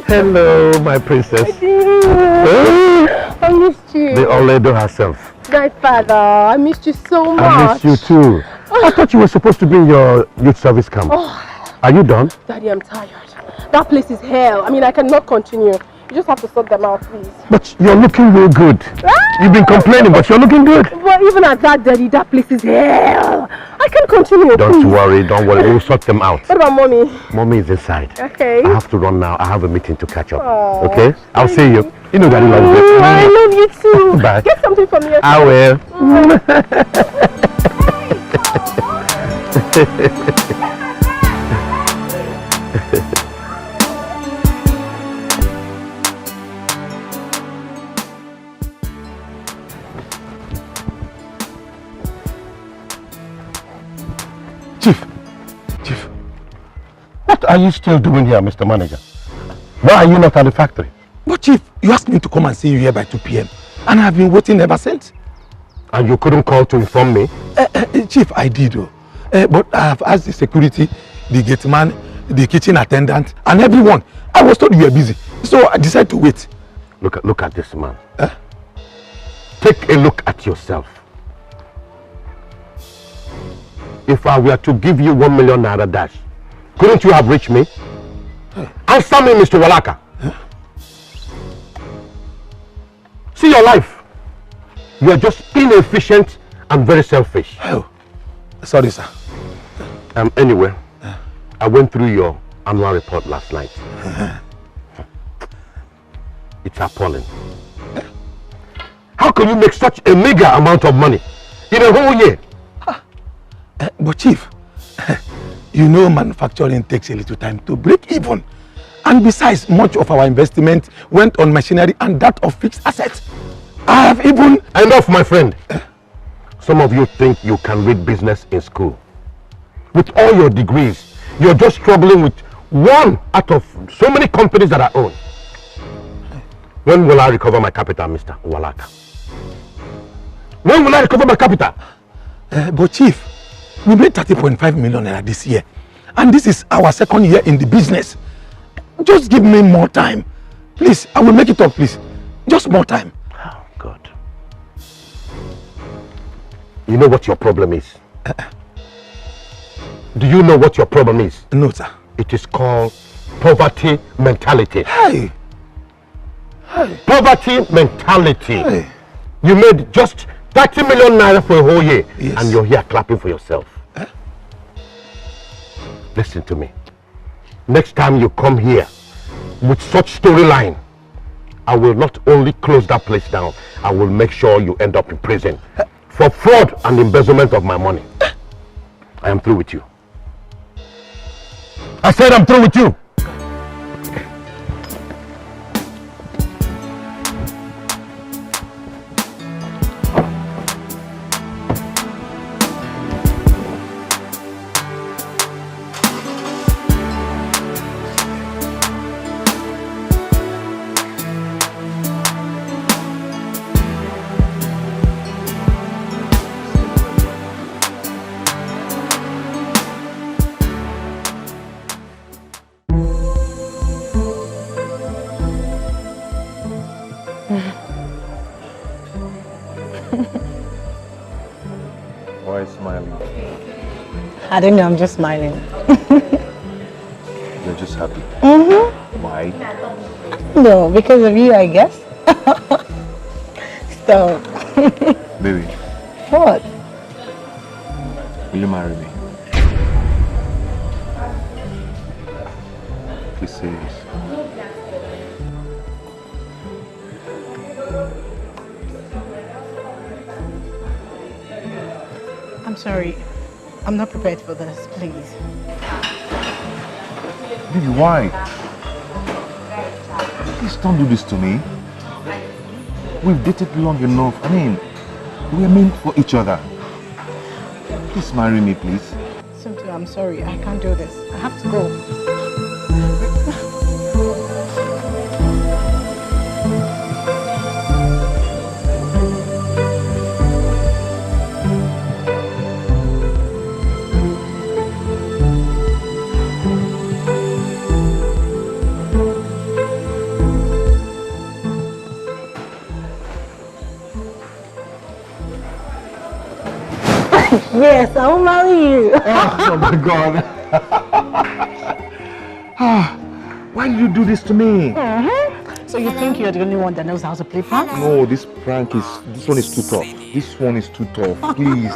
Hello, my princess. I missed you. The old lady herself. My father, I missed you so much. I missed you too. I thought you were supposed to be in your youth service camp. Are you done? Daddy, I'm tired. That place is hell. I mean, I cannot continue. You just have to sort them out, please. But you're looking real good. You've been complaining, but you're looking good. But even at that, Daddy, that place is hell. I can't continue. Don't worry. We'll sort them out. What about Mommy? Mommy is inside. Okay. I have to run now. I have a meeting to catch up. Okay? I'll see you. You know Daddy loves you. I love you too. Bye. Get something for me. Okay? I will. Chief, what are you still doing here, Mr. Manager? Why are you not at the factory? But Chief, you asked me to come and see you here by 2 p.m. and I've been waiting ever since. And you couldn't call to inform me? Chief, I did though. But I have asked the security, the gate man, the kitchen attendant and everyone. I was told you were busy, so I decided to wait. Look at this man. Take a look at yourself. If I were to give you 1 million naira dash, couldn't you have reached me? Answer me, Mr. Walaka. See your life. You are just inefficient and very selfish. Oh, sorry, sir. Anyway, I went through your annual report last night. It's appalling. How can you make such a meager amount of money in a whole year? But Chief, you know manufacturing takes a little time to break even. And besides, much of our investment went on machinery and that of fixed assets. I have even... Enough, my friend. Some of you think you can read business in school. With all your degrees, you're just struggling with one out of so many companies that I own. When will I recover my capital, Mr. Walaka? When will I recover my capital? But Chief, we made 30.5 million naira this year. And this is our 2nd year in the business. Just give me more time. Please, I will make it up, please. Just more time. Oh, God. You know what your problem is? Do you know what your problem is? No, sir. It is called poverty mentality. Hey. Poverty mentality. Hey. You made just 30 million naira for a whole year. Yes. And you're here clapping for yourself. Listen to me. Next time you come here with such storyline, I will not only close that place down, I will make sure you end up in prison for fraud and embezzlement of my money. I am through with you. I said I'm through with you. Why smiling? I don't know, I'm just smiling. You're just happy? Why? No, because of you, I guess. So... Baby. What? Will you marry me? Please say yes. I'm sorry. I'm not prepared for this, please. Baby, why? Please don't do this to me. We've dated long enough. I mean, we're meant for each other. Please marry me, please. Simply, I'm sorry. I can't do this. I have to go. Yes, I will marry you. Oh my God. Why did you do this to me? So you think you're the only one that knows how to play prank? No, this one is too tough. This one is too tough. Please.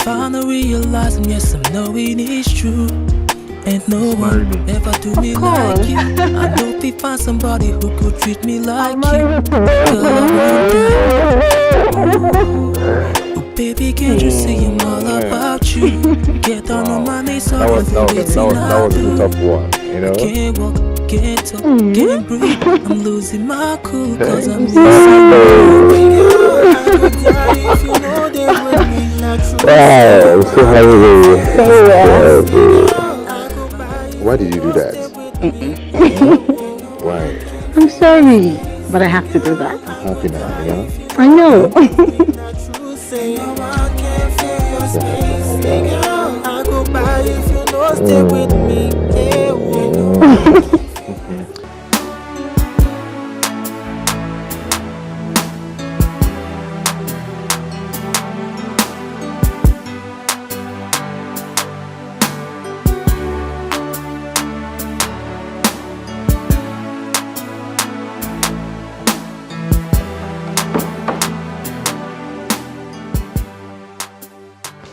Finally realizing, yes, I'm knowing it's true. Ain't no one ever do me like you. I know if find somebody who could treat me like you. Girl, I won't die. Oh, baby, can't you see I'm all about you? Get down on my knees, so that was a tough one, you know? I can't walk, can't talk, can't breathe. I'm losing my cool, cause I'm missing you. Wow, so why did you do that? Why? I'm sorry, but I have to do that. I'm happy now, you know? I know.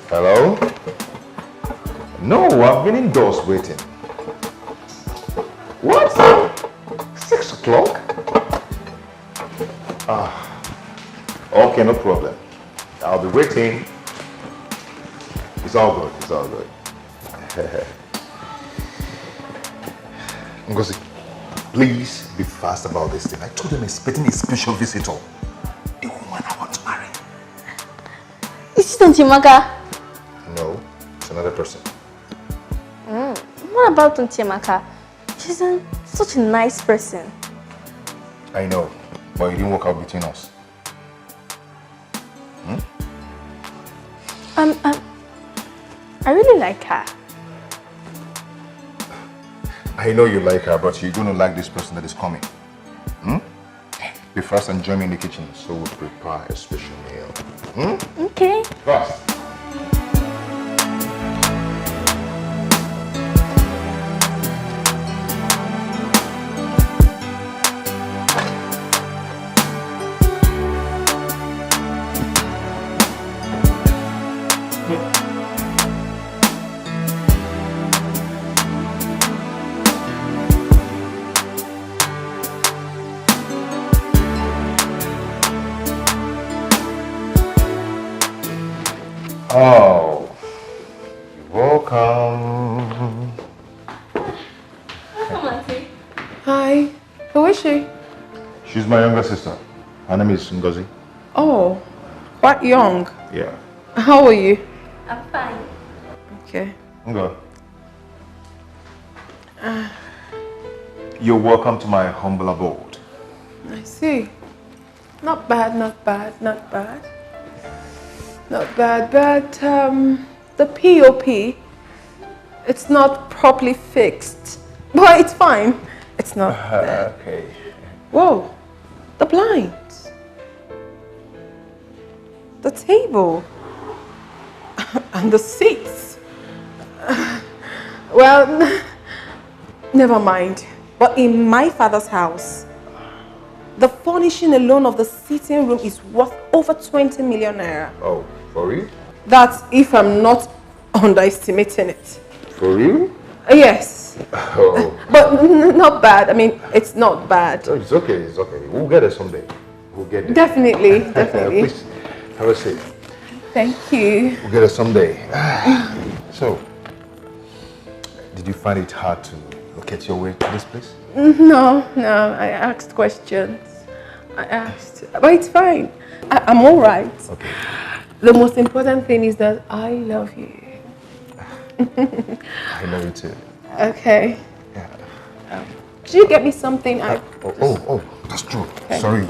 Hello? No, I've been indoors waiting. What? 6 o'clock? Okay, no problem. I'll be waiting. It's all good, it's all good. Ngozi, please be fast about this thing. I told them I'm expecting a special visitor. The woman I want to marry. Is it Amaka? No, it's another person. What about Amaka? She's such a nice person. I know, but it didn't work out between us. I really like her. I know you like her, but you're going to like this person that is coming. Be fast and join me in the kitchen so we'll prepare a special meal. Okay. Fast. Oh, you're welcome. Come on, see. Hi. Who is she? She's my younger sister. Her name is Ngozi. Oh, quite young. Yeah. How are you? I'm fine. Okay. Ngo. You're welcome to my humble abode. I see. Not bad, not bad, not bad. Not bad, but the POP, it's not properly fixed. But it's fine. It's not bad. Okay. Whoa, the blinds. The table. And the seats. Well, never mind. But in my father's house, the furnishing alone of the sitting room is worth over 20 million naira. Oh, for real? That's if I'm not underestimating it. For real? Yes. Oh. But not bad. I mean, it's not bad. Oh, it's okay, it's okay. We'll get it someday. We'll get it. Definitely, definitely. Please, have a seat. Thank you. We'll get it someday. So, did you find it hard to locate your way to this place? No, I asked questions. I asked. But it's fine. I'm all right. Okay. The most important thing is that I love you. I love you too. Okay. Yeah. Did you get me something? Oh, that's true. Okay. Sorry.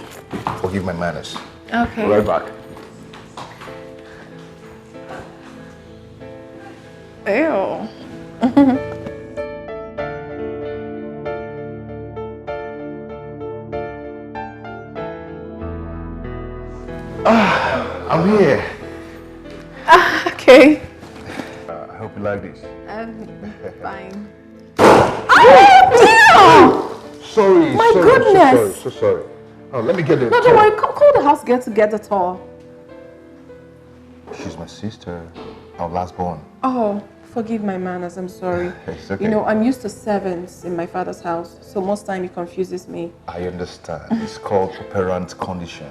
Forgive my manners. Okay. Right back. Ew. I'm here. Okay. I hope you like this. Fine. Oh, Sorry, my sorry, goodness. So sorry. Oh, let me get the no, don't worry. Call the house girl to get the towel. She's my sister, our last born. Oh, forgive my manners. I'm sorry. It's okay. You know, I'm used to servants in my father's house, so most time it confuses me. I understand. It's called operant condition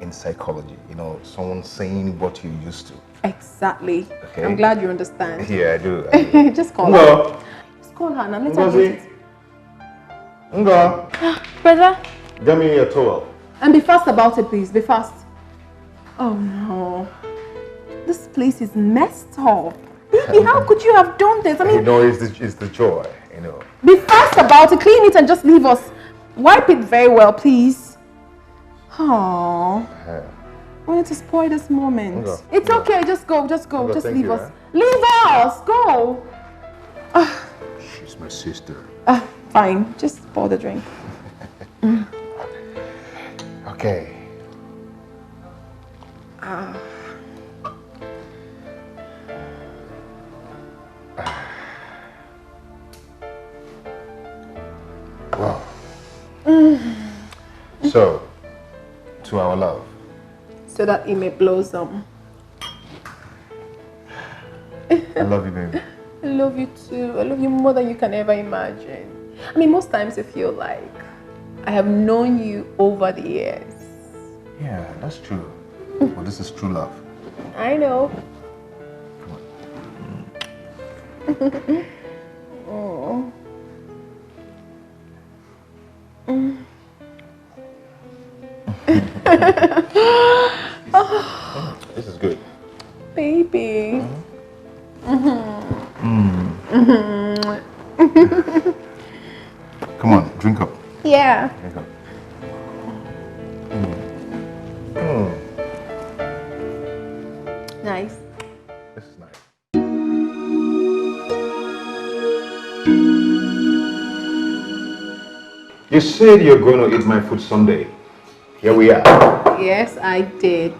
in psychology. You know, someone saying what you're used to. Exactly. Okay. I'm glad you understand. Yeah, I do. Just call her. Just call her and let her get it. Nga, Brother? get me a towel. And be fast about it, please. Be fast. Oh no. This place is messed up. Baby, how could you have done this? I mean, You know, it's the joy, you know. be fast about it. Clean it and just leave us. Wipe it very well, please. Oh. I wanted to spoil this moment. Nga. It's okay. Just go. Just thank leave you, us. Leave us. Go. She's my sister. Fine. Just pour the drink. Okay. Wow. So, to our love. So that it may blossom. I love you, baby. I love you too. I love you more than you can ever imagine. I mean, most times I feel like I have known you over the years. Yeah, that's true. Well, this is true love. I know. Come on. Oh. This is good. Baby. Come on, drink up. Yeah. Drink up. Nice. This is nice. You said you're going to eat my food someday. Here we are. Yes, I did.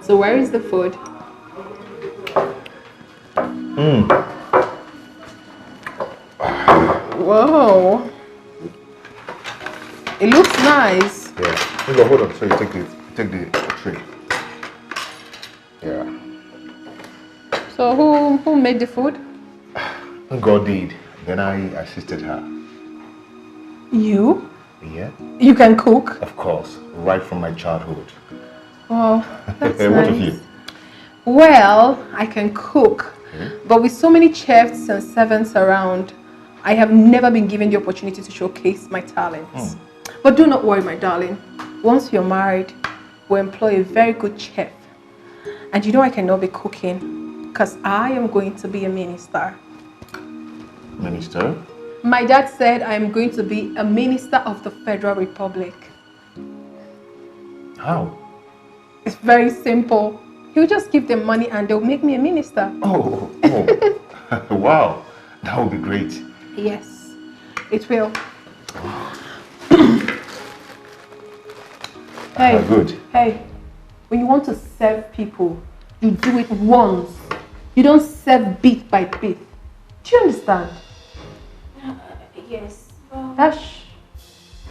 So where is the food? Whoa. It looks nice. Yeah. Hold on. So you take the tray. Yeah. So who made the food? God did. Then I assisted her. You? Yeah. You can cook? Of course. Right from my childhood. Oh, that's What nice. of you? Well, I can cook, but with so many chefs and servants around, I have never been given the opportunity to showcase my talents. But do not worry, my darling. Once you're married, we'll employ a very good chef. And you know I cannot be cooking because I am going to be a minister. Minister? My dad said I am going to be a minister of the Federal Republic. How? It's very simple. He'll just give them money and they'll make me a minister. Oh. Wow. That would be great. Yes, it will. Hey, Good. hey, when you want to serve people, you do it once. You don't serve bit by bit. Do you understand? Yes. Hush.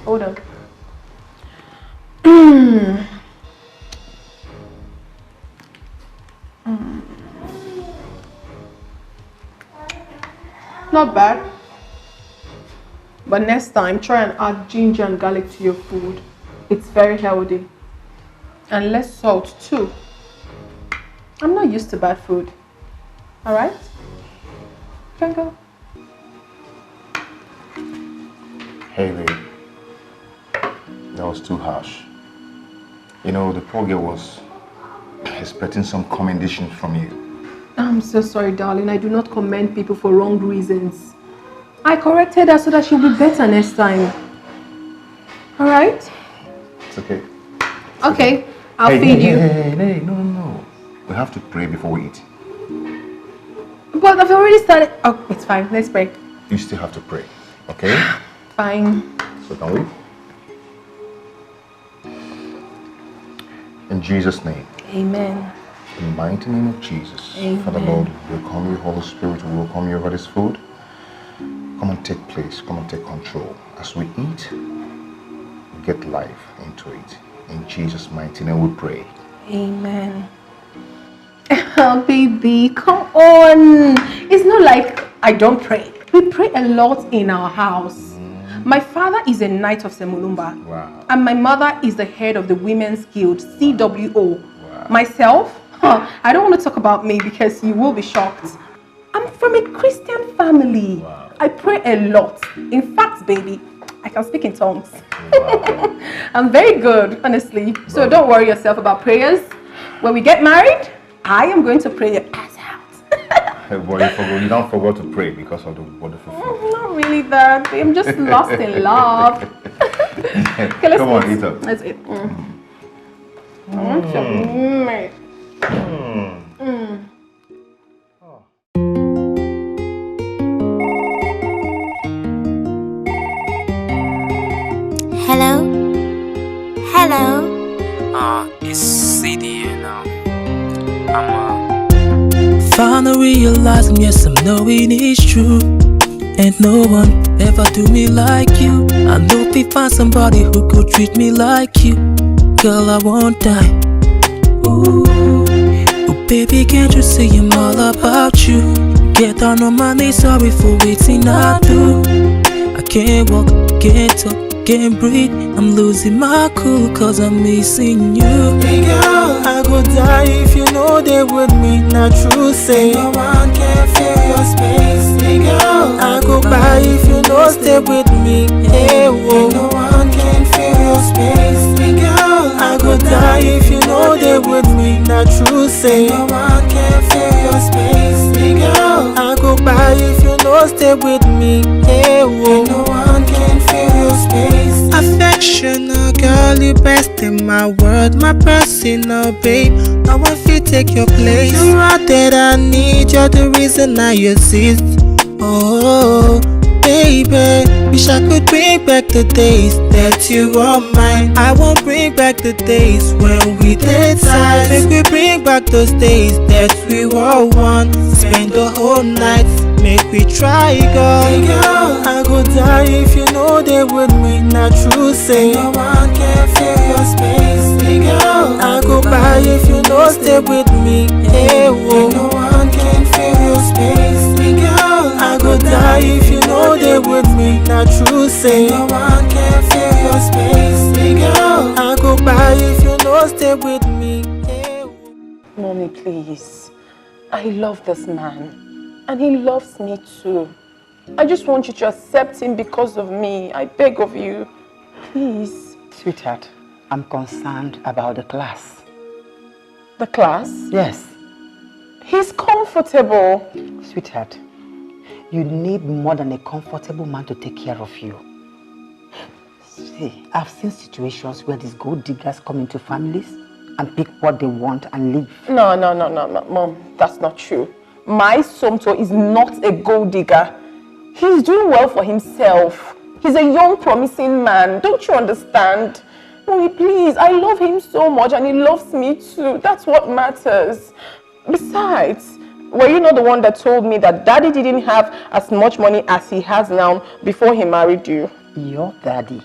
Hold on. Not bad. But next time, try and add ginger and garlic to your food. It's very healthy. And less salt too. I'm not used to bad food. Alright? Can go. Hey, babe. That was too harsh. You know, the poor girl was expecting some commendation from you. I'm so sorry, darling. I do not commend people for wrong reasons. I corrected her so that she'll be better next time. Alright? It's okay. Okay, I'll feed you. Hey, no. We have to pray before we eat. But I've already started. Oh, it's fine. Let's pray. You still have to pray, okay? Fine. So can we? In Jesus' name. Amen. the mighty name of Jesus. Amen. Father Lord, we welcome you, Holy Spirit, we welcome you over this food. Come and take place, come and take control. As we eat, we get life into it. In Jesus' mighty name we pray. Amen. Oh, baby, come on. It's not like I don't pray. We pray a lot in our house. My father is a knight of Semulumba. Wow. And my mother is the head of the Women's Guild, CWO. Wow. Myself, I don't want to talk about me because you will be shocked. I'm from a Christian family. Wow. I pray a lot. In fact, baby, I can speak in tongues. Wow. I'm very good, honestly. So don't worry yourself about prayers. When we get married, I am going to pray your ass out. Hey boy, you don't forget to pray because of the wonderful food. Not really that. I'm just lost in love. Okay, let's Come on, eat. eat up. Let's eat. Hello? Hello? It's CD now. Finally realizing, yes, I'm knowing it's true. Ain't no one ever do me like you. I know if we find somebody who could treat me like you, girl, I won't die. Ooh, oh, baby, can't you see I'm all about you? Get down on my knees, sorry for waiting, I do. I can't walk, can't talk, can't breathe. I'm losing my cool cause I'm missing you. Hey girl, I go die if you know they with me. Not true, say no one can fill your space. Hey girl, I go by if you know stay with me. Hey whoa, no one can fill your space. Hey girl, I go die if you know they with me. Not true, say no one can fill your space. Hey girl, I go by if you know stay with me. Hey whoa, no one can fill your space. Affectional girl, you best in my world, my personal babe. No one feel take your place. You are that I need, you're the reason I exist. Oh, baby, wish I could bring back the days that you were mine. I won't bring back the days when we did time. Make we bring back those days that we were one. Spend the whole night, make we try, girl. Hey girl, I go die if you know they with me. Not true, say no one can fill your space. Hey girl, I go by if you know stay with me. Hey whoa, no one can fill your space. Hey girl, I go die if you know they with me. Not true, say no one can fill your space. Hey girl, I go by if you know stay with me. Hey whoa. Mommy, please. I love this man. And he loves me too. I just want you to accept him because of me. I beg of you. Please. Sweetheart, I'm concerned about the class. The class? Yes. He's comfortable. Sweetheart, you need more than a comfortable man to take care of you. See, I've seen situations where these gold diggers come into families and pick what they want and leave. No, Mom. That's not true. My Somto is not a gold digger. He's doing well for himself. He's a young, promising man. Don't you understand? Mommy, please. I love him so much and he loves me too. That's what matters. Besides, were you not the one that told me that Daddy didn't have as much money as he has now before he married you? Your daddy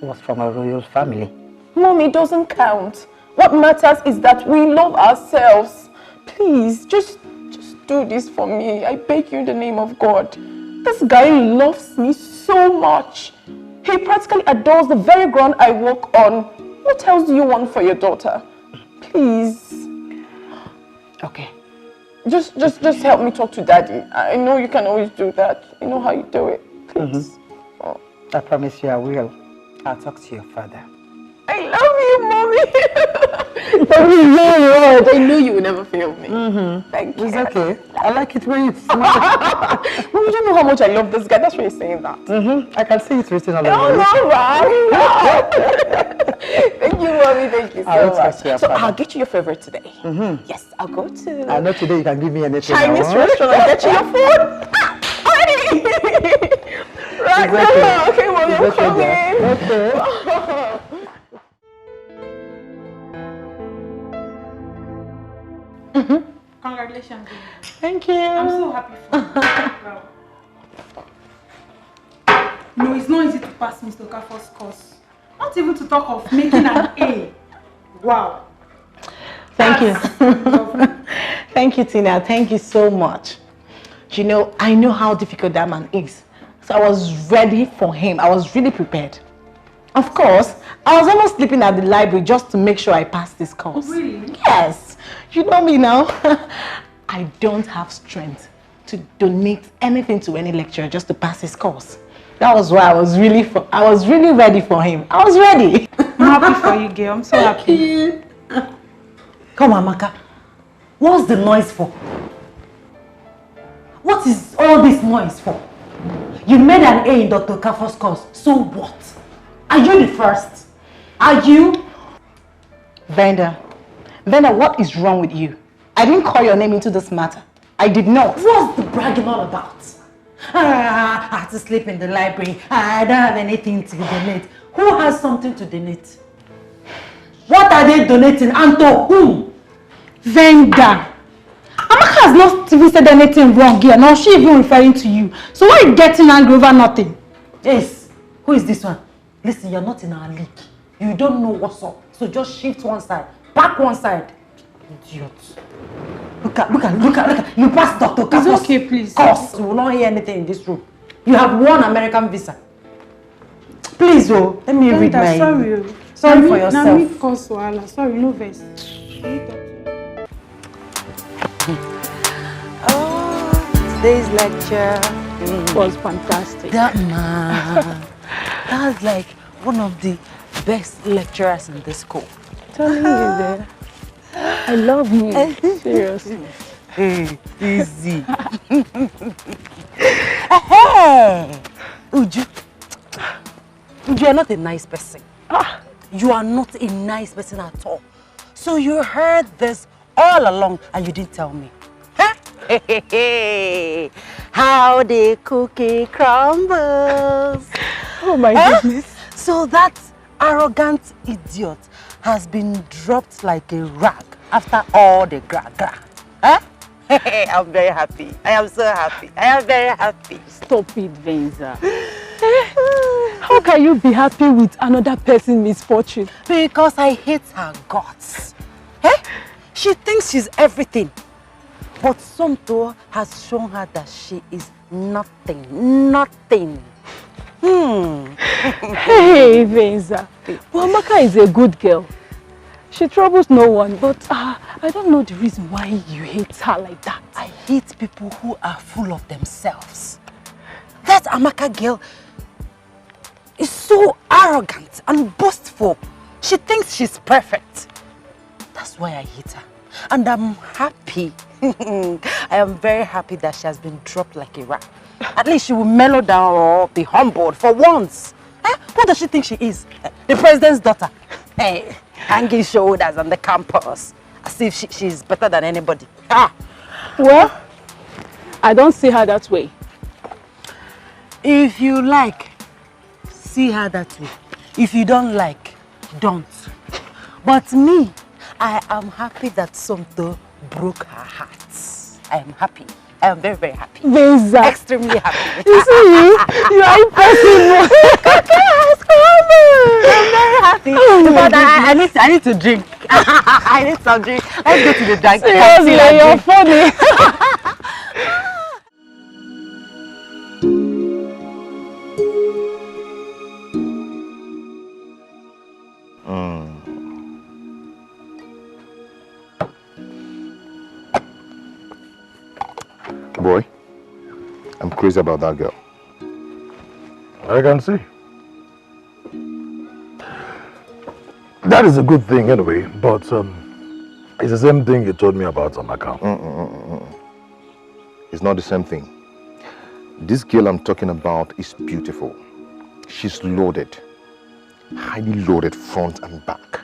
was from a royal family. Mommy, it doesn't count. What matters is that we love ourselves. Please, just do this for me. I beg you in the name of God. This guy loves me so much. He practically adores the very ground I walk on. What else do you want for your daughter? Please. Okay. Just help me talk to Daddy. I know you can always do that. You know how you do it. Please. Oh. I promise you I will. I'll talk to your father. I love you, Mommy. I know you will never fail me. Thank you. It's okay. I like it when it's smart. Well, you don't know how much I love this guy. That's why you're saying that. I can see it written all over. Oh, no, right? Thank you, Mommy. Thank you so much. So I'll get you your favorite today. Yes, I'll go to I know today you can give me anything. Chinese restaurant and get you your food. Already. Right, okay. Okay, Mommy, I'm coming. Okay. Congratulations. Thank you. I'm so happy for you. No, it's not easy to pass Mr. Okafor's course. Not even to talk of making an A. Wow. Thank you. Thank you, Tina. Thank you so much. You know, I know how difficult that man is. So I was ready for him. I was really prepared. Of course, I was almost sleeping at the library just to make sure I passed this course. Oh, really? Yes. You know me now. I don't have strength to donate anything to any lecturer just to pass his course. That was why I was really ready for him. I was ready. I'm happy for you, girl. I'm so happy. Come on, Amaka. What's the noise for? What is all this noise for? You made an A in Dr. Okafor's course. So what? Are you the first? Are you? Venda, what is wrong with you? I didn't call your name into this matter. I did not. What's the bragging all about? I had to sleep in the library. I don't have anything to donate. Who has something to donate? What are they donating and to whom? Venda. Amaka has not even said anything wrong here. Nor she even referring to you. So why are you getting angry over nothing? Yes. Who is this one? Listen, you're not in our league. You don't know what's up. So just shift one side. Back one side. Idiot. Look at. You passed Dr. Okafor's. It's okay, please. Course. You will not hear anything in this room. You have one American visa. Please, oh, let me read my... Sorry for yourself. Sorry, no verse. Oh, today's lecture was fantastic. That man, that's like one of the best lecturers in this school. Telling you there. I love you. Seriously. Hey, easy. Hey, Uju, you are not a nice person. You are not a nice person at all. So you heard this all along and you didn't tell me. Huh? How the cookie crumbles. Oh my goodness. So that arrogant idiot has been dropped like a rag after all the gra-gra. Huh? I'm very happy. I am so happy. I am very happy. Stop it, Venza. How can you be happy with another person's misfortune? Because I hate her guts. She thinks she's everything. But Somto has shown her that she is nothing. Nothing. Hey, Venza. Well, Amaka is a good girl. She troubles no one, but I don't know the reason why you hate her like that. I hate people who are full of themselves. That Amaka girl is so arrogant and boastful. She thinks she's perfect. That's why I hate her. And I'm happy. I am very happy that she has been dropped like a rag. At least she will mellow down or be humbled for once. Who does she think she is? The president's daughter. Hey, hanging shoulders on the campus. As if she's better than anybody. Well, I don't see her that way. If you like, see her that way. If you don't like, don't. But me, I am happy that Somto broke her heart. I am happy. I am very, very happy. Venza. Extremely happy. You see, you are impossible. I'm very happy. Oh but I need to drink. I need some drink. Let's go to the drink. Seriously, you're funny. Boy, I'm crazy about that girl. I can see. That is a good thing anyway, but it's the same thing you told me about Amaka. It's not the same thing. This girl I'm talking about is beautiful. She's loaded. Highly loaded front and back.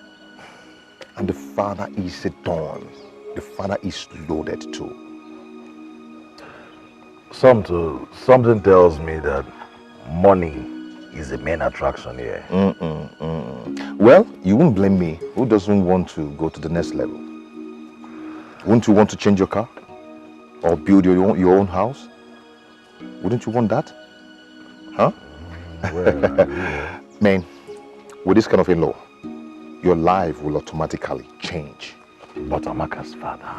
And the father is a don. The father is loaded too. Something tells me that money is the main attraction here. Well, you won't blame me. Who doesn't want to go to the next level? Wouldn't you want to change your car? Or build your own house? Wouldn't you want that? Huh? Well, Man, with this kind of in-law, your life will automatically change. But Amaka's father,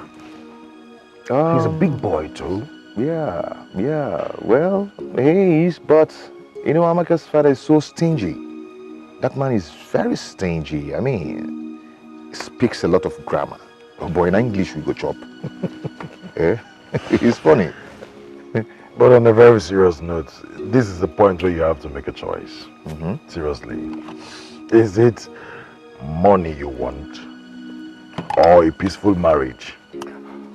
he's a big boy too. Yeah. Well, he is, but you know, Amaka's father is so stingy. That man is very stingy. I mean, he speaks a lot of grammar. Oh boy, in English we go chop. Eh? It's funny. But on a very serious note, this is the point where you have to make a choice. Seriously. Is it money you want or a peaceful marriage?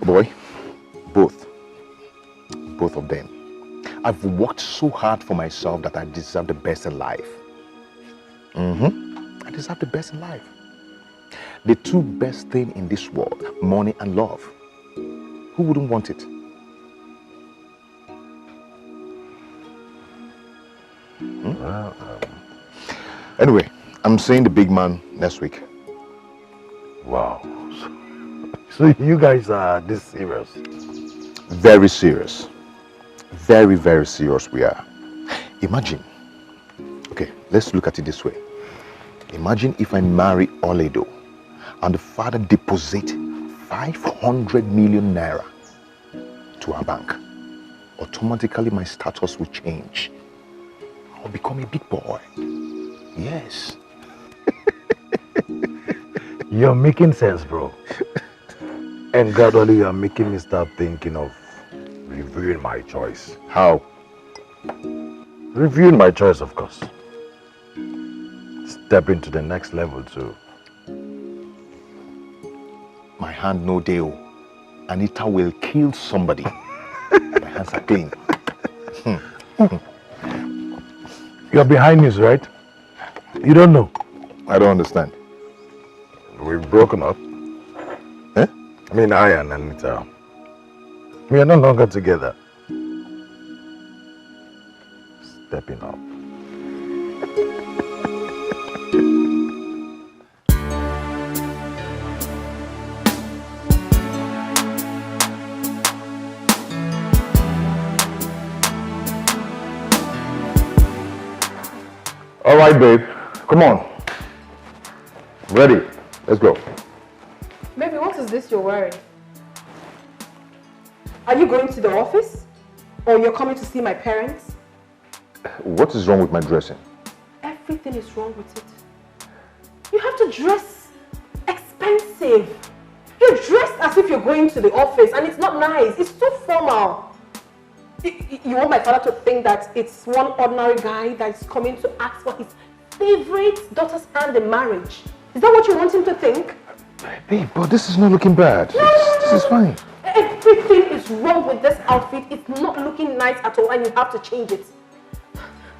Boy, both. Both of them. I've worked so hard for myself that I deserve the best in life. I deserve the best in life. The two best things in this world, money and love. Who wouldn't want it? Well, Anyway, I'm seeing the big man next week. wow. So you guys are this serious? Very serious. Very, very serious we are. Imagine. Okay, let's look at it this way. Imagine if I marry Oledo and the father deposit 500 million naira to our bank. Automatically my status will change. I'll become a big boy. Yes. You're making sense, bro. And gradually you're making me start thinking of reviewing my choice. How? Reviewing my choice, of course. Stepping to the next level too. My hand no deal. Anita will kill somebody. My hands are clean. You're behind news, right? You don't know. I don't understand. We've broken up. Eh? I mean, I and Anita. We are no longer together. Stepping up. All right, babe. Come on. Ready. Let's go. Baby, what is this you're wearing? Are you going to the office? Or you're coming to see my parents? What is wrong with my dressing? Everything is wrong with it. You have to dress expensive. You're dressed as if you're going to the office and it's not nice. It's too formal. You want my father to think that it's one ordinary guy that's coming to ask for his favorite daughter's hand in marriage. Is that what you want him to think? Babe, but this is not looking bad. This is fine. Everything is wrong with this outfit. It's not looking nice at all and you have to change it.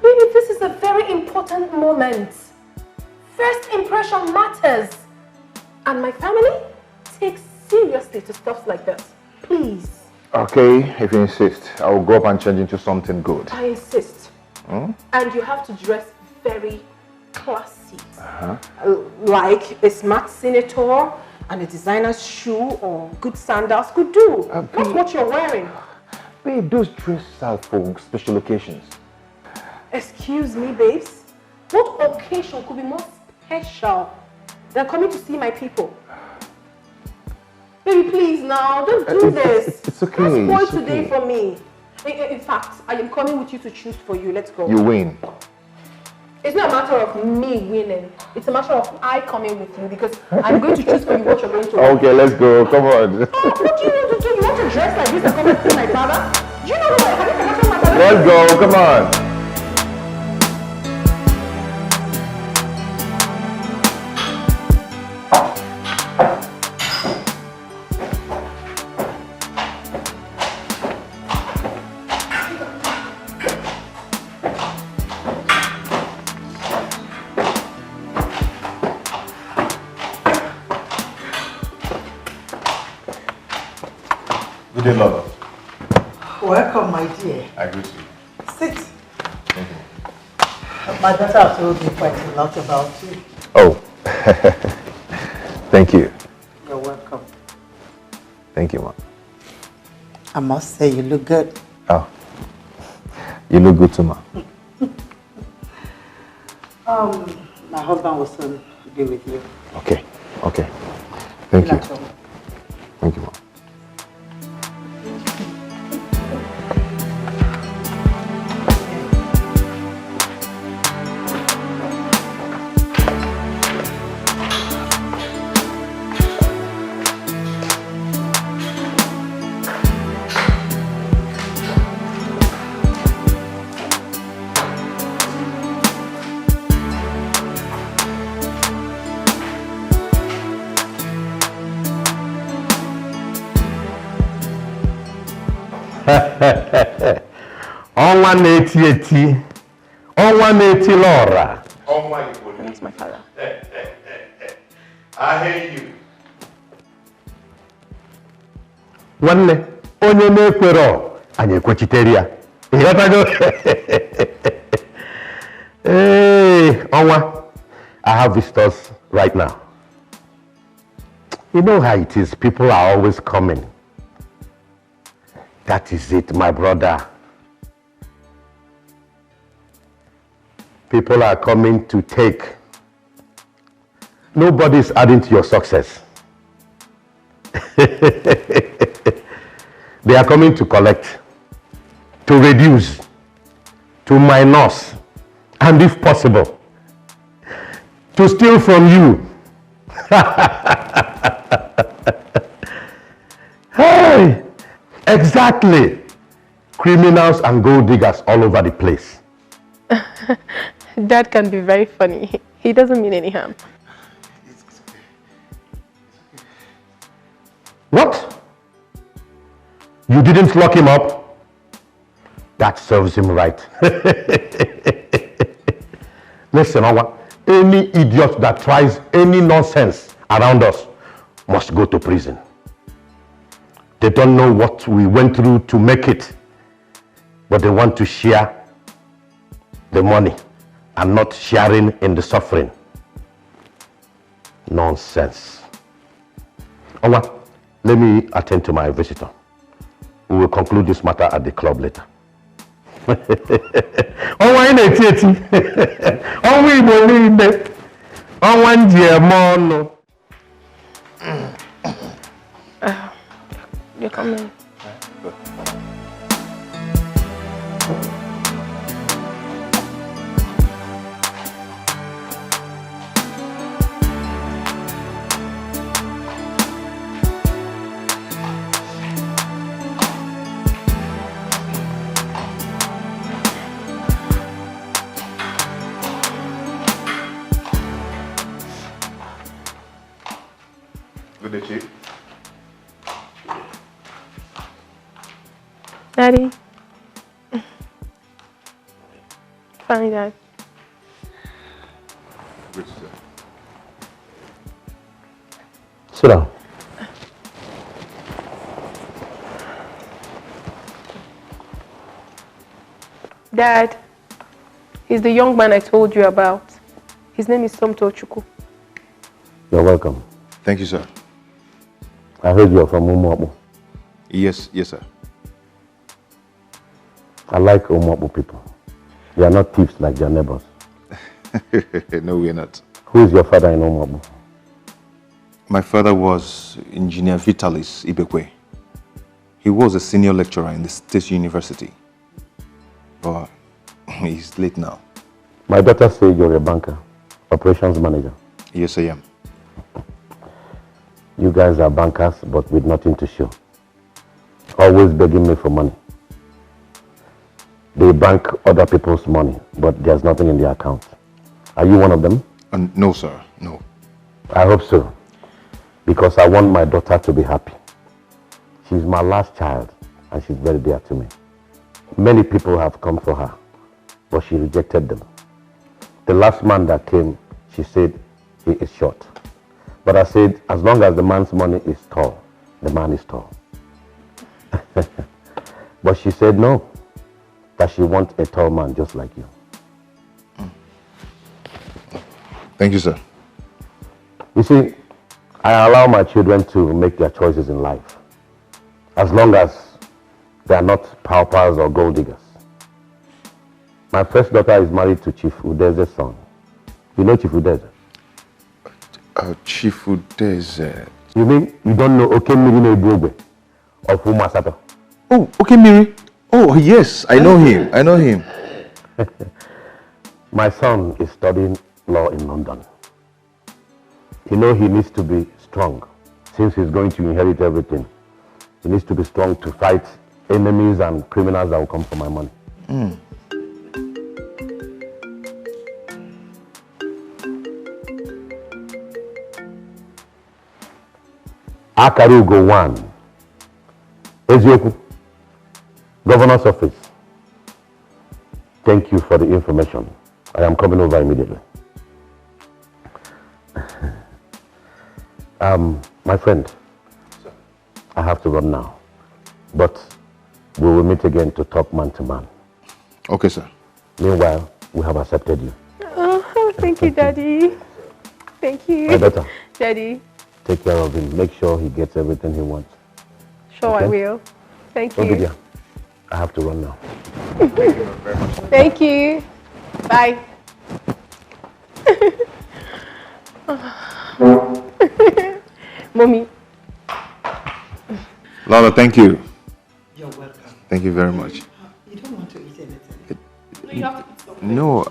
Baby, this is a very important moment. First impression matters. And my family takes seriously to stuff like this. Please. Okay, if you insist, I will go up and change into something good. I insist. And you have to dress very classy. Like a smart senator and a designer's shoe or good sandals could do. That's what you're wearing. Babe, those dresses are for special occasions. Excuse me, babes. What occasion could be more special than coming to see my people? Baby, please now, don't do this. It's okay. Don't spoil it's today okay. for me. In fact, I am coming with you to choose for you. Let's go. You win. It's not a matter of me winning. It's a matter of I coming with you because I'm going to choose for you what you're going to wear. Okay, let's go. Come on. What do you want to do? You want to dress like this and come and see my father? Do you know who I have? You forgotten my father? Let's go. Come on. Good day, lover. Welcome, my dear. I greet you. Sit. Thank you. My daughter told me quite a lot about you. Oh, thank you. You're welcome. Thank you, ma. I must say you look good. Oh, you look good too, ma. My husband will soon be with you. Okay, okay. Thank you. Thank you, ma. Ọnwa na-eti eti, ọnwa na-eti lọra. That's my father. I hear you. Nwanne, onye na-ekwero, anyị ekwechitere ya. Ịghọtago? Hey, Ọnwa, I have visitors right now. You know how it is, people are always coming. That is it, my brother. People are coming to take. Nobody's adding to your success. They are coming to collect, to reduce, to minus, and if possible, to steal from you. Hey! Exactly. Criminals and gold diggers all over the place. Dad can be very funny. He doesn't mean any harm. What? You didn't lock him up? That serves him right. Listen, Owa, any idiot that tries any nonsense around us must go to prison. They don't know what we went through to make it, but they want to share the money and not sharing in the suffering. Nonsense. Owa, let me attend to my visitor. We will conclude this matter at the club later. Owa ina eti. Owa Igbo niile. Owa njem ọnụ. You're coming. Good day, Chief. Daddy. Fine, Dad. Good, sir. Sit down. Dad, he's the young man I told you about. His name is Tonto. You're welcome. Thank you, sir. I heard you're from Umuabu. Yes, sir. I like Umuabu people. They are not thieves like their neighbors. No, we're not. Who is your father in Umuabu? My father was Engineer Vitalis Ibekwe. He was a senior lecturer in the State University. But he's late now. My daughter said you're a banker, operations manager. Yes, I am. You guys are bankers, but with nothing to show. Always begging me for money. They bank other people's money, but there's nothing in their account. Are you one of them? No, sir. No. I hope so, because I want my daughter to be happy. She's my last child, and she's very dear to me. Many people have come for her, but she rejected them. The last man that came, she said he is short. But I said, as long as the man's money is tall, the man is tall. But she said no, that she wants a tall man just like you. Thank you, sir. You see, I allow my children to make their choices in life. as long as they are not paupers or gold diggers. My first daughter is married to Chief Udeze's son. You know Chief Udeze? Chief Udeze. You mean you don't know Okemiri Nebogwe of Umasato? Oh, Okemiri. Oh, yes, I know him. I know him. My son is studying law in London. You know he needs to be strong. Since he's going to inherit everything, he needs to be strong to fight enemies and criminals that will come for my money. Akarugo 1. Ezioku, Governor's Office. Thank you for the information. I am coming over immediately. My friend, I have to run now, but we will meet again to talk man to man. Okay, sir. Meanwhile, we have accepted you. Oh, thank you, Daddy. Thank you. My daughter. Daddy. Take care of him. Make sure he gets everything he wants. Sure, okay? I will. Thank you. Obidia, I have to run now. Thank you. Bye. Mommy. Lala, thank you. You're welcome. Thank you very much. You don't want to eat anything? No, you have to eat something. No,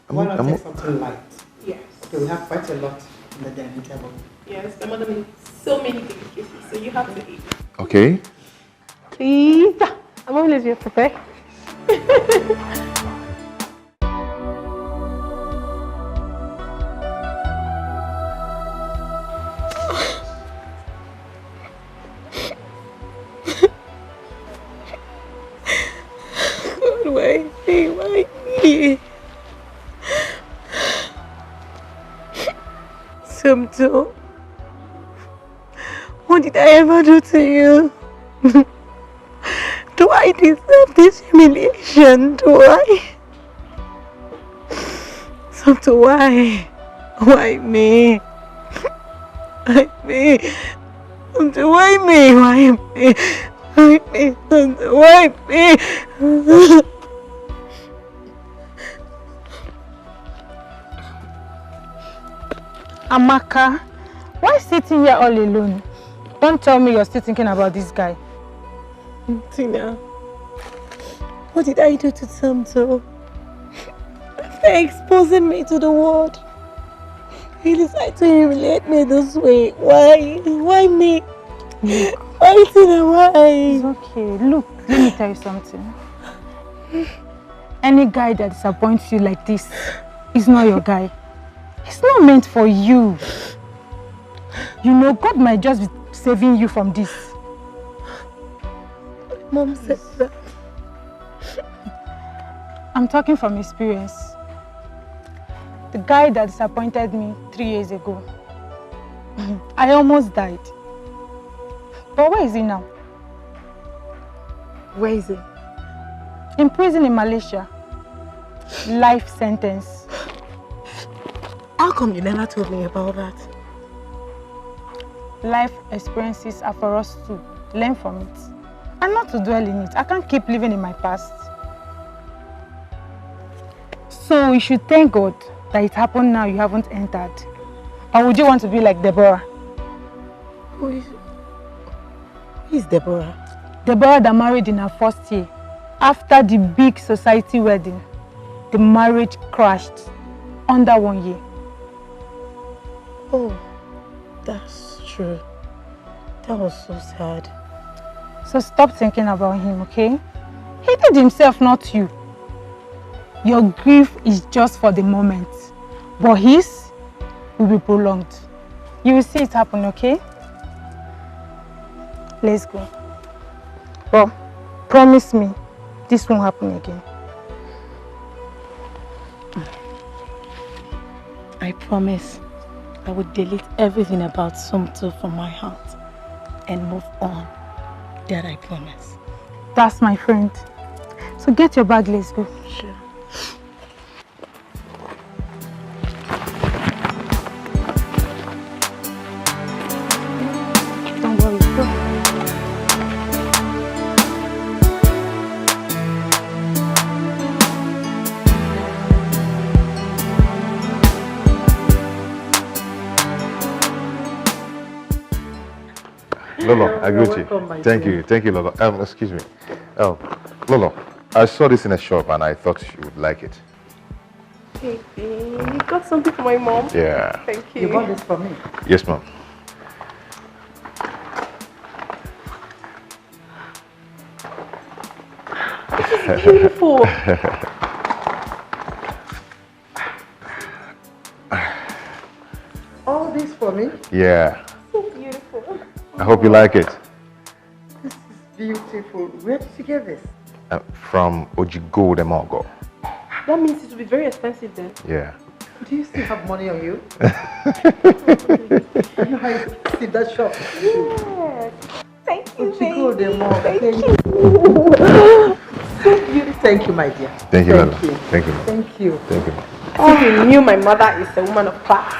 Why not take something light? Yes. Okay, we have quite a lot in the dining table. Yes, my mother made so many delicacies, so you have to eat. Okay. Please. I'm always here to prepare. Why me? Tonto, what did I ever do to you? Do I deserve this humiliation? Do I? Tonto, why? Why me? Why me? Tonto, why me? Why me? Why me? Tonto, why me? Amaka, why sitting here all alone? Don't tell me you're still thinking about this guy. Tina, what did I do to Tonto? After exposing me to the world, he decided to humiliate me this way. Why? Why me? Look. Why, Tina, why? It's okay. Look, let me tell you something. Any guy that disappoints you like this is not your guy. It's not meant for you. You know, God might just be saving you from this. Mom said that. I'm talking from experience. The guy that disappointed me 3 years ago, I almost died. But where is he now? Where is he? In prison in Malaysia. Life sentence. How come you never told me about that? Life experiences are for us to learn from it and not to dwell in it. I can't keep living in my past. So you should thank God that it happened now you haven't entered. Or would you want to be like Deborah? Who is Deborah? Deborah that married in her first year. After the big society wedding, the marriage crashed under 1 year. Oh, that's true. That was so sad. So stop thinking about him, okay? He did himself, not you. Your grief is just for the moment, but his will be prolonged. You will see it happen, okay? Let's go. Well, promise me this won't happen again. I promise I would delete everything about Tonto from my heart and move on. That I promise. That's my friend. So get your bag, let's go. Sure. Don't worry, go. Lolo, I agree with you. Thank you, Lolo. Excuse me. Lolo, I saw this in a shop and I thought you would like it. Baby, you got something for my mom? Yeah. Thank you. You bought this for me? Yes, ma'am. This is beautiful. All this for me? Yeah. So beautiful. I hope you like it. This is beautiful. Where did you get this? From Ojigo de Mogo. That means it will be very expensive then. Yeah. Do you still have money on you? You know how you see that shop? Yes. Thank you, Ojigo de baby. Mogo. Thank you. So beautiful. Thank you, my dear. Thank you, Lolo. Thank you. Thank you. Thank you. Thank you. I think you knew my mother is a woman of class.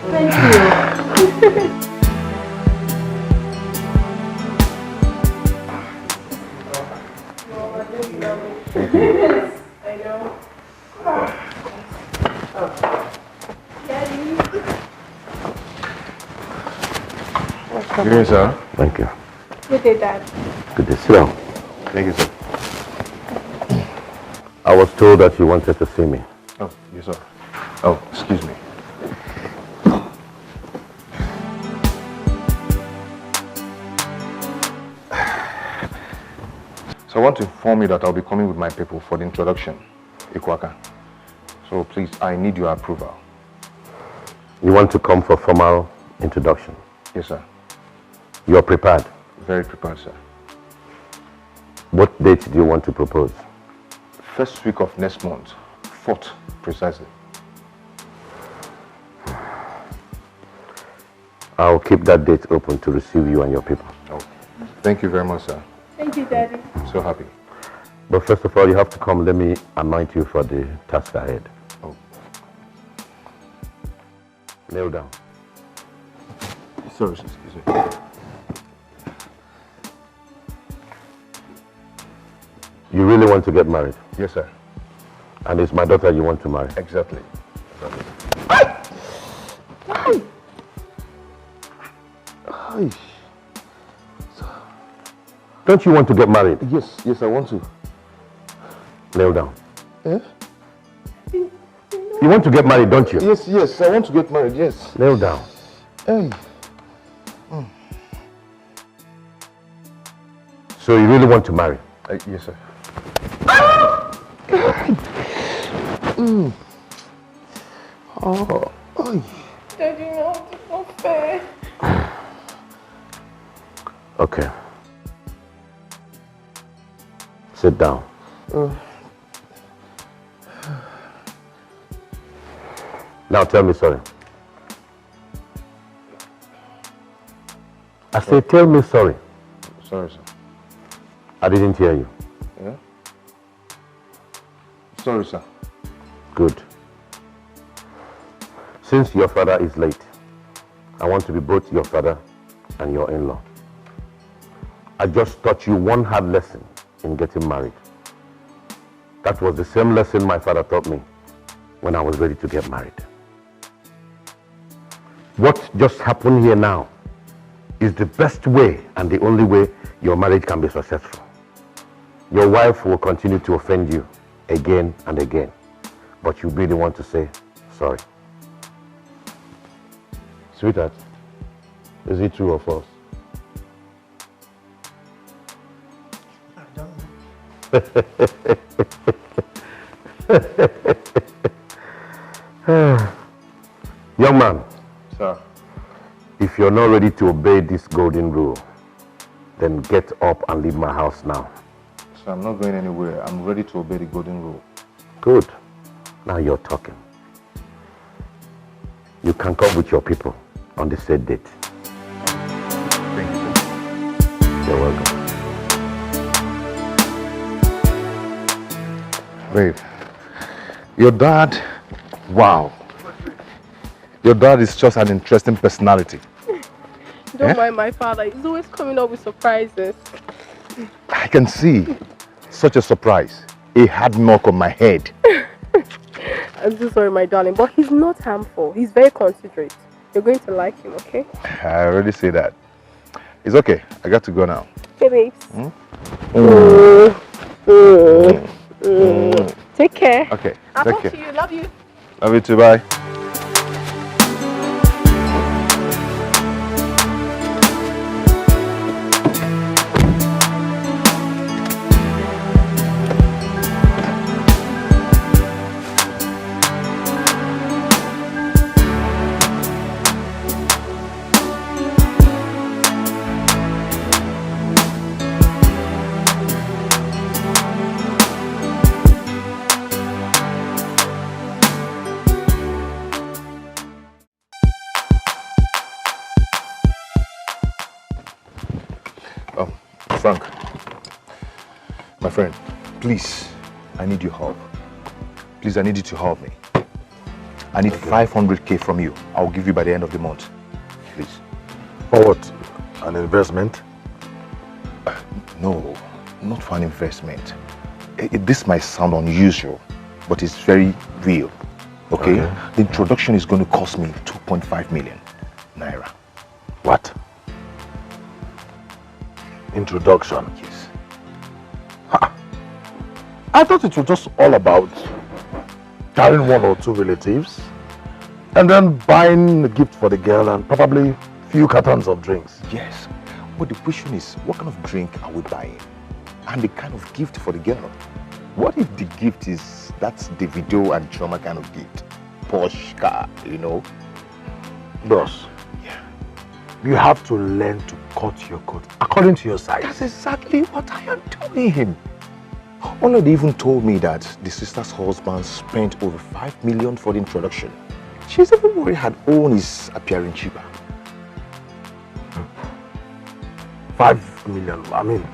Thank you. I know. Good evening, sir. Thank you. Good day, Dad. Good to see you. Thank you, sir. I was told that you wanted to see me. Oh, yes, sir. Oh, excuse me. So I want to inform you that I'll be coming with my people for the introduction, Ikwaka. So please, I need your approval. You want to come for formal introduction? Yes, sir. You're prepared? Very prepared, sir. What date do you want to propose? First week of next month, 4th precisely. I'll keep that date open to receive you and your people. Oh, thank you very much, sir. Thank you, Daddy. I'm so happy. But first of all, you have to come. Let me anoint you for the task ahead. Oh. Kneel down. Sorry, sir, excuse me. You really want to get married? Yes, sir. And it's my daughter you want to marry? Exactly. Don't you want to get married? Yes, I want to. Kneel down. Eh? You want to get married, don't you? Yes, I want to get married, yes. Kneel down. Hey. So you really want to marry? Yes, sir. Daddy, no, it's not fair. Okay. Sit down. Now tell me sorry. I say tell me sorry. Sorry, sir. I didn't hear you. Yeah? Sorry, sir. Good. Since your father is late, I want to be both your father and your in-law. I just taught you one hard lesson in getting married. That was the same lesson my father taught me when I was ready to get married. What just happened here now is the best way and the only way your marriage can be successful. Your wife will continue to offend you again and again, but you really want to say sorry. Sweetheart, is it true or false? I don't know. Young man. Sir. If you're not ready to obey this golden rule, then get up and leave my house now. Sir, I'm not going anywhere. I'm ready to obey the golden rule. Good. Now you're talking. You can come with your people on the said date. Thank you, sir. You're welcome. Babe, your dad, wow. Your dad is just an interesting personality. Don't mind my father. He's always coming up with surprises. I can see such a surprise. A hard knock on my head. I'm so sorry, my darling, but he's not harmful. He's very considerate. You're going to like him, okay? I already say that. It's okay. I got to go now. Okay, babes. Take care. Okay. I'll take talk care. to you. Love you. Love you too. Bye. Frank, my friend, please, I need your help. Please, I need you to help me. I need 500k from you. I'll give you by the end of the month. Please. For what? An investment? No, not for an investment. This might sound unusual, but it's very real. Okay? The introduction is going to cost me 2.5 million naira. What? Introduction? Yes. I thought it was just all about carrying one or two relatives and then buying a gift for the girl and probably a few cartons of drinks. Yes. But the question is, what kind of drink are we buying? And the kind of gift for the girl? What if the gift is, that's the video and drama kind of gift? Porsche car, you know? Boss, you have to learn to cut your coat according to your size. That's exactly what I am doing. Ola even told me that the sister's husband spent over 5 million for the introduction. She's even worried her own is appearing cheaper. 5 million? I mean,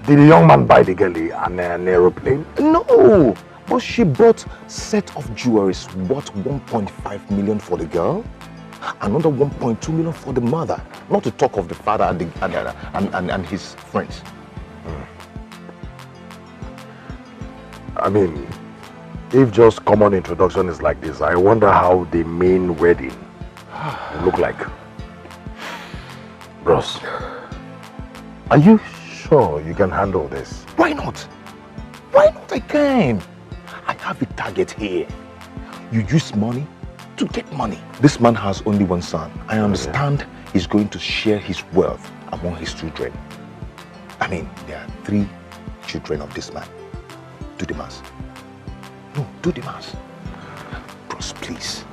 did the young man buy the girl an aeroplane? No, but she bought set of jewelries worth 1.5 million for the girl, another 1.2 million for the mother, not to talk of the father and his friends. I mean, if just common introduction is like this, I wonder how the main wedding will look like. Bros, are you sure you can handle this? Why not? Why not? I can. I have a target here. You use money to get money. This man has only one son. I understand he's going to share his wealth among his children. I mean, there are 3 children of this man. Do the math. No, do the math. Bros, please.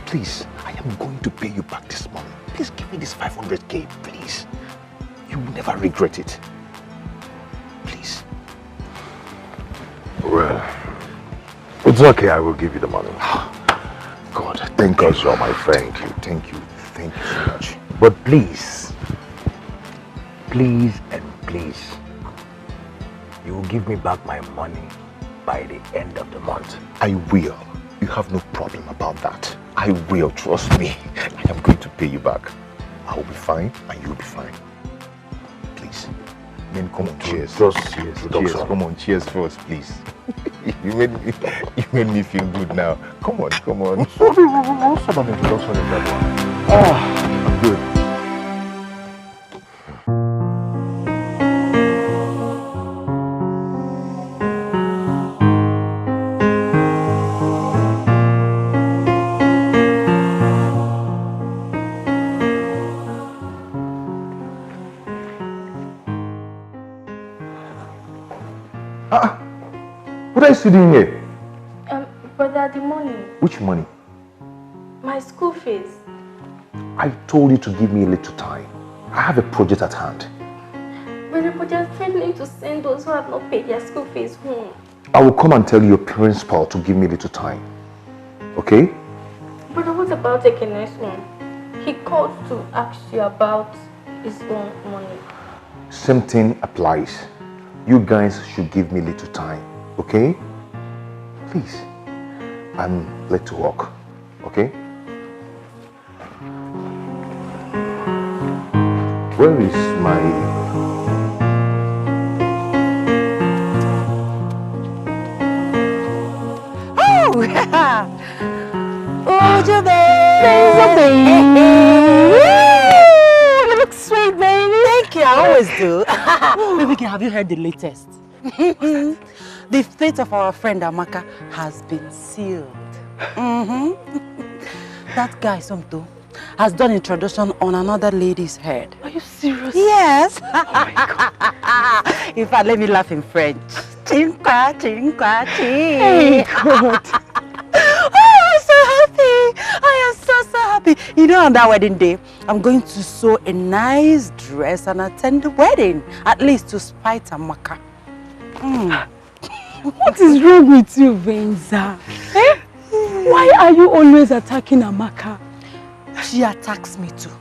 Please, I am going to pay you back this money. Please give me this 500k, please. You will never regret it. Please. Well, it's okay, I will give you the money. God, thank you. Because you're my friend. Thank you so much. But please, please and please, you will give me back my money by the end of the month. I will. You have no problem about that. I will, trust me. I am going to pay you back. I will be fine and you will be fine. Please. Then come on, cheers. Cheers. Come on, cheers first, please. You made me feel good now. Come on. What sort of introduction is that one? I'm good. What are you doing here? Brother, the money. Which money? My school fees. I told you to give me a little time. I have a project at hand. Brother, but they're threatening to send those who have not paid their school fees home. I will come and tell your principal to give me a little time. Okay? Brother, what about the next one? He called to ask you about his own money. Same thing applies. You guys should give me a little time. Okay? Please. I'm late to work. Okay? Where is my... Oh, Jube! though. Baby, have you heard the latest? The fate of our friend Amaka has been sealed. That guy, Somto, has done introduction on another lady's head. Are you serious? Yes. Oh my God. In fact, let me laugh in French. Chinkwa, chinkwa, ching. Hey, God. Oh, I'm so happy. I am so happy. You know, on that wedding day, I'm going to sew a nice dress and attend the wedding. At least to spite Amaka. What is wrong with you, Venza? Eh? Why are you always attacking Amaka? She attacks me too.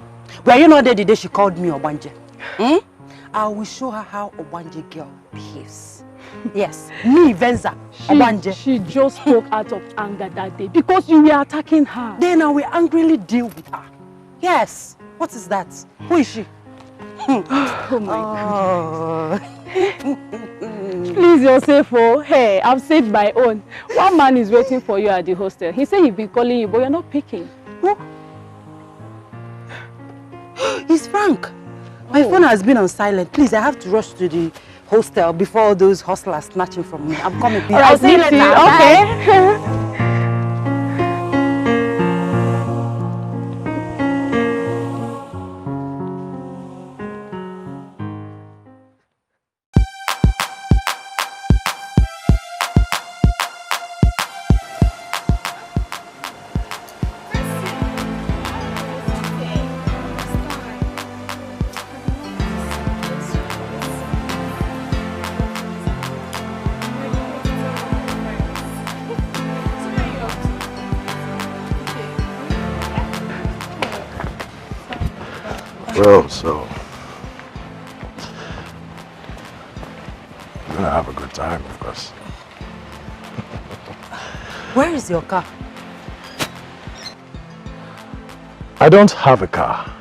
Were you not there the day she called me Obanje? I will show her how Obanje girl behaves. Yes, me, Venza, Obanje. She just spoke out of anger that day because you were attacking her. Then I will angrily deal with her. Yes. What is that? Who is she? Oh my God. Please, Yosefo. Hey, I've saved my own. One man is waiting for you at the hostel. He said he's been calling you, but you're not picking. Who? It's Frank. My phone has been on silent. Please, I have to rush to the hostel before all those hustlers snatching from me. I'm coming. Please. I'll see you later. Okay. Well, so I'm gonna have a good time, of course. Where is your car? I don't have a car.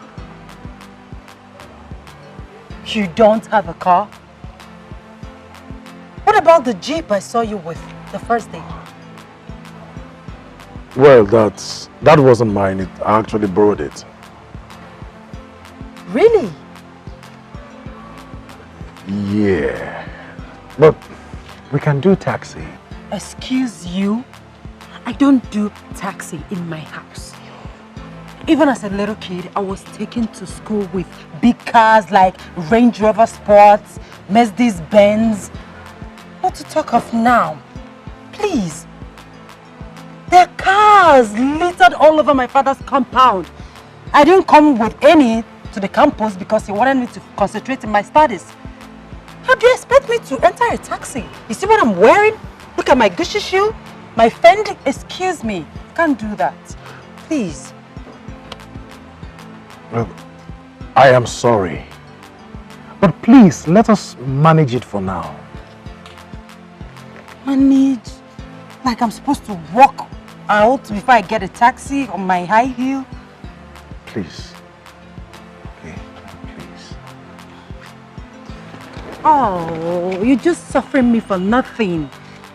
You don't have a car? What about the Jeep I saw you with the first day? Well, that wasn't mine. I actually borrowed it. Really? Yeah. But we can do taxi. Excuse you? I don't do taxi in my house. Even as a little kid, I was taken to school with big cars like Range Rover Sports, Mercedes Benz. Not to talk of now. Please. There are cars littered all over my father's compound. I didn't come with any to the campus because he wanted me to concentrate in my studies. How do you expect me to enter a taxi? You see what I'm wearing? Look at my Gucci shoe, my Fendi. Excuse me, I can't do that. Please. Look, I am sorry. But please, let us manage it for now. Manage? Like I'm supposed to walk out before I get a taxi on my high heel? Please. Oh, you're just suffering me for nothing.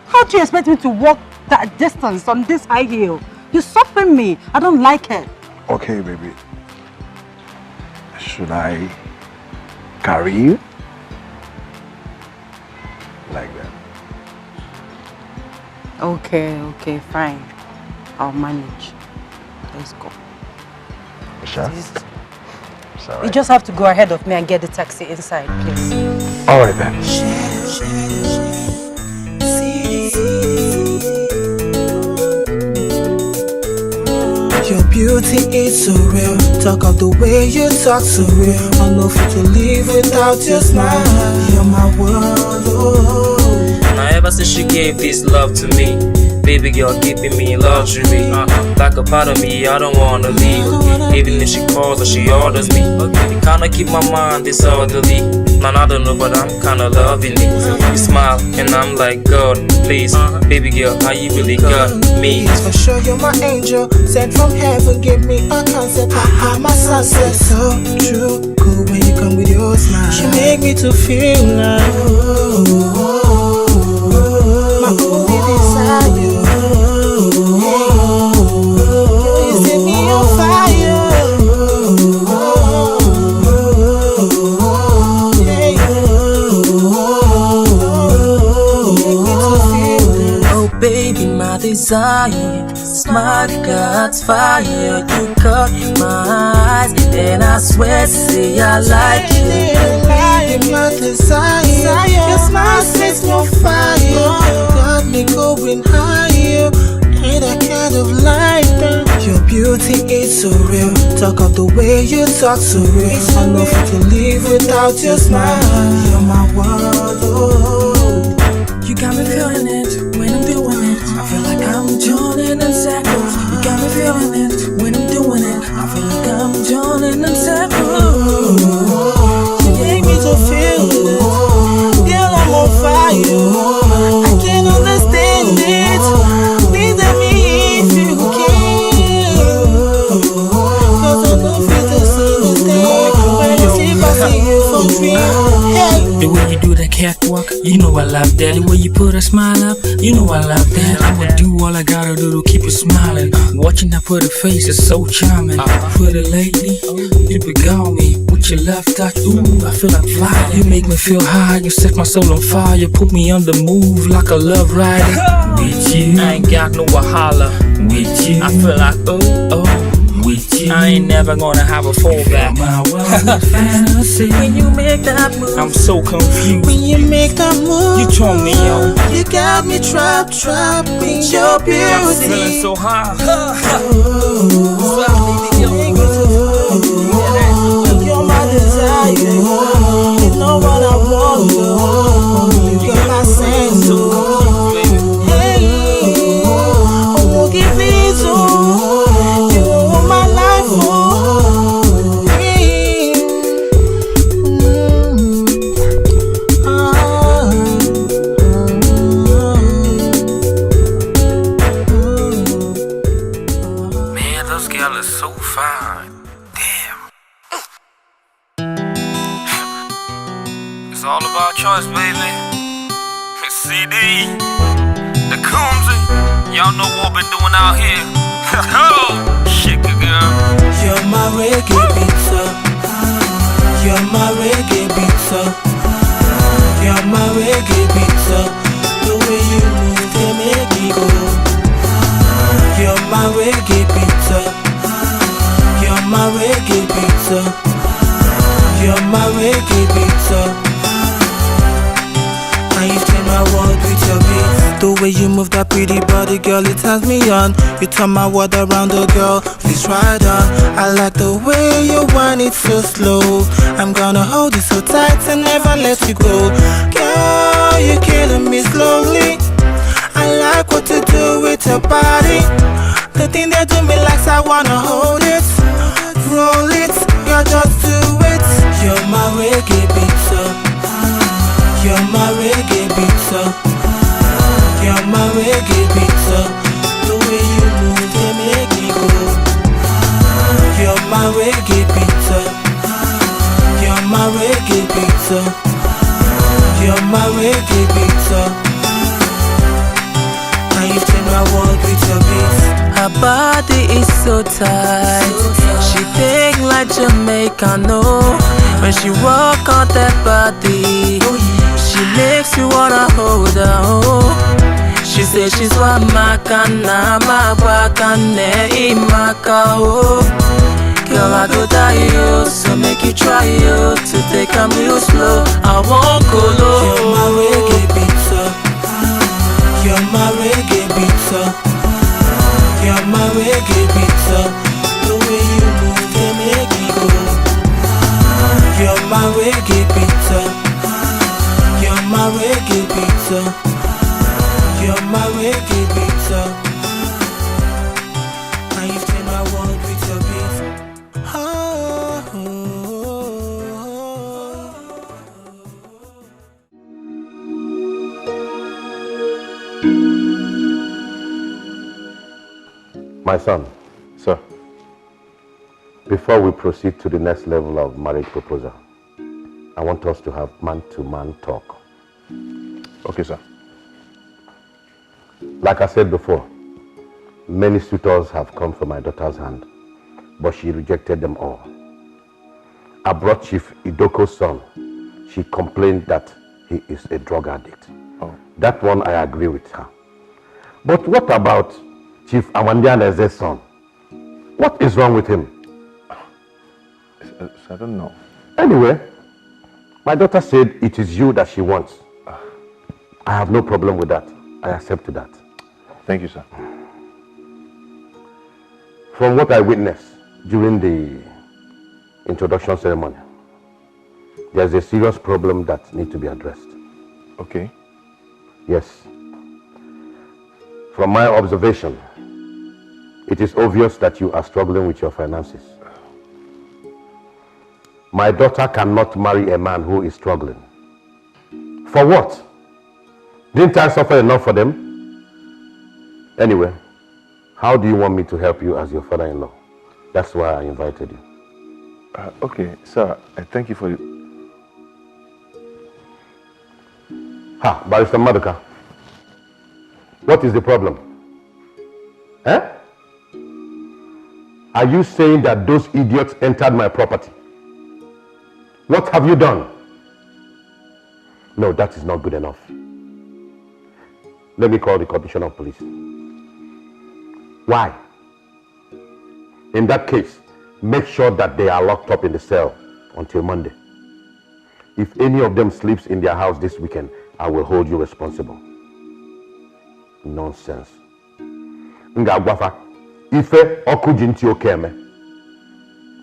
How do you expect me to walk that distance on this high heel? You're suffering me. I don't like it. Okay, baby. Should I carry you? Like that. Okay, fine. I'll manage. Let's go. Sure. Right. You just have to go ahead of me and get the taxi inside, please. All right then. Your beauty is so real. Talk of the way you talk so real. I know fit to live without your smile. You're my world. Oh. Now ever since she gave this love to me, baby girl keeping me in luxury. Like a part of me, I don't wanna leave. Even if she calls or she orders me, you kinda keep my mind disorderly. Man, I don't know, but I'm kinda loving it. You smile, and I'm like, God, please, baby girl, how you really got me? For sure, you're my angel, sent from heaven. Give me a concept, my sunset. So true, cool when you come with your smile. She make me to feel like my only desire. You set me on fire. Yeah. desire. Smart cat's fire. You caught my eyes, and I swear, say I like you. My desire. Your smile sets no fire. Got me going higher. Ain't that kind of light. Your beauty is so real. Talk of the way you talk so real. I know if to live without your smile. You're my world. Oh. You got me feeling it when I'm doing it. I feel like I'm joining them circles. You got me feeling it when I'm doing it. I feel like I'm joining them circles. You make me to feel it. Girl, I'm on fire. I can't understand it. Please let me if you can. Cause I don't feel the same thing when you see I see you for real. Hey. The way you do that catwalk, you know I love that. The way you put a smile up, you know I love that. I would do all I gotta do to keep you smiling. Watching that pretty face is so charming. Pretty lady, you beguile me with your left touch. Ooh, I feel like flying. You make me feel high, you set my soul on fire. You put me on the move like a love rider. With you, I ain't got no wahala. With you, I feel like oh. With you, I ain't never gonna have a fallback. Fantasy. When you make that move, I'm so confused. When you make that move, you turn me on. You got me trapped in your beauty. I'm feeling so high. You're my desire. You know what I want. You're my sense. Hey, oh, give me so. All about choice, baby. CD, the Coomsy, y'all know what we're doing out here. Shake it, girl. You're my reggae pizza. You're my reggae pizza. You're my reggae pizza. The way you move, they make me go. You're my reggae pizza. You're my reggae pizza. You're my reggae pizza. And you change my world with your beat. The way you move that pretty body, girl, it turns me on. You turn my world around, oh girl, please ride on. I like the way you whine it so slow. I'm gonna hold you so tight and never let you go. Girl, you're killing me slowly. I like what you do with your body. The thing that do me like I wanna hold it. Roll it, girl, just do it. You're my reggae pizza. You're my reggae pizza. You're my reggae pizza. The way you move, they make me go. You're my reggae pizza. You're my reggae pizza. You're my reggae pizza. And you change my world with your beat. Her body is so tight. She think like Jamaica, no. When she walk on that body, she makes you wanna hold her, oh. She says she's Amaka, Amaka, oh. Girl, I go die, you, so make you try, you, to take a real slow. I won't go low. You're my reggae pizza. You're my reggae pizza. You're my reggae pizza. The way you move, they make me go. You're my reggae pizza. You're my reggae pizza. You're my reggae pizza. And you change my world with your beat. Oh, oh, oh. My son. Sir. Before we proceed to the next level of marriage proposal, I want us to have man-to-man talk. Okay, sir. Like I said before, many suitors have come for my daughter's hand, but she rejected them all. I brought Chief Idoko's son. She complained that he is a drug addict. Oh. That one I agree with her. But what about Chief Amandianeze's son? What is wrong with him? I don't know. Anyway, my daughter said it is you that she wants. I have no problem with that. I accept that. Thank you, sir. From what I witnessed during the introduction ceremony, there's a serious problem that needs to be addressed. Okay. Yes. From my observation, it is obvious that you are struggling with your finances. My daughter cannot marry a man who is struggling. For what? Didn't I suffer enough for them? Anyway, how do you want me to help you as your father-in-law? That's why I invited you. Okay, sir, I thank you for it. Ha, Barrister Maduka. What is the problem? Eh? Are you saying that those idiots entered my property? What have you done? No, that is not good enough. Let me call the Commissioner of Police. Why? In that case, make sure that they are locked up in the cell until Monday. If any of them sleeps in their house this weekend, I will hold you responsible. Nonsense. Ngagwafa, Ife okujinti okeme.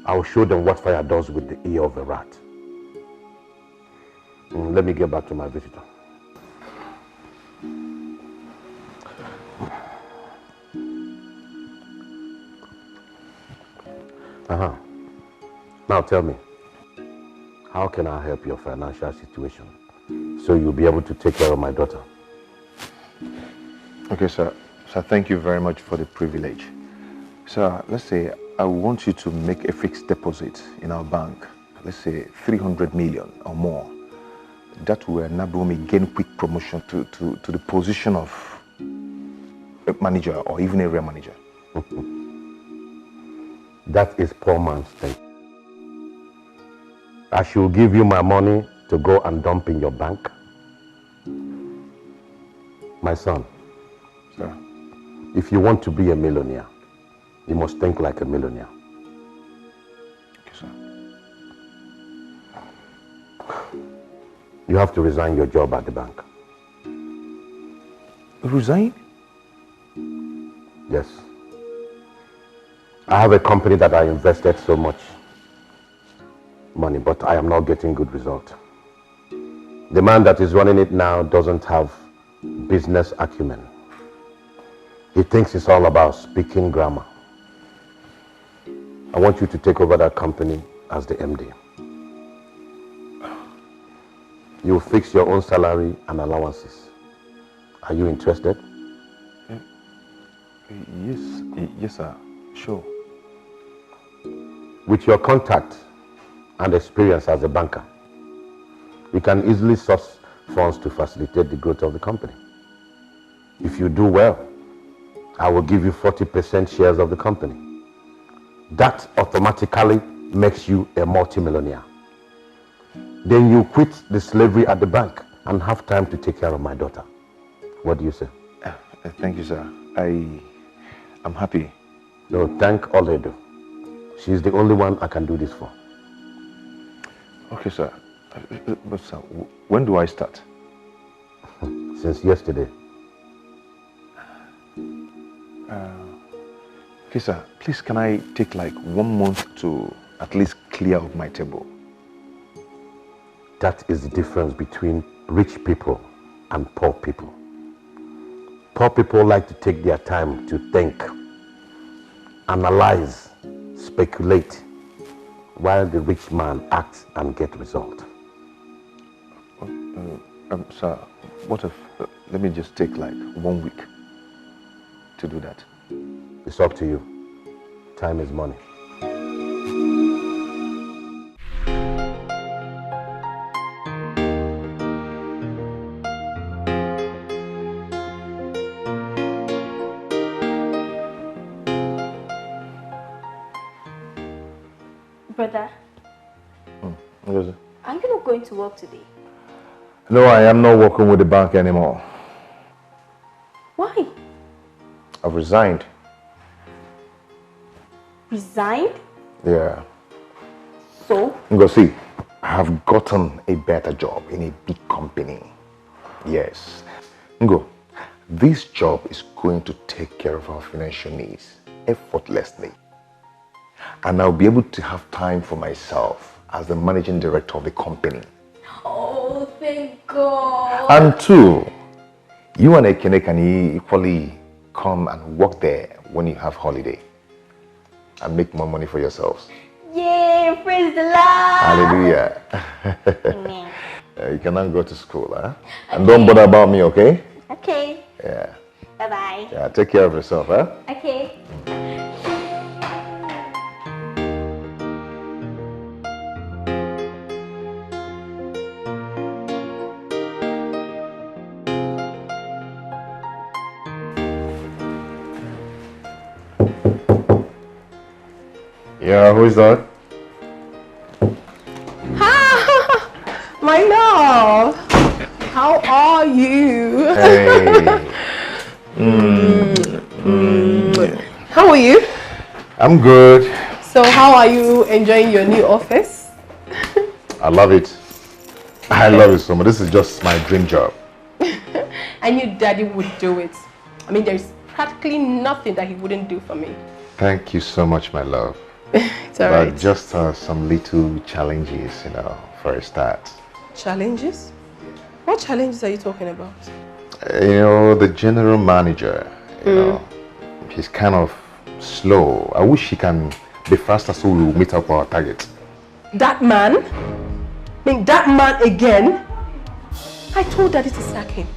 I will show them what fire does with the ear of a rat. Let me get back to my visitor. Now tell me, how can I help your financial situation so you'll be able to take care of my daughter? Okay, sir. Sir, thank you very much for the privilege. Sir, let's say I want you to make a fixed deposit in our bank. Let's say 300 million or more. That will enable me gain quick promotion to the position of a manager or even area manager. That is poor man's thing. I should give you my money to go and dump in your bank. My son, sir, if you want to be a millionaire, you must think like a millionaire. Okay, sir. You have to resign your job at the bank. Resign? Yes. I have a company that I invested so much money, but I am not getting good result. The man that is running it now doesn't have business acumen. He thinks it's all about speaking grammar. I want you to take over that company as the MD. You fix your own salary and allowances. Are you interested? Yes, sir. Sure. With your contact and experience as a banker, you can easily source funds to facilitate the growth of the company. If you do well, I will give you 40% shares of the company. That automatically makes you a multimillionaire. Then you quit the slavery at the bank and have time to take care of my daughter. What do you say? Thank you, sir. I'm happy. No, thank Oledo. She's the only one I can do this for. Okay, sir. But sir, when do I start? Since yesterday. Okay, sir. Please, can I take like 1 month to at least clear out my table? That is the difference between rich people and poor people. Poor people like to take their time to think, analyze, speculate, while the rich man acts and gets result. Sir, what if, let me just take like 1 week to do that? It's up to you. Time is money. Brother, What is it? are you not going to work today? No, I am not working with the bank anymore. Why? I've resigned. Resigned? Yeah. So? Go see, I have gotten a better job in a big company. Yes. Ngo, this job is going to take care of our financial needs effortlessly. And I'll be able to have time for myself as the managing director of the company. Oh, thank God. And two, you and Ekene can equally come and work there when you have holiday and make more money for yourselves. Yay, praise the Lord. Hallelujah. Amen. You can now go to school, huh? Okay. And don't bother about me, okay? Okay. Yeah. Bye-bye. Yeah, take care of yourself, huh? Okay. Yeah, who is that? My love, how are you? Hey. How are you? I'm good. So how are you enjoying your new office? I love it. I love it so much. This is just my dream job. I knew Daddy would do it. I mean, there's practically nothing that he wouldn't do for me. Thank you so much, my love. It's alright. But just some little challenges, for a start. Challenges? What challenges are you talking about? The general manager, he's kind of slow. I wish he can be faster so we'll meet up our target. That man? I mean, that man again? I told Daddy to sack him.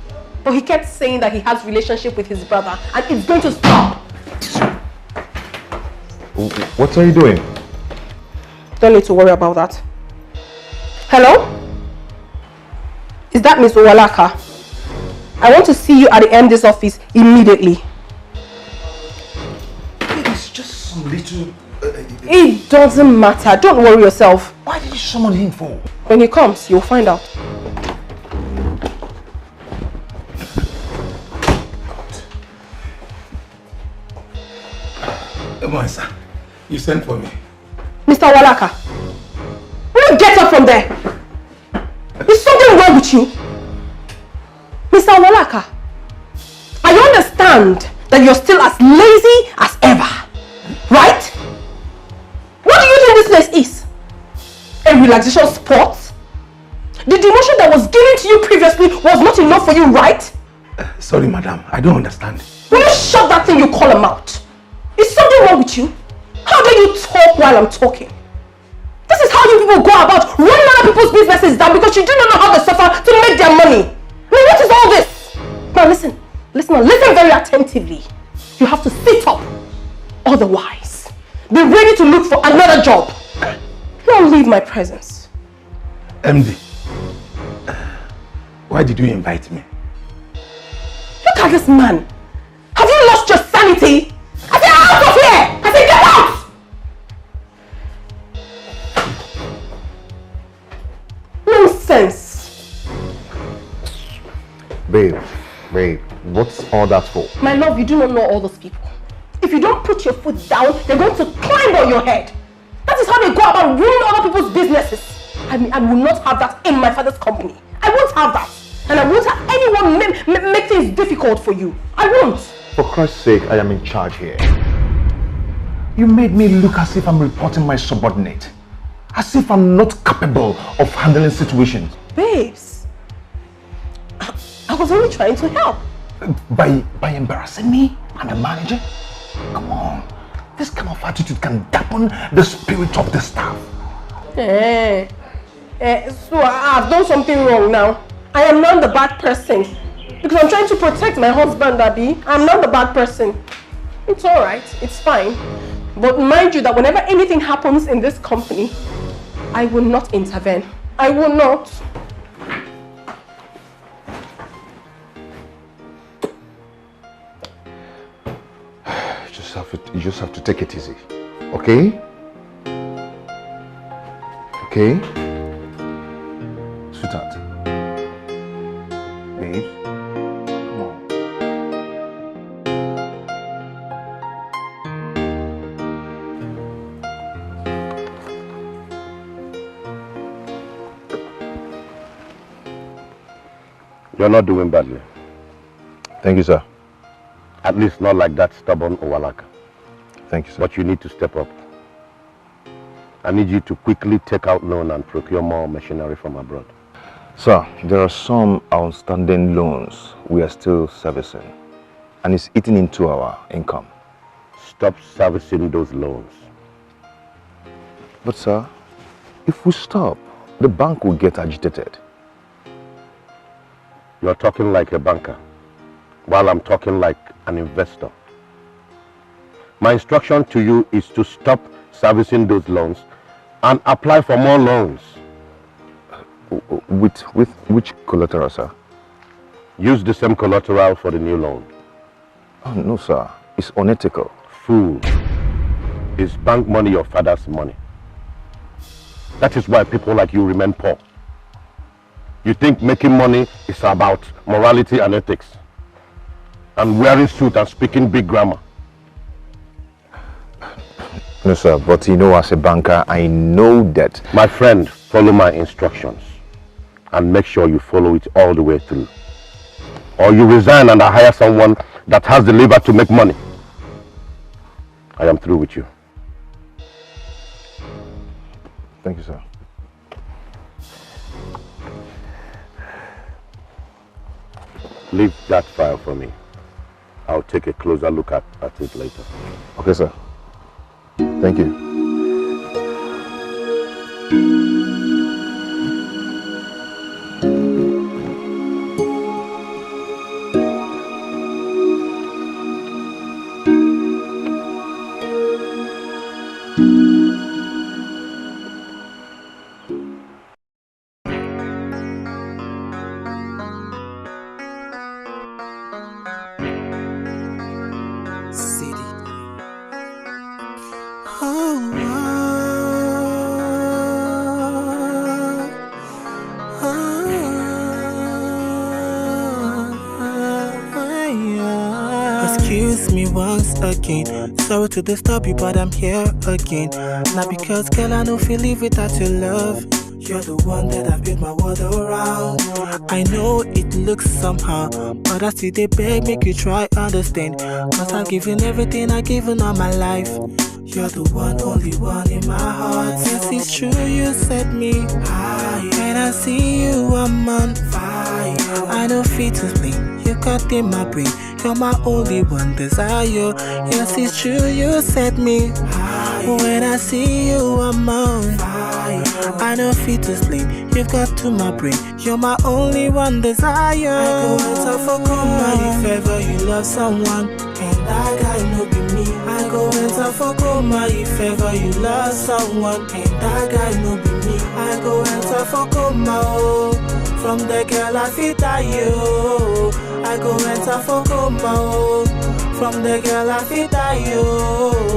But he kept saying that he has a relationship with his brother and it's going to stop. What are you doing? Don't need to worry about that. Hello? Is that Miss Owalaka? I want to see you at the MD's office immediately. It's just some little... It doesn't matter. Don't worry yourself. Why did you summon him for? When he comes, you'll find out. Come on, sir. You sent for me. Mr. Owalaka, will you get up from there? Is something wrong with you? Mr. Owalaka, I understand that you're still as lazy as ever, right? What do you think this place is? A relaxation spot? The demotion that was given to you previously was not enough for you, right? Sorry, madam. I don't understand. Will you shut that thing you call a mouth? Is something wrong with you? How dare you talk while I'm talking? This is how you people go about running other people's businesses down because you do not know how they suffer to make their money. I mean, what is all this? Now listen very attentively. You have to sit up. Otherwise, be ready to look for another job. Don't leave my presence. MD, why did you invite me? Look at this man. Have you lost your sanity? I said out of here! I said get out! Nonsense. Babe, what's all that for? My love, you do not know all those people. If you don't put your foot down, they're going to climb on your head. That is how they go about ruining other people's businesses. I mean, I will not have that in my father's company. I won't have that. And I won't have anyone make things difficult for you. I won't. For Christ's sake, I am in charge here. You made me look as if I'm reporting my subordinate. As if I'm not capable of handling situations. Babes, I was only trying to help. By embarrassing me? I'm a manager? Come on. This kind of attitude can dampen the spirit of the staff. So I've done something wrong now. I am not the bad person. Because I'm trying to protect my husband, Abby. I'm not the bad person. It's alright. It's fine. But mind you that whenever anything happens in this company, I will not intervene. I will not. You just have to take it easy. Okay? Okay? Sweetheart. Babe. Come on. You're not doing badly. Thank you, sir. At least not like that stubborn Owalaka. Thank you, sir. But you need to step up. I need you to quickly take out loan and procure more machinery from abroad. Sir, there are some outstanding loans we are still servicing, and it's eating into our income. Stop servicing those loans. But sir, if we stop, the bank will get agitated. You're talking like a banker, while I'm talking like an investor. My instruction to you is to stop servicing those loans and apply for more loans. With which collateral, sir? Use the same collateral for the new loan. Oh, no, sir. It's unethical. Fool. Is bank money your father's money? That is why people like you remain poor. You think making money is about morality and ethics, and wearing suit and speaking big grammar. No, sir, but you know, as a banker, I know that... My friend, follow my instructions and make sure you follow it all the way through. Or you resign and I hire someone that has the liver to make money. I am through with you. Thank you, sir. Leave that file for me. I'll take a closer look at it later. Okay, sir. Thank you. Excuse me once again. Sorry to disturb you, but I'm here again. Not because, girl, I know feel live without your love. You're the one that I've built my world around. I know it looks somehow, but I still they beg, make you try understand. Cause I've given everything, I've given all my life. You're the one, only one in my heart. Yes, it's true, you set me high. When I see you, I'm on fire. I don't feel to sleep, you got in my brain. You're my only one desire. Yes, it's true, you set me high. When I see you, I'm on fire. I don't feel to sleep, you've got to my brain. You're my only one desire. I go enter for coma if ever you love someone, and that guy no be me. I go enter for coma if ever you love someone, and that guy no be me. I go enter for coma, oh. From the girl I feel die, oh. I go enter for coma, oh. From the girl I feel die, oh.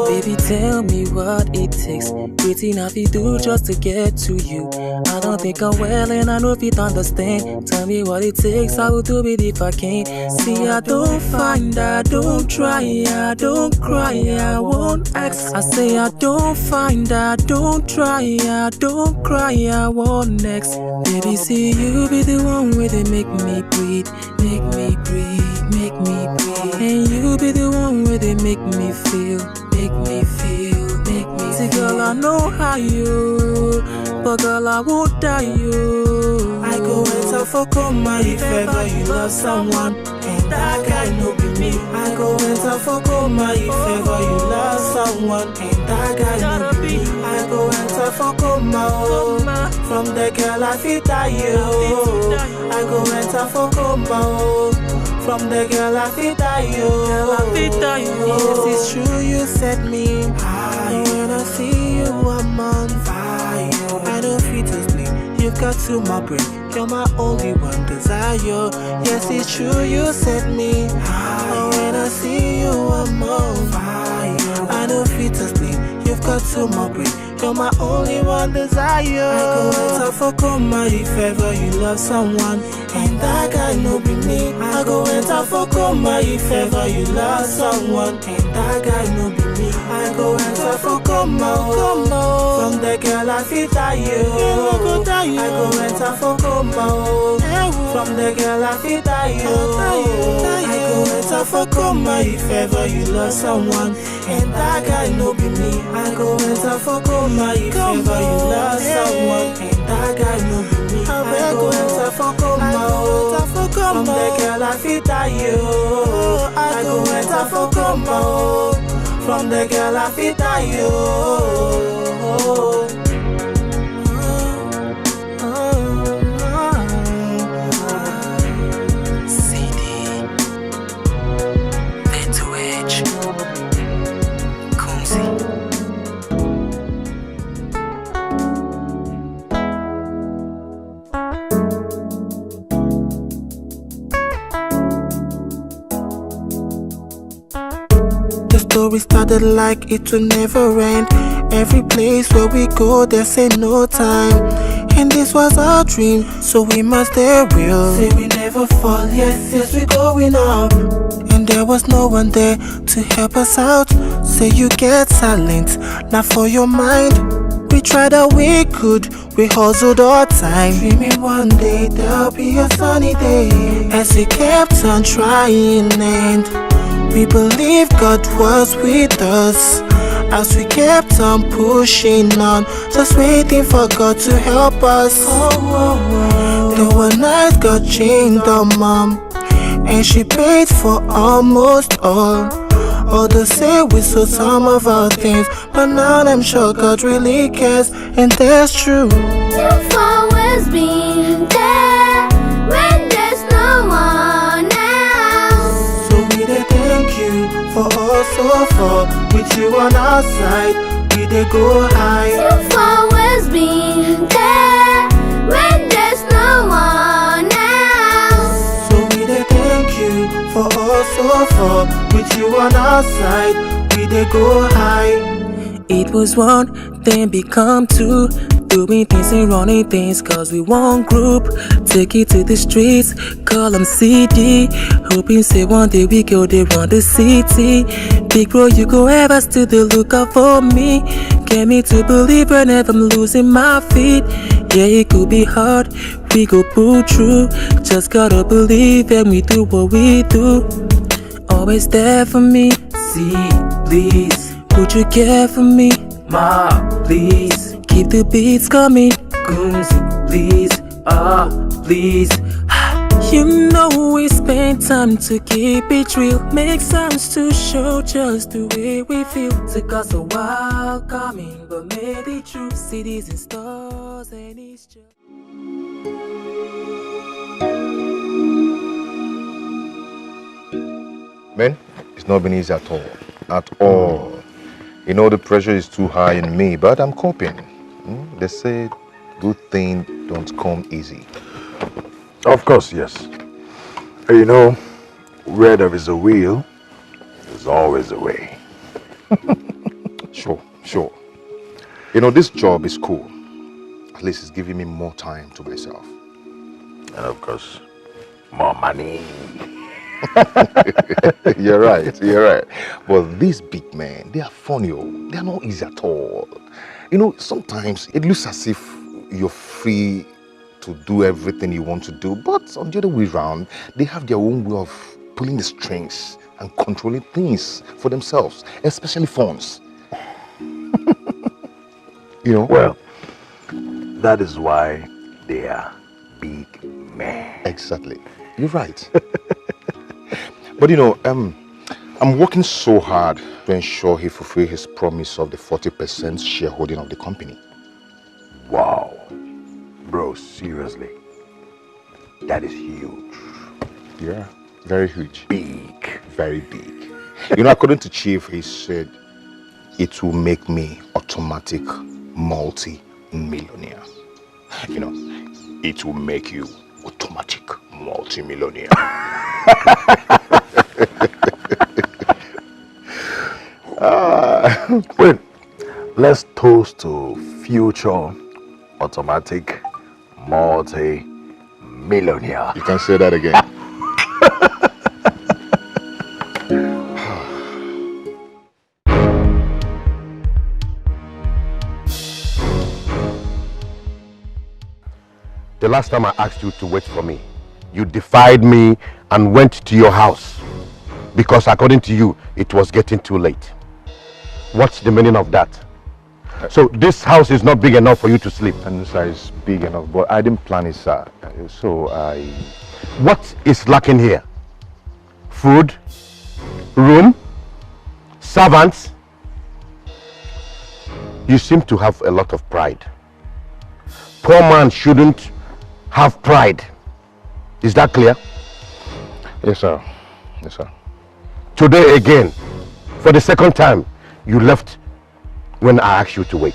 Baby, tell me what it takes. Waiting I feel do just to get to you. I don't think I'm well and I know if you understand. Tell me what it takes, I will do it if I can. See, I don't find, I don't try, I don't cry, I won't ask. I say I don't find, I don't try, I don't cry, I won't next. Baby, see, you be the one where they make me breathe, make me breathe, make me breathe. And you be the one where they make me feel, make me feel, make me see, girl, I know how you, but girl, I won't die you. I go enter for coma if ever you love someone, and that guy no be me. I go enter for coma if ever you love someone, and that guy no be me. I go enter for coma, oh. From the girl I feel die, oh. I go enter for coma, oh. From the girl I feel die, oh. Yes, it's true, you set me high. When I see you, I'm on fire. I don't feel to sleep, you've got to my brain. You're my only one desire. Yes, it's true, you set me high. When I see you, I'm on fire. I don't feel to sleep, you've got to my brain. You're my only one desire. I go enter for coma if ever you love someone, and that guy no be me. I go enter for coma if ever you love someone, and that guy no be me. I go enter for coma, from the girl I fit die you. I go enter for coma, from the girl I fit die you. I go enter for coma if ever you love someone, and that guy no be me. I go enter for coma if ever you love someone, and that guy no be me. I go enter for coma, from the girl I fit die you. I go enter for coma, from the girl I fit die you. We started like it will never end. Every place where we go, they say no time. And this was our dream, so we must stay real. Say we never fall, yes, we going up. And there was no one there to help us out. Say you get silent, not for your mind. We tried all we could, we hustled all time. Dreaming one day there'll be a sunny day. As we kept on trying and we believe God was with us as we kept on pushing on, just waiting for God to help us. There were nights God changed our mom, and she paid for almost all. Others say we sold some of our things, but now I'm sure God really cares, and that's true. You've always been there when there's no one else. So we dey thank you for all so far. With you on our side, we dey go high. You've always been there when there's no one else. So we dey thank you for all so far. With you on our side, we dey go high. It was one, then become two. Doing things and running things cause we one group. Take it to the streets, call them CD. Hoping say one day we go they run the city. Big bro, you go ever still the lookout for me. Get me to believe whenever I'm losing my feet. Yeah, it could be hard, we go pull through. Just gotta believe and we do what we do. Always there for me, see, please. Would you care for me, ma, please? Keep the beats coming, Grooms, please, please. You know we spend time to keep it real. Make sounds to show just the way we feel. Took us a while coming, but made it true. Cities and stars and it's just... Man, it's not been easy at all. At all. You know the pressure is too high in me, but I'm coping. They say good things don't come easy. Of course, yes. You know, where there is a will, there's always a way. Sure. You know, this job is cool. At least it's giving me more time to myself. And of course, more money. You're right. But these big men, they are funny. They are not easy at all. You know, sometimes it looks as if you're free to do everything you want to do, but on the other way around, they have their own way of pulling the strings and controlling things for themselves, especially phones. You know? Well, that is why they are big men. Exactly. You're right. But you know, I'm working so hard to ensure he fulfills his promise of the 40% shareholding of the company. Wow. Bro, seriously. That is huge. Yeah, very huge. Big. Very big. You know, according to Chief, he said it will make me automatic multi-millionaire. You know, it will make you automatic multi-millionaire. Wait, Let's toast to future automatic multi-millionaire. You can say that again. The last time I asked you to wait for me, you defied me and went to your house because according to you, it was getting too late. What's the meaning of that? So this house is not big enough for you to sleep? And sir, it's big enough, but I didn't plan it, sir. So What is lacking here? Food? Room? Servants? You seem to have a lot of pride. Poor man shouldn't have pride. Is that clear? Yes, sir. Yes, sir. Today again, for the second time, you left when I asked you to wait.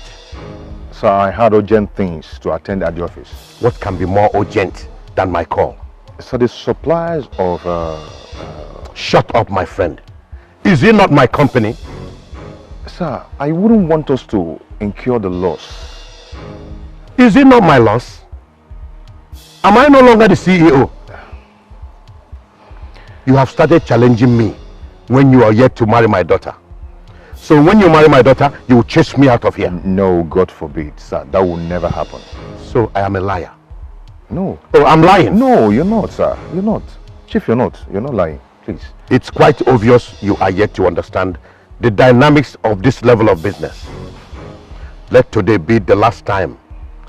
Sir, I had urgent things to attend at the office. What can be more urgent than my call? So the supplies of... Shut up, my friend. Is it not my company? Sir, I wouldn't want us to incur the loss. Is it not my loss? Am I no longer the CEO? You have started challenging me when you are yet to marry my daughter. So when you marry my daughter, you will chase me out of here. No, God forbid, sir. That will never happen. So I am a liar? No. Oh, I'm lying? No, you're not, sir. You're not. Chief, you're not. You're not lying. Please. It's quite obvious you are yet to understand the dynamics of this level of business. Let today be the last time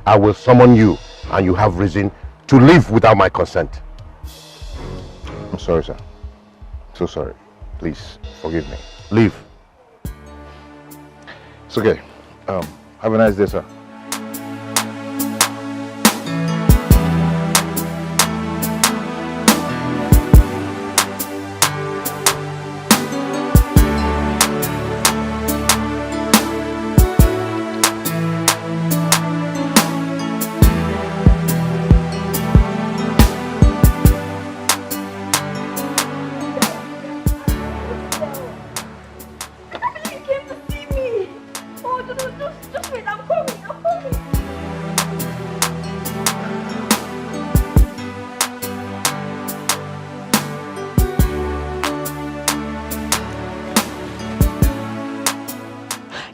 I will summon you and you have reason to leave without my consent. I'm sorry, sir. So sorry. Please, forgive me. Leave. It's okay. Have a nice day, sir.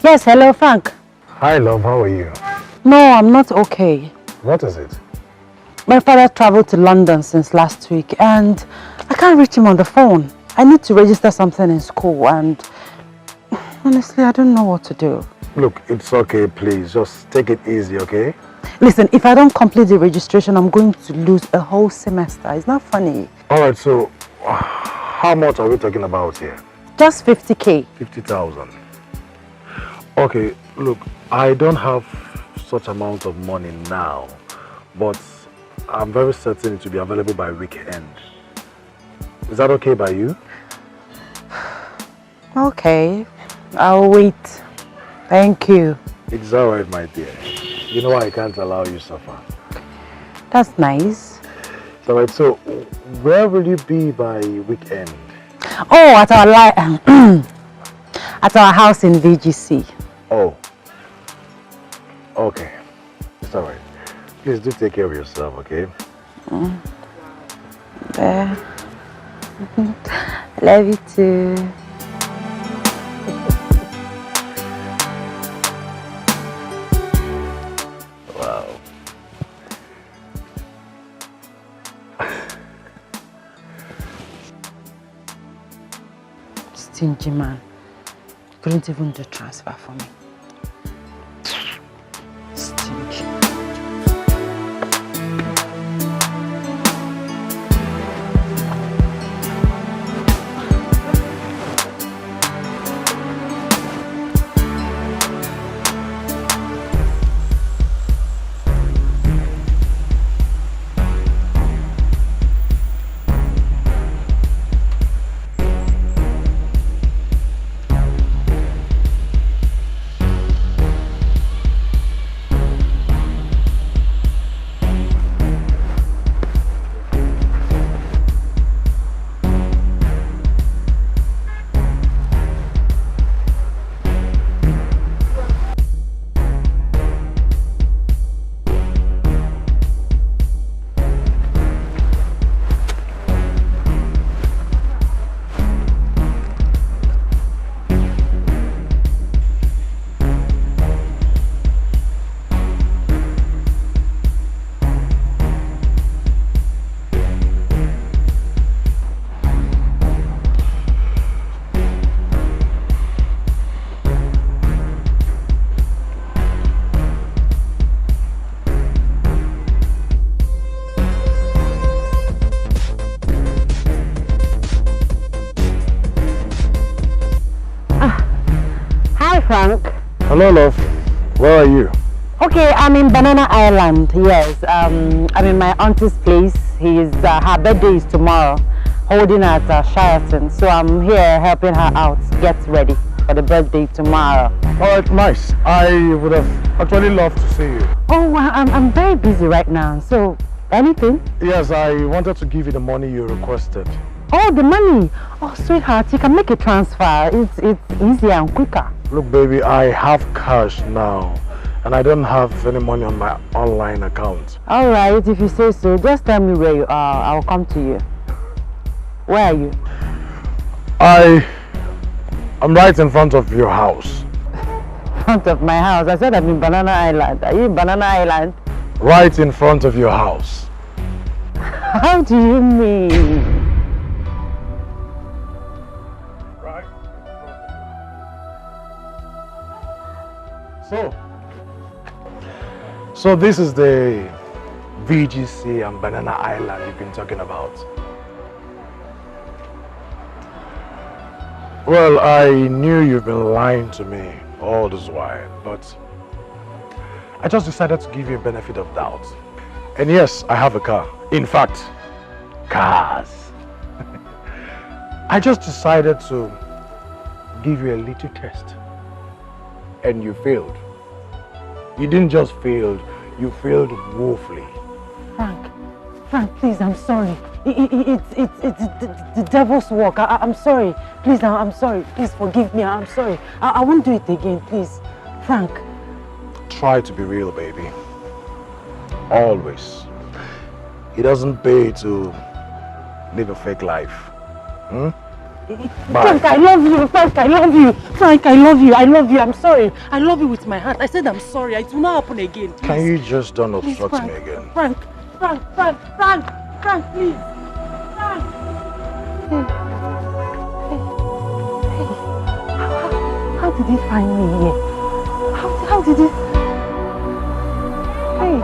Yes, hello, Frank. Hi, love. How are you? No, I'm not okay. What is it? My father traveled to London since last week and I can't reach him on the phone. I need to register something in school and honestly, I don't know what to do. Look, it's okay, please. Just take it easy, okay? Listen, if I don't complete the registration, I'm going to lose a whole semester. It's not funny. Alright, so how much are we talking about here? Just 50K. 50,000. Okay, look, I don't have such amount of money now, but I'm very certain it will be available by weekend. Is that okay by you? Okay, I'll wait. Thank you. It's alright, my dear. You know I can't allow you suffer. That's nice. It's alright, so where will you be by weekend? Oh, at our at our house in VGC. Oh. Okay. It's alright. Please do take care of yourself, okay? There. I love you too. Wow. Stingy man. Couldn't even do transfer for me. Stingy. Hello, love. Where are you? Okay, I'm in Banana Island, yes. I'm in my auntie's place. Her birthday is tomorrow, holding at Sheraton. So I'm here helping her out, get ready for the birthday tomorrow. Alright, nice. I would have actually loved to see you. Oh, I'm very busy right now, so anything? Yes, I wanted to give you the money you requested. Oh, the money. Oh, sweetheart, you can make a transfer. It's easier and quicker. Look, baby, I have cash now. And I don't have any money on my online account. Alright, if you say so, just tell me where you are. I'll come to you. Where are you? I'm right in front of your house. Front of my house? I said I'm in Banana Island. Are you in Banana Island? Right in front of your house. How do you mean? Right. So this is the VGC and Banana Island you've been talking about. Well, I knew you've been lying to me all this while, but I just decided to give you a benefit of doubt. And yes, I have a car. In fact, cars. I just decided to give you a little test. And you failed. You didn't just fail, you failed woefully. Frank, please, I'm sorry. It's the devil's work. I'm sorry. Please, I'm sorry. Please forgive me. I'm sorry. I won't do it again, please. Frank. Try to be real, baby. Always. It doesn't pay to live a fake life. Frank, I love you. Frank, I love you. Frank, I love you. I love you. I'm sorry. I love you with my heart. I said I'm sorry. It will not happen again. Please. Can you just don't obstruct Frank, me again? Frank, please. Frank. How did he find me here? How did he? Hey.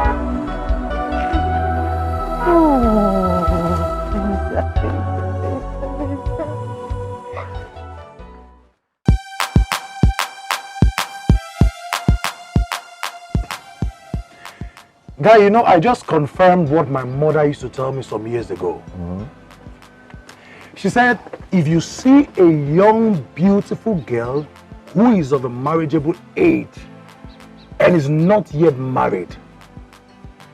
Guy, you know, I just confirmed what my mother used to tell me some years ago. She said, if you see a young, beautiful girl who is of a marriageable age and is not yet married,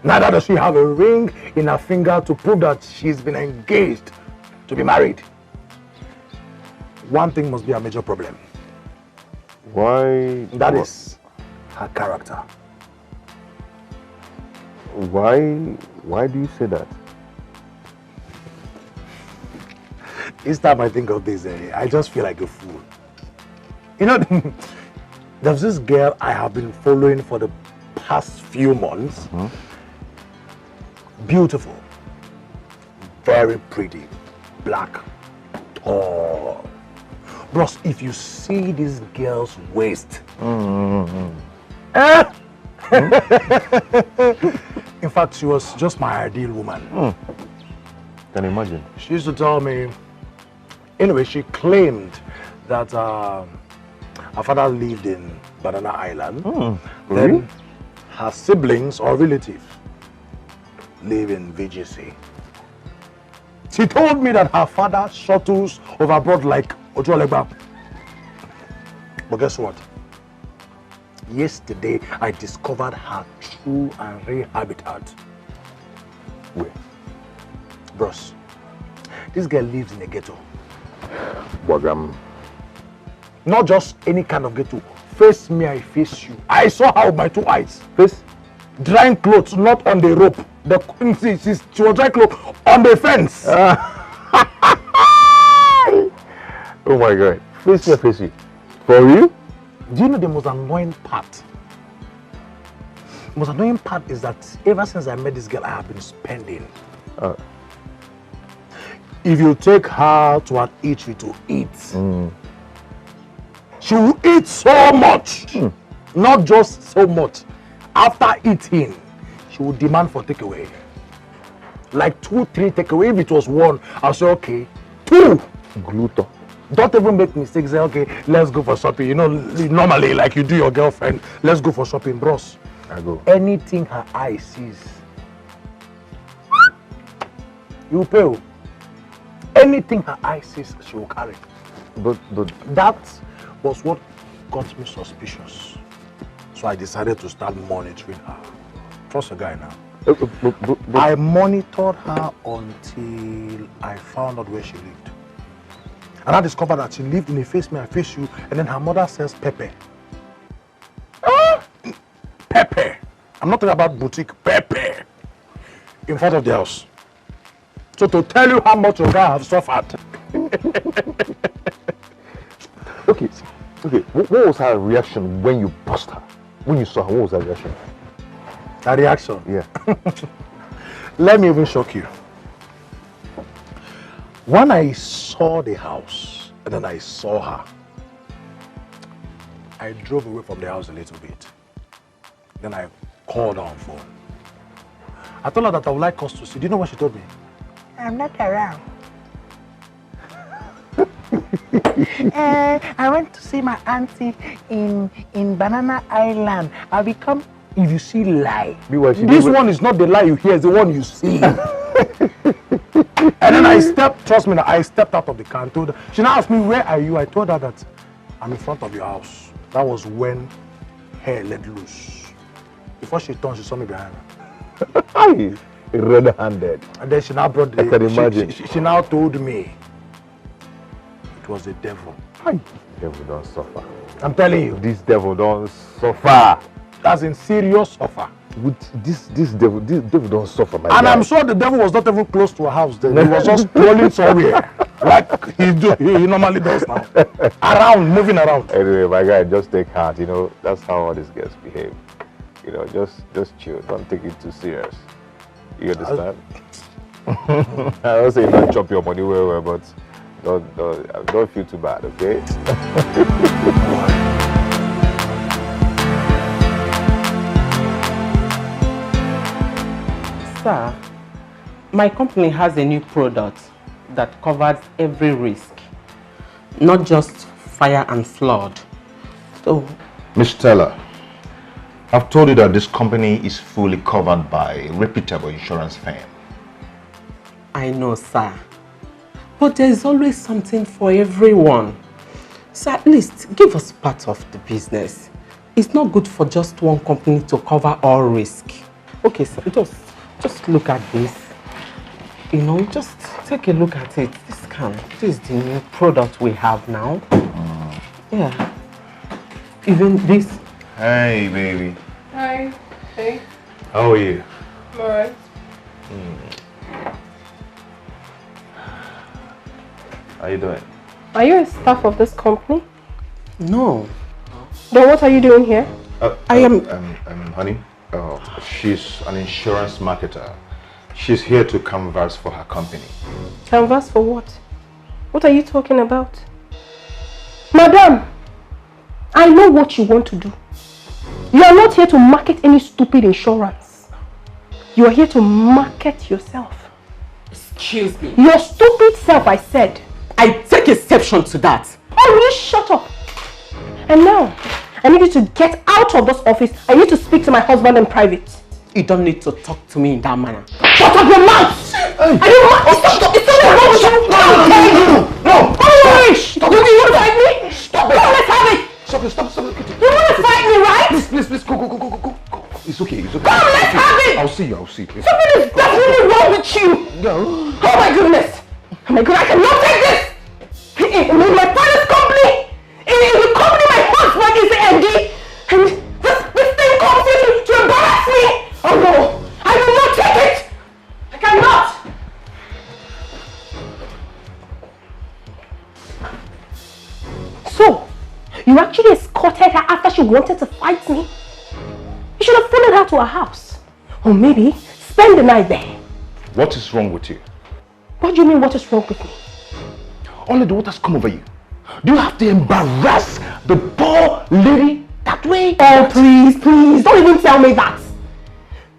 neither does she have a ring in her finger to prove that she's been engaged to be married, one thing must be a major problem. Why? That is her character. Why do you say that? Each time I think of this, I just feel like a fool. You know, there's this girl I have been following for the past few months. Beautiful, very pretty, black, tall. Bros, if you see this girl's waist, in fact, she was just my ideal woman. Can you imagine? She used to tell me, anyway, she claimed that her father lived in Banana Island. Really? Then her siblings or relatives live in VGC. She told me that her father shuttles overboard like Ojolegba. But guess what? Yesterday, I discovered her true and real habitat. Where? Bros, this girl lives in a ghetto. Wagam. Not just any kind of ghetto. Face me, I face you. I saw her with my two eyes. Face? Drying clothes, not on the rope. She was drying clothes on the fence. Oh my God. Face me, face you. For you? Do you know the most annoying part? The most annoying part is that ever since I met this girl, I have been spending. If you take her to an eatery to eat, she will eat so much. Not just so much. After eating, she will demand for takeaway. Like 2, 3 takeaway. If it was one, I'll say, okay, 2. Gluto. Don't even make mistakes. Say, okay, let's go for shopping. You know, normally, like you do your girlfriend, let's go for shopping, bros. I go. Anything her eye sees, you pay. Anything her eye sees, she will carry. But that was what got me suspicious. So I decided to start monitoring her. Trust a guy now. I monitored her until I found out where she lived. And I discovered that she lived in a face me, I face you, and then her mother sells pepper. Pepper. I'm not talking about boutique, pepper. In front of the house. So to tell you how much your guy has suffered. Okay. What was her reaction when you bust her? When you saw her, what was her reaction? Her reaction? Yeah. Let me even shock you. When I saw the house and then I saw her, I drove away from the house a little bit. Then I called her on phone. I told her that I would like us to see. Do you know what she told me? I'm not around. I went to see my auntie in Banana Island. I'll become. If you see lie, this one is not the lie you hear, it's the one you see. And then I stepped out of the car and told her. She now asked me, where are you? I told her that I'm in front of your house. That was when hair let loose. Before she turned, she saw me behind her. Red-handed. And then she now brought the... I can imagine. She now told me it was the devil. The devil don't suffer. I'm telling you. This devil don't suffer. As in serious suffer. With this devil don't suffer, my And guy. I'm sure the devil was not even close to a house then. He was just strolling somewhere. Like he normally does now. Moving around. Anyway, my guy, just take heart. You know, that's how all these girls behave. You know, just chill. Don't take it too serious. You understand? I don't say not chop your money well, but don't feel too bad, okay? Sir, my company has a new product that covers every risk, not just fire and flood. So, Miss Teller, I've told you that this company is fully covered by a reputable insurance firm. I know, sir. But there is always something for everyone. So at least give us part of the business. It's not good for just one company to cover all risk. Okay, sir, just look at this. You know, just take a look at it. This is the new product we have now. Yeah. Even this. Hey, baby. Hi. Hey. How are you? I'm alright. How you doing? Are you a staff of this company? No. Then what are you doing here? I am... honey, she's an insurance marketer. She's here to canvass for her company. Canvas for what? What are you talking about? Madam, I know what you want to do. You are not here to market any stupid insurance. You are here to market yourself. Excuse me. Your stupid self, I said. I take exception to that. Oh, will you shut up? And now, I need you to get out of this office. I need to speak to my husband in private. You don't need to talk to me in that manner. Shut up your mouth! Are you mad? It's something wrong with you! No! Stop! You want to fight me? Stop it! Let's have it! Stop. You want to fight me, right? Please, go. It's okay. Come, let's have it! I'll see you. Something is definitely wrong with you! No. Oh my goodness! Oh my god, I cannot take this! In my father's company! In the company my husband is the MD! And this thing comes here to embarrass me! Oh no! I will not take it! I cannot! So, you actually escorted her after she wanted to fight me? You should have followed her to her house. Or maybe spend the night there. What is wrong with you? What do you mean, what is wrong with me? Only the waters come over you. Do you have to embarrass the poor lady that way? Oh, please, don't even tell me that.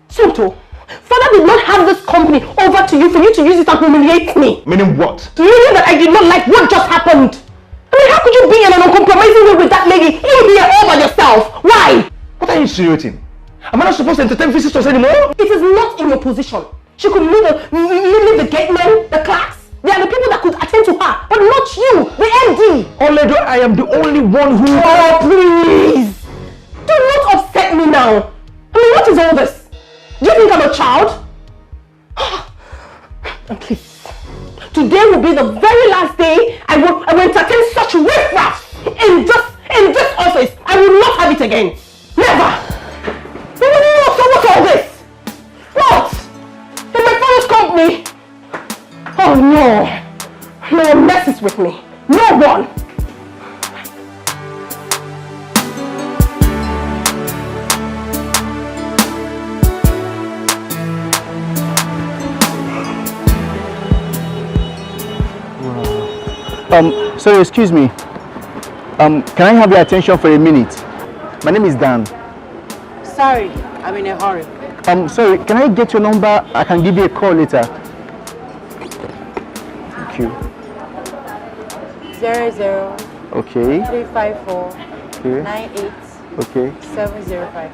Tonto, Father did not have this company over to you for you to use it and humiliate me. Meaning what? Do you know that I did not like what just happened? mean, how could you be in an uncompromising way with that lady? You here all by yourself. Why? What are you insinuating? Am I not supposed to entertain visitors anymore? It is not in your position. She could leave the gate men, the clerks. They are the people that could attend to her, but not you, the MD. Oledo, I am the only one who... Oh, please! Do not upset me now. I mean, what is all this? Do you think I'm a child? And please, today will be the very last day I will entertain such riffraff in this office. I will not have it again. Never! So what's all this? What? In my father's company? Oh no! No one messes with me. No one! Sorry, excuse me. Can I have your attention for a minute? My name is Dan. Sorry, I'm in a hurry. Sorry, can I get your number? I can give you a call later. Thank you. 00. Okay. 354. Okay. 98. Okay. 705.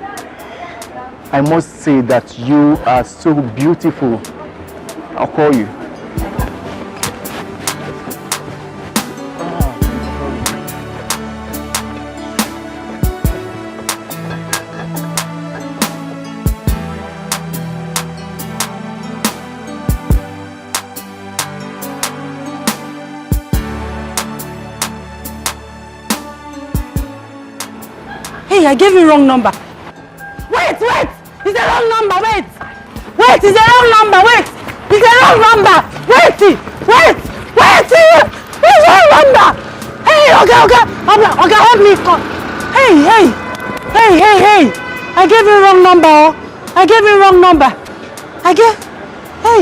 I must say that you are so beautiful. I'll call you. Hey, I gave you wrong number. Wait! It's the wrong number, wait! It's the wrong number, wait! It's the wrong number! Wait! It's the wrong number! Hey, okay, help me. Hey! I gave you wrong number. Hey,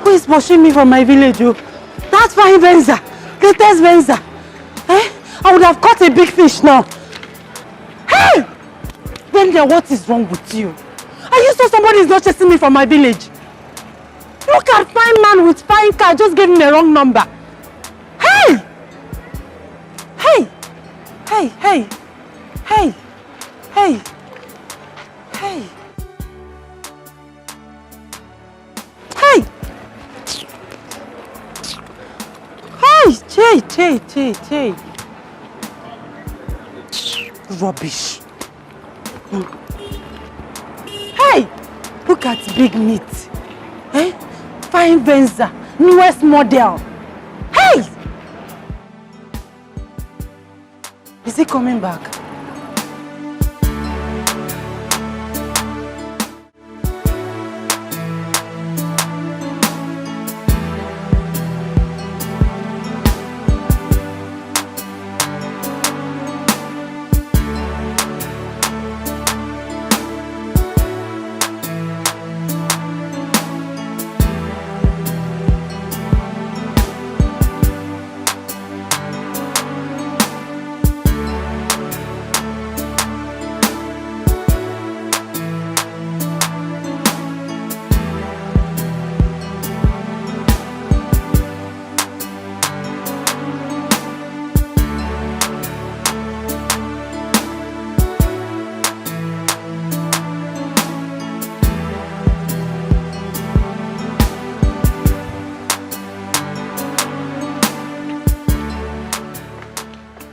who is pushing me from my village, oh? That's fine, Venza. Latest Venza. I would have caught a big fish now. Hey! Brenda, what is wrong with you? Are you sure somebody is not chasing me from my village? Look at fine man with fine car just gave me a wrong number. Hey! Hey! Rubbish. Hey! Look at big meat. Fine Venza, newest model. Hey! Is he coming back?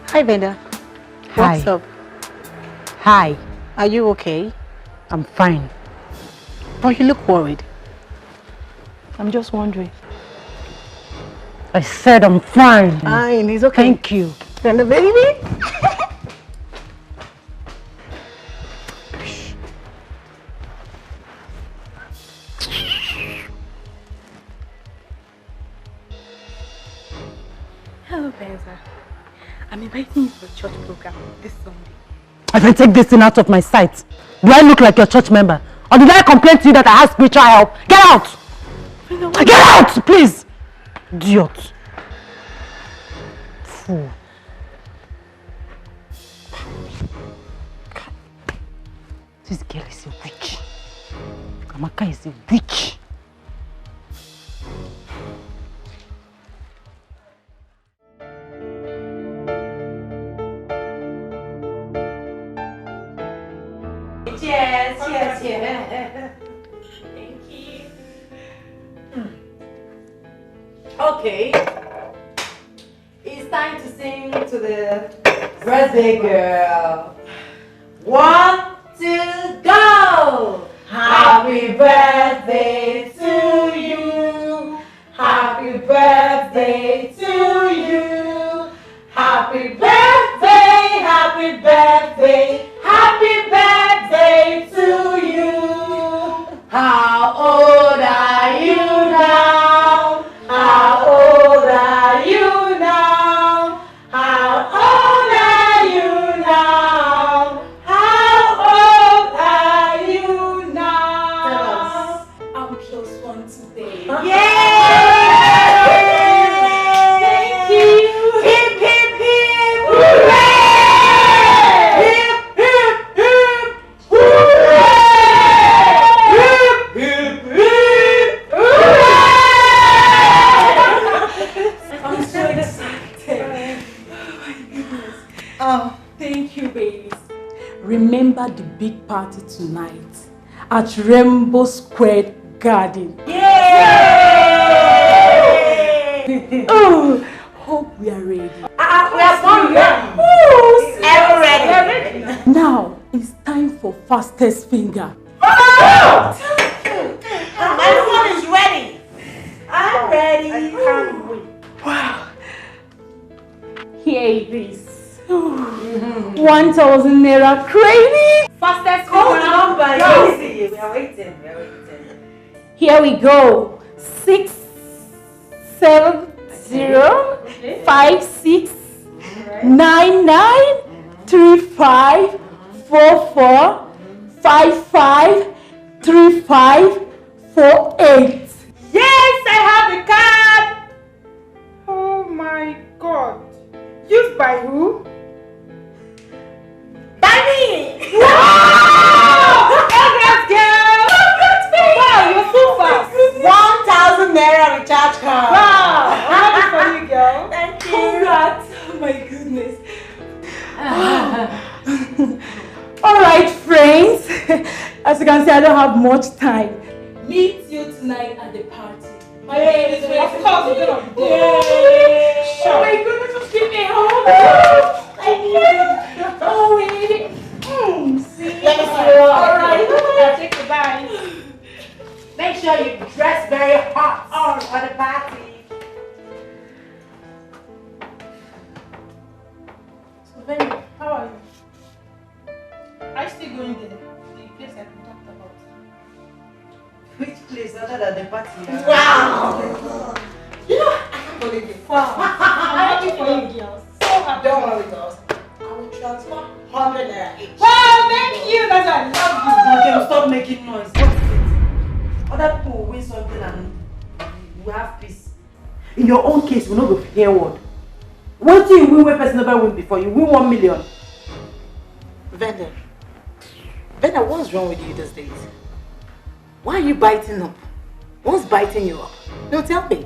Hi, Venda. Hi. What's up? Hi. Are you okay? I'm fine. But you look worried. I'm just wondering. I said I'm fine. Fine, it's okay. Thank you. Venda, baby. Hello, Benza. I'm inviting you to the church program this Sunday. If I take this thing out of my sight, do I look like your church member? Or did I complain to you that I have spiritual help? Get out! Get out, please! Idiot. Fool. This girl is a witch. Amaka is a witch. Okay. It's time to sing to the birthday girl. 1, 2, go! Happy birthday to you. Happy birthday to you. Happy birthday, happy birthday, happy birthday to you. How old are you now? How old are you now? How old are you now? How old are you now? Tell us. I'm +1 today. Yay! Thank you. Hip, hip, hip. Hooray! Hip, hip, hip. Hooray! Hip, hip, hip. Hooray! I'm so excited. Oh my goodness. Oh, thank you, babies. Remember the big party tonight at Rainbow Square Garden. Oh, hope we are ready. We are born ready. Ever ready. Now it's time for fastest finger. My phone is ready. I'm ready. I can't wait. Wow. Here it is. 1,000 naira credit. Fastest number. Yes. We are waiting. We are waiting. Here we go. 6, 7, 0, 5, 6, 9, 9, 3, 5, 4, 4, 5, 5, 3, 5, 4, 8. Yes, I have the card. Oh my God. Used by who? By me. Wow! Congrats, girl. Congrats, baby. Wow, you're so fast. 1,000 naira recharge card. Wow. Happy for you, girl. Thank you. Congrats. Oh my goodness. All right, friends. As you can see, I don't have much time. Meet you tonight at the party. My name is Ray. Of course, we're gonna be there. Sure. Oh my goodness, just give me a hug. I need it. Oh, wait. See? Let me see you. All right. I'll take the bag. Make sure you dress very hot for the party. So, baby, how are you? Are you still going there? The place that we talked about. Which place other than the party? Wow! You know, I can't believe it. Wow. I'm happy for you, girls. So happy. Don't worry, girls. I will transfer 100 naira each. Wow, thank you. That's why I love you. Okay, stop making noise. What is it? Other people will win something and we have peace. In your own case, we no go hear word. What do you win when person never win before? You win 1 million. Venda, what's wrong with you these days? Why are you biting up? What's biting you up? No, tell me.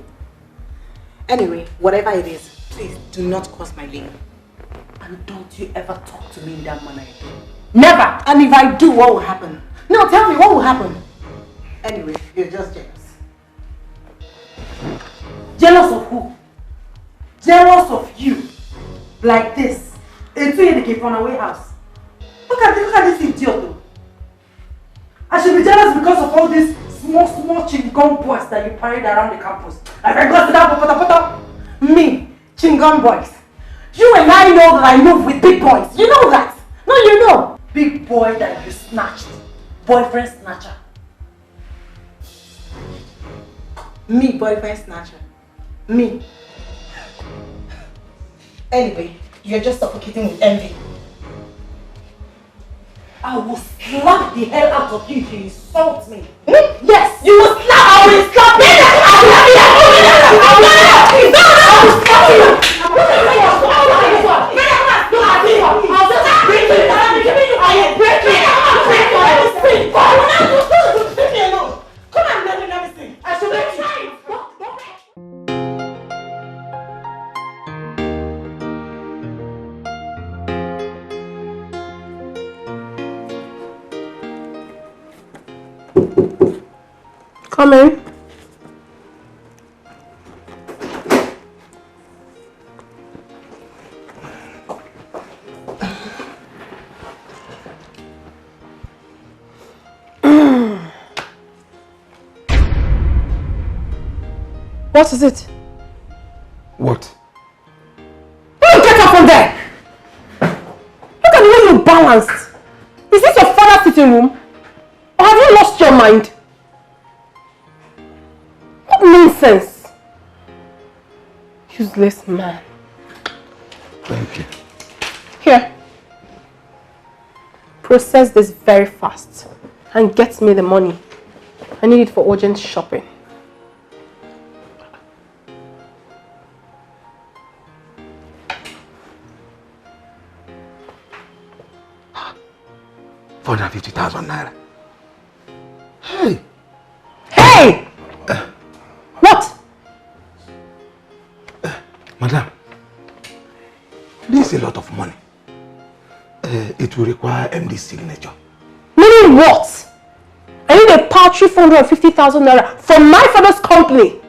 Anyway, whatever it is, please do not cross my lane. And don't you ever talk to me in that manner again. Never! And if I do, what will happen? No, tell me, what will happen? Anyway, you're just jealous. Jealous of who? Jealous of you. Like this. Into the from away house. Look at this idiot though. I should be jealous because of all these small chingom boys that you parade around the campus. Like I got to that me, chingom boys. You and I know that I move with big boys. You know that. No, you know. Big boy that you snatched. Boyfriend snatcher. Me, boyfriend snatcher. Me. Anyway, you're just suffocating with envy. I will slap the hell out of you if you insult me. Yes, you will slap. I will slap you. Come on, let me see. I should let you. Come in. What is it? What? Will you get up from there? Look at the way you're balanced. Is this your father's sitting room? Or have you lost your mind? What nonsense! Useless man. Thank you. Here. Process this very fast and get me the money. I need it for urgent shopping. ₦450,000 Hey! Hey! What? Madam, this is a lot of money. It will require MD's signature. Meaning what? I need a paltry 450,000 naira from my father's company.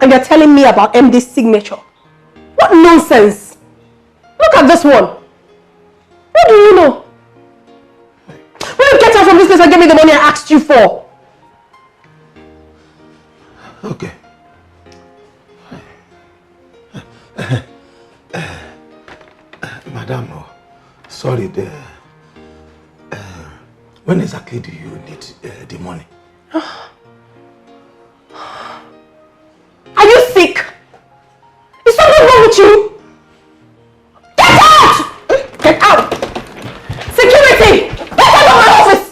And you're telling me about MD's signature. What nonsense! Look at this one. What do you know? Will you get out from this place and give me the money I asked you for? Okay. Madam, sorry, when exactly do you need the money? Are you sick? Is something wrong with you? Get out! Get out! Security! Get out of my office!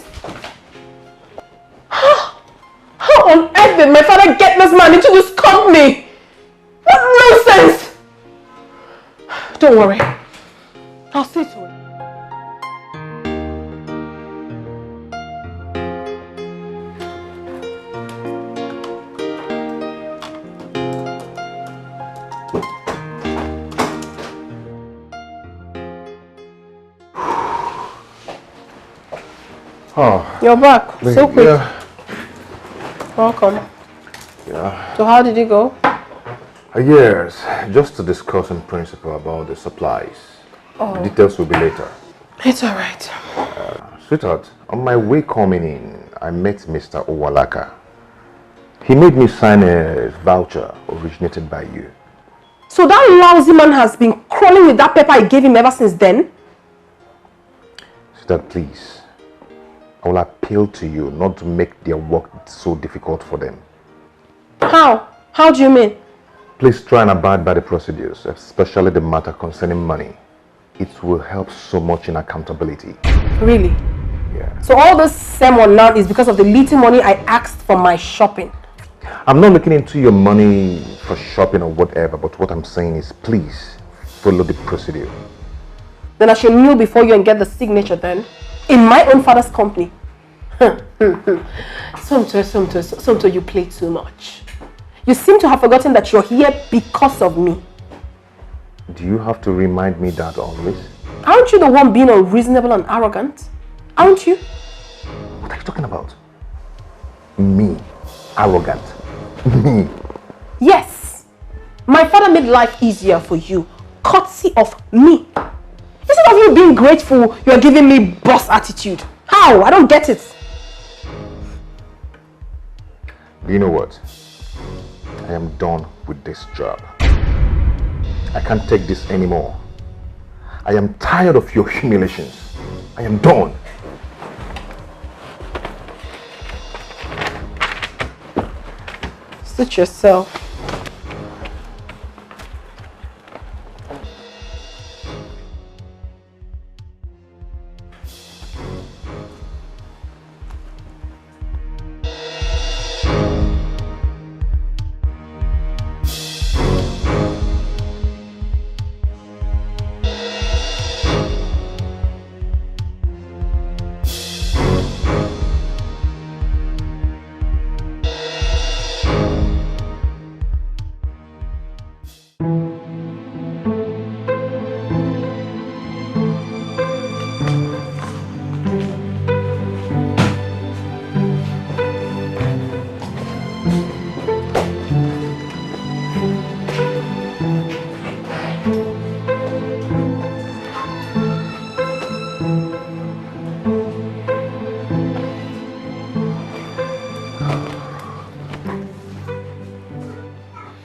How on earth did my father get this man into this company? What nonsense! Don't worry. I'll see to it. Oh, you're back. So quick. Yeah. Welcome. Yeah. So how did it go? Yes, just to discuss in principle about the supplies. Oh. Details will be later. It's alright. Sweetheart, on my way coming in, I met Mr. Owalaka. He made me sign a voucher originated by you. So that lousy man has been crawling with that paper I gave him ever since then? Sweetheart, please. I will appeal to you not to make their work so difficult for them. How? How do you mean? Please try and abide by the procedures, especially the matter concerning money. It will help so much in accountability. Really? Yeah. So all this sermon now is because of the little money I asked for my shopping? I'm not looking into your money for shopping or whatever, but what I'm saying is please follow the procedure. Then I should kneel before you and get the signature then? In my own father's company? Somto, you play too much. You seem to have forgotten that you're here because of me. Do you have to remind me that always? Aren't you the one being unreasonable and arrogant? Aren't you? What are you talking about? Me? Arrogant? Me? Yes. My father made life easier for you, courtesy of me. Instead of you being grateful, you're giving me boss attitude. How? I don't get it. Do you know what? I am done with this job. I can't take this anymore. I am tired of your humiliations. I am done. Suit yourself.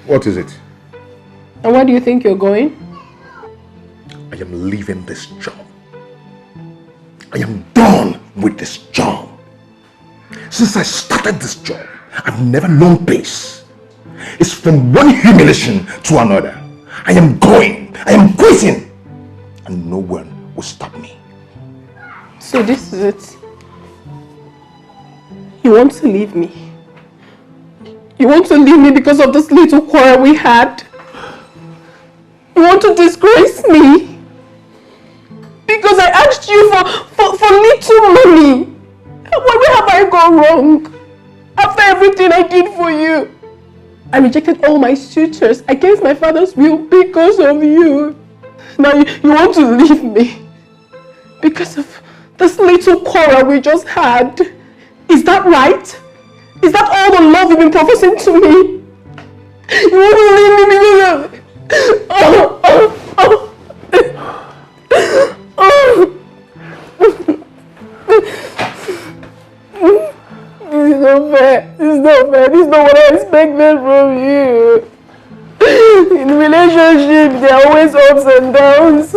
What is it? And where do you think you're going? I am leaving this job. I am done with this job. Since I started this job, I've never known peace. It's from one humiliation to another. I am going. I am quitting. And no one will stop me. So this is it. You want to leave me? You want to leave me because of this little quarrel we had? You want to disgrace me? Because I asked you for little money. Where have I gone wrong? After everything I did for you. I rejected all my suitors against my father's will because of you. Now you want to leave me because of this little quarrel we just had. Is that right? Is that all the love you've been professing to me? You want to leave me because of... This is not fair. This is not fair. This is not what I expected from you. In relationships, there are always ups and downs.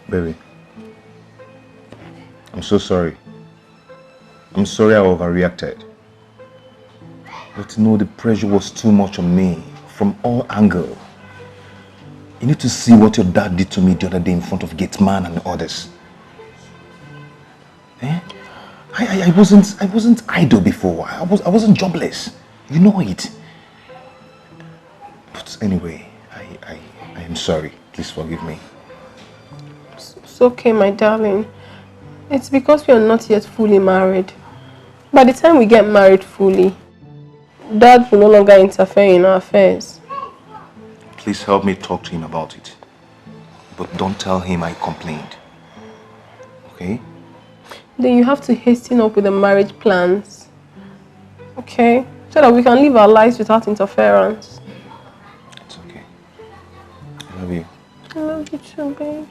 Baby, I'm so sorry. I'm sorry I overreacted. But no, the pressure was too much on me from all angles. You need to see what your dad did to me the other day in front of gate man and others. Eh? I wasn't idle before. I wasn't jobless. You know it. But anyway, I am sorry. Please forgive me. It's okay, my darling. It's because we are not yet fully married. By the time we get married fully, Dad will no longer interfere in our affairs. Please help me talk to him about it. But don't tell him I complained. Okay? Then you have to hasten up with the marriage plans. Okay? So that we can live our lives without interference. It's okay. I love you. I love you too, babe.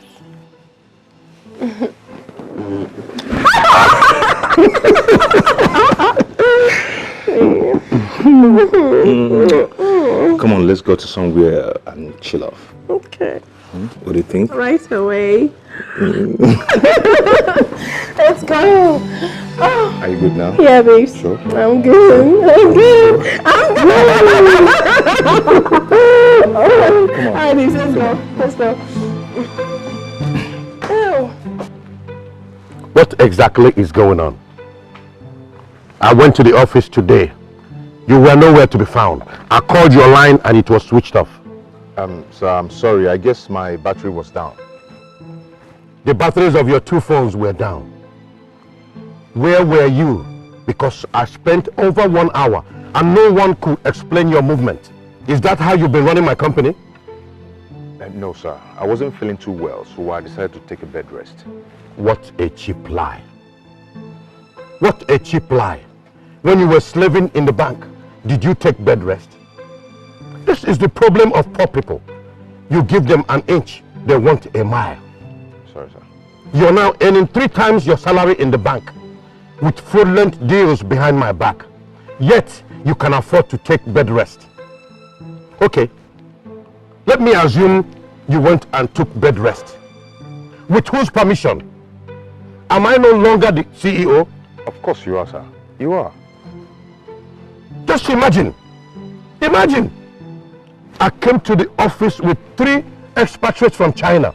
Come on, let's go to somewhere and chill off. Okay. What do you think? Right away. Let's go. Oh. Are you good now? Yeah, babe. Sure. I'm good. I'm good. I'm good. Come on. Alright, let's go. Let's go. Ew. What exactly is going on? I went to the office today. You were nowhere to be found. I called your line and it was switched off. Sir, I'm sorry. I guess my battery was down. The batteries of your two phones were down. Where were you? Because I spent over 1 hour and no one could explain your movement. Is that how you've been running my company? No, sir. I wasn't feeling too well, so I decided to take a bed rest. What a cheap lie. What a cheap lie. When you were slaving in the bank, did you take bed rest? This is the problem of poor people. You give them an inch, they want a mile. Sorry, sir. You're now earning 3 times your salary in the bank with fraudulent deals behind my back. Yet, you can afford to take bed rest. Okay, let me assume you went and took bed rest. With whose permission? Am I no longer the CEO? Of course you are, sir. You are. Just imagine. Imagine. I came to the office with 3 expatriates from China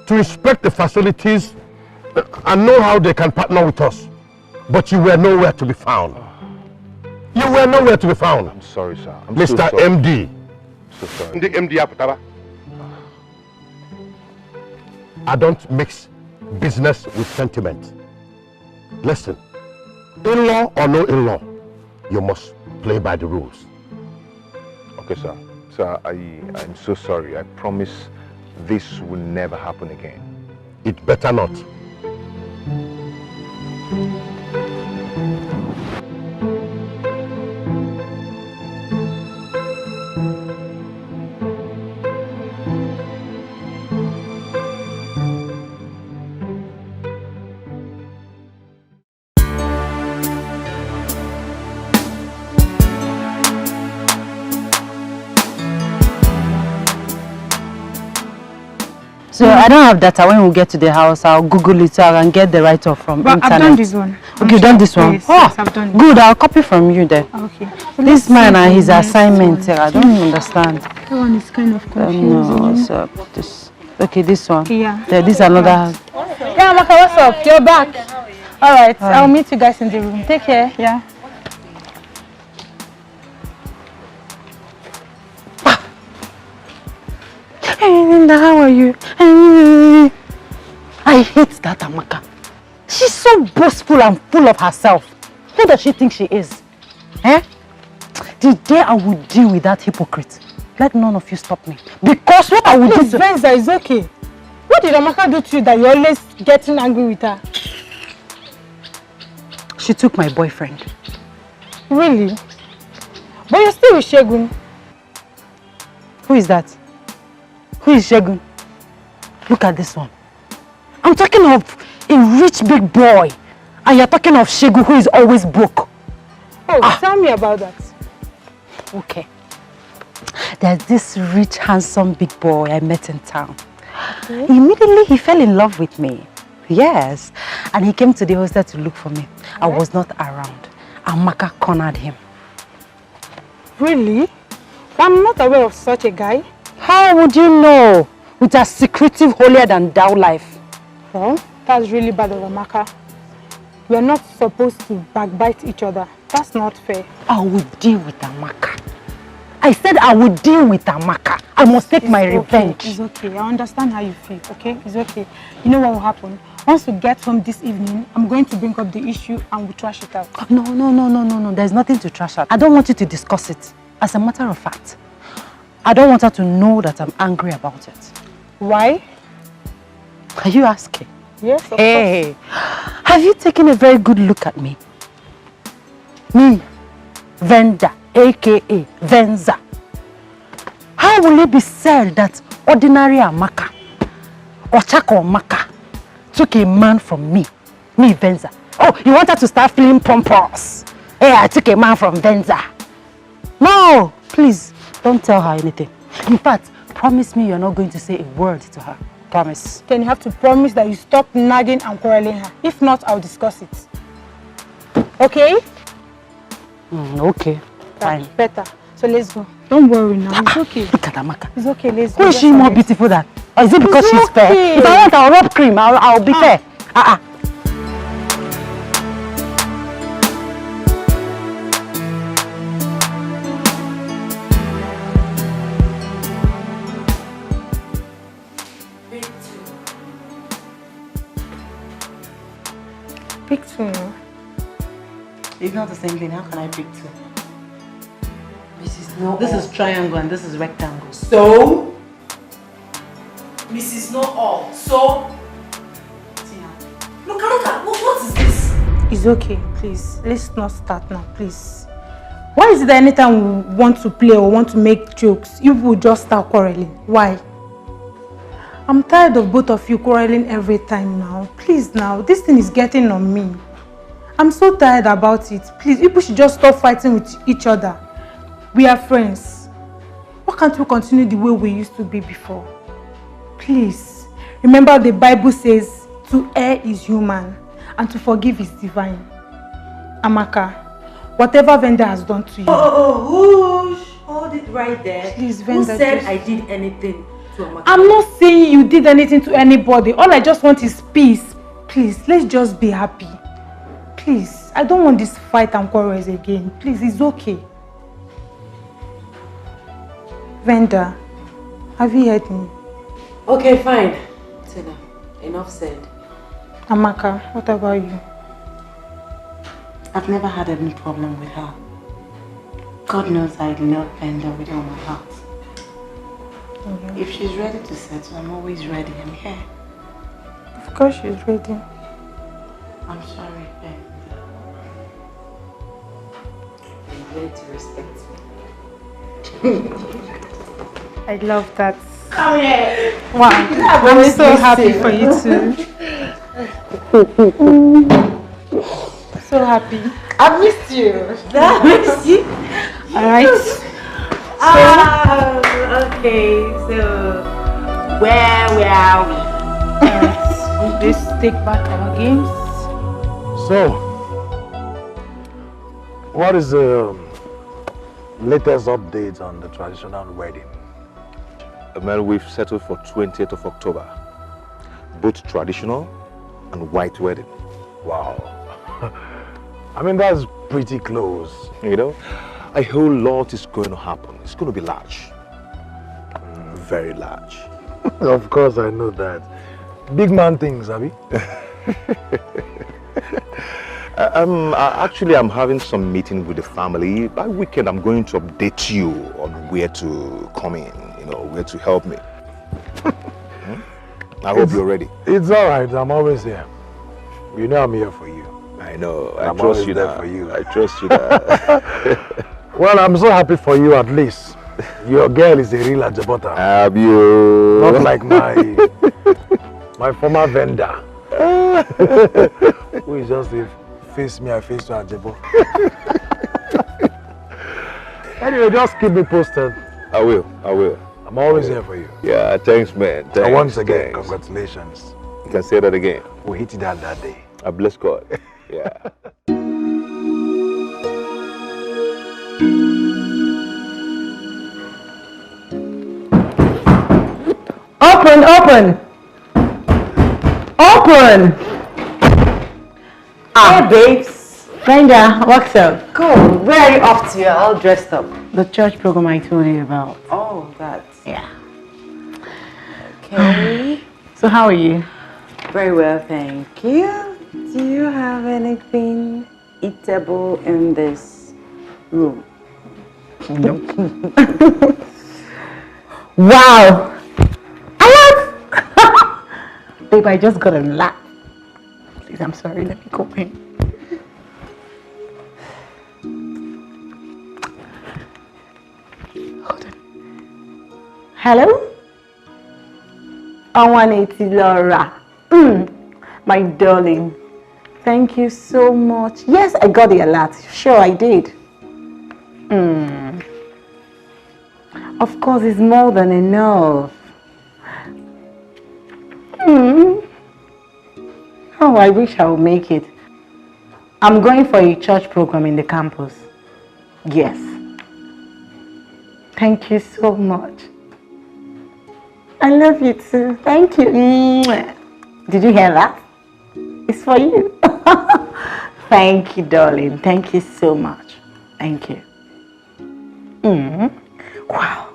to inspect the facilities and know how they can partner with us. But you were nowhere to be found. You were nowhere to be found. I'm sorry, sir. I'm Mr. so sorry. MD. So sorry. The MD Aputaba. I don't mix business with sentiment. Listen, in-law or no in-law, you must play by the rules. Okay, sir. Sir, I'm so sorry. I promise this will never happen again. It better not. So I don't have data. When we get to the house, I'll Google it so I can get the write-off from But internet. I've done this one. Okay, you've done this one? Yes, Oh, yes, I've done it. good. I'll copy from you then. Okay. This man and his assignment, I don't understand. That one is kind of confusing. No, so this. Okay, this one. Yeah. This another. Yeah, Amaka, what's up? You're back. All right. I'll meet you guys in the room. Take care. Yeah. Hey, Linda, how are you? I hate that Amaka. She's so boastful and full of herself. Who does she think she is? Eh? The day I will deal with that hypocrite, let none of you stop me. Because what I will do to... Venza, it's okay. What did Amaka do to you that you're always getting angry with her? She took my boyfriend. Really? But you're still with Shegun. Who is that? Who is Shegun? Look at this one. I'm talking of a rich big boy. And you're talking of Shegun who is always broke. Oh, tell me about that. Okay. There's this rich, handsome big boy I met in town. Okay. Immediately he fell in love with me. Yes. And he came to the hostel to look for me. I was not around. Amaka cornered him. Really? I'm not aware of such a guy. How would you know? With a secretive, holier than thou life. Well, that's really bad of Amaka. We are not supposed to backbite each other. That's not fair. I will deal with Amaka. I said I will deal with Amaka. I must take my revenge. It's okay. I understand how you feel, okay? It's okay. You know what will happen? Once we get home this evening, I'm going to bring up the issue and we'll trash it out. No. There's nothing to trash out. I don't want you to discuss it. As a matter of fact, I don't want her to know that I'm angry about it. Why? Are you asking? Yes, of course. Have you taken a very good look at me? Me, Venda, aka Venza. How will it be said that ordinary Amaka or Chako Amaka took a man from me, Venza? Oh, you wanted to start feeling pompous? Hey, I took a man from Venza. No, please, don't tell her anything. In fact, promise me you're not going to say a word to her. Promise. Then you have to promise that you stop nagging and quarreling her. If not, I'll discuss it. Okay? Okay, fine. Better. So let's go. Don't worry now. It's okay. Look at Amaka. It's okay. Let's Who go. is she more beautiful than? Or is it because she's fair? If I want, I'll rub cream. I'll be fair. Pick two. It's not the same thing. How can I pick two? This is triangle and this is rectangle. So? Mrs. Not all. So? Look at, what is this? It's okay, please. Let's not start now, please. Why is it that anytime we want to play or want to make jokes, you will just start quarreling? Why? I'm tired of both of you quarreling every time now. Please now, this thing is getting on me. I'm so tired about it. Please, people should just stop fighting with each other. We are friends. Why can't we continue the way we used to be before? Please, remember the Bible says, to err is human and to forgive is divine. Amaka, whatever Venda has done to you. Whoosh! Hold it right there. Please, Who Venda, said just... I did anything to Amaka? I'm not saying you did anything to anybody. All I just want is peace. Please, let's just be happy. Please, I don't want this fight and quarrels again. Please, it's okay. Venda, have you heard me? Okay, fine. Tina, enough said. Amaka, what about you? I've never had any problem with her. God knows I love Venda with all my heart. If she's ready to settle, I'm always ready. I'm here. Of course she's ready. I'm sorry, babe. I'm ready to respect me. I love that. Come here. Wow, I'm so happy for you too. So happy. I missed you. I missed you. Alright. Okay, so where are we? Let's take back our games. So, what is the latest update on the traditional wedding? Well, we've settled for 20th of October. Both traditional and white wedding. Wow. I mean, that's pretty close. You know, a whole lot is going to happen. It's going to be large. Very large. Of course, I know that. Big man things, Abby. Actually, I'm having some meeting with the family. By weekend, I'm going to update you on where to come in, you know, where to help me. I hope you're ready. It's all right. I'm always here. You know I'm here for you. I know. I'm I trust always you there that. for you. I trust you that. Well, I'm so happy for you at least. Your girl is a real Ajabota. Have you? Not like my former vendor. Who is just a face me, I face to Ajabo. Anyway, just keep me posted. I will. I will. I'm always here for you. Yeah, thanks, man. Thanks. And once again, thanks. congratulations. You can say that again. We hit that day. I bless God. Yeah. Open, open! Open! Hey babes! Brenda, what's up? Cool. Where are you off to? You're all dressed up. The church program I told you about. Oh, that. Yeah. Okay. So how are you? Very well, thank you. Do you have anything eatable in this room? No. Wow! Babe, I just got a laugh. Please, I'm sorry. Let me go in. Hold on. Hello? 180 Laura. My darling. Thank you so much. Yes, I got the alert. Sure, I did. Of course, it's more than enough. Oh, I wish I would make it. I'm going for a church program in the campus. Yes. Thank you so much. I love you too. Thank you. Did you hear that? It's for you. Thank you, darling. Thank you so much. Thank you. Wow.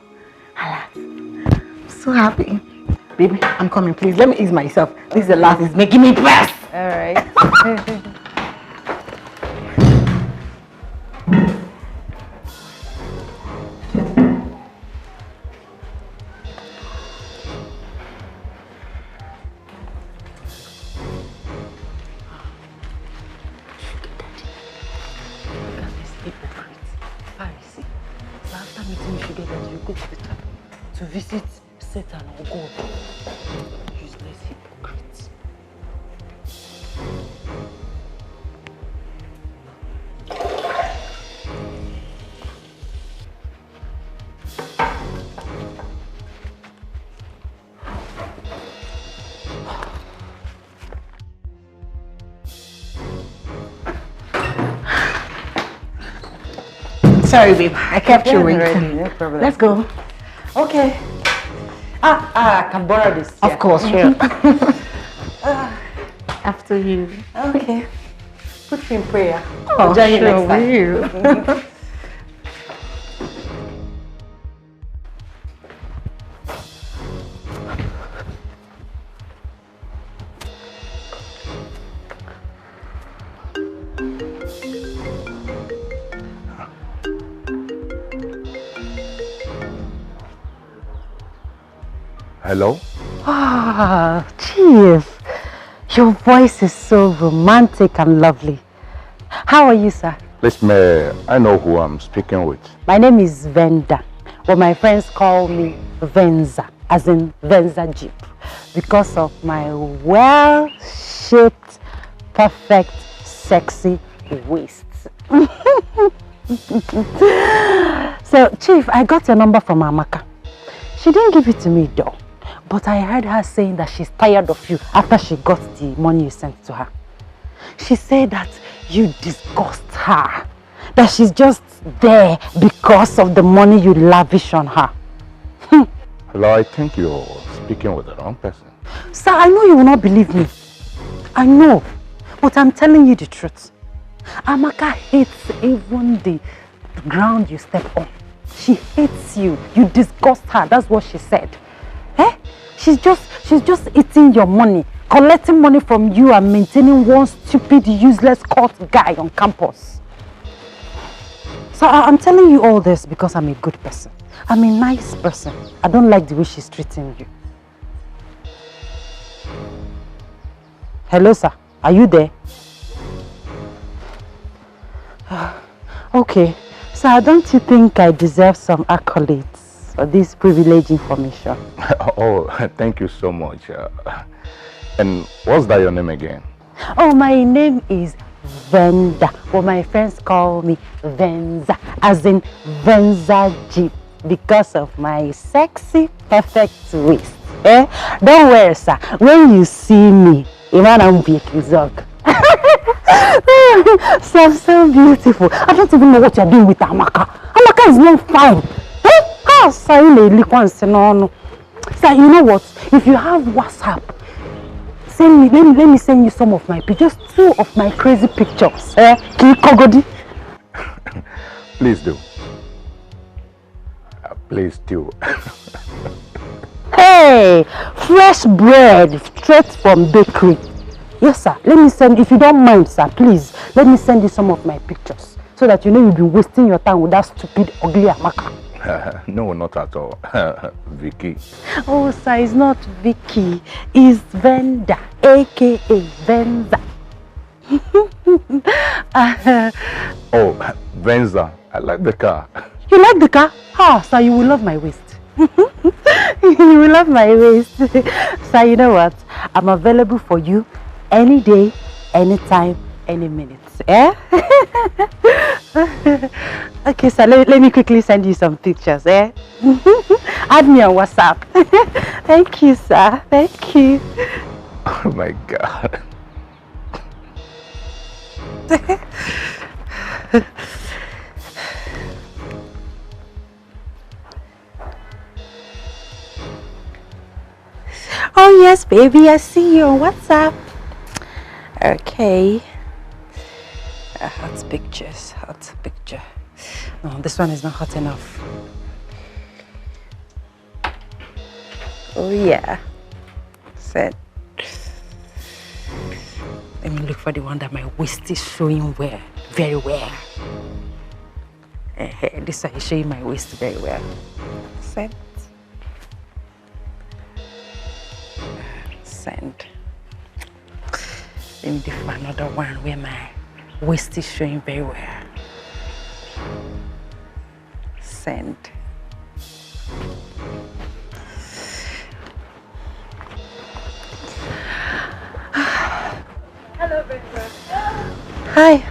I'm so happy. Baby, I'm coming, please. Let me ease myself. This is the last. It's making me press. All right. To visit Satan or God. Useless hypocrites. Sorry, babe. I kept you waiting. No problem. Let's go. Okay. I can borrow this. Of course, sure. After you. Okay. Put me in prayer. Oh, join you sure, next time. Hello? Ah, Chief. Your voice is so romantic and lovely. How are you, sir? Listen, I know who I'm speaking with. My name is Venda, but my friends call me Venza, as in Venza Jeep, because of my well-shaped, perfect, sexy waist. So, Chief, I got your number from Amaka. She didn't give it to me though, but I heard her saying that she's tired of you after she got the money you sent to her. She said that you disgust her, that she's just there because of the money you lavish on her. Hello, I think you're speaking with the wrong person. Sir, I know you will not believe me. I know, but I'm telling you the truth. Amaka hates even the ground you step on. She hates you. You disgust her. That's what she said. Eh? She's just eating your money, collecting money from you and maintaining one stupid, useless court guy on campus. So I'm telling you all this because I'm a good person. I'm a nice person. I don't like the way she's treating you. Hello, sir. Are you there? Okay. Sir, don't you think I deserve some accolades for this privileged information? Oh, thank you so much. And what's that your name again? Oh, my name is Venda, but my friends call me Venza, as in Venza Jeep, because of my sexy, perfect waist. Eh? Don't worry, sir. When you see me, I'm so beautiful. I don't even know what you're doing with Amaka. Amaka is not fine. Eh? How sir, you know what? If you have WhatsApp, let me send you some of my pictures, just 2 of my crazy pictures. Eh? Please do. Please do. Hey, fresh bread straight from bakery. Yes, sir. Let me send, if you don't mind, sir, please, let me send you some of my pictures so that you know you'll be wasting your time with that stupid, ugly Amaka. No, not at all. Vicky. Oh, sir, it's not Vicky. It's Venda, aka Venza. Oh, Venza, I like the car. You like the car? Ah, sir, you will love my waist. You will love my waist. Sir, you know what? I'm available for you any day, anytime, any minute. Eh? Okay, sir, let me quickly send you some pictures. Eh? Add me on WhatsApp. Thank you, sir. Thank you. Oh my God. Oh yes, baby, I see you on WhatsApp. Okay. Hot pictures, hot picture. No, this one is not hot enough. Oh yeah. Set. Let me look for the one that my waist is showing well, very well. This one is showing my waist very well. Set. Send. Let me do for another one where my waist is showing very well. Send. Hello, Victor. Hi.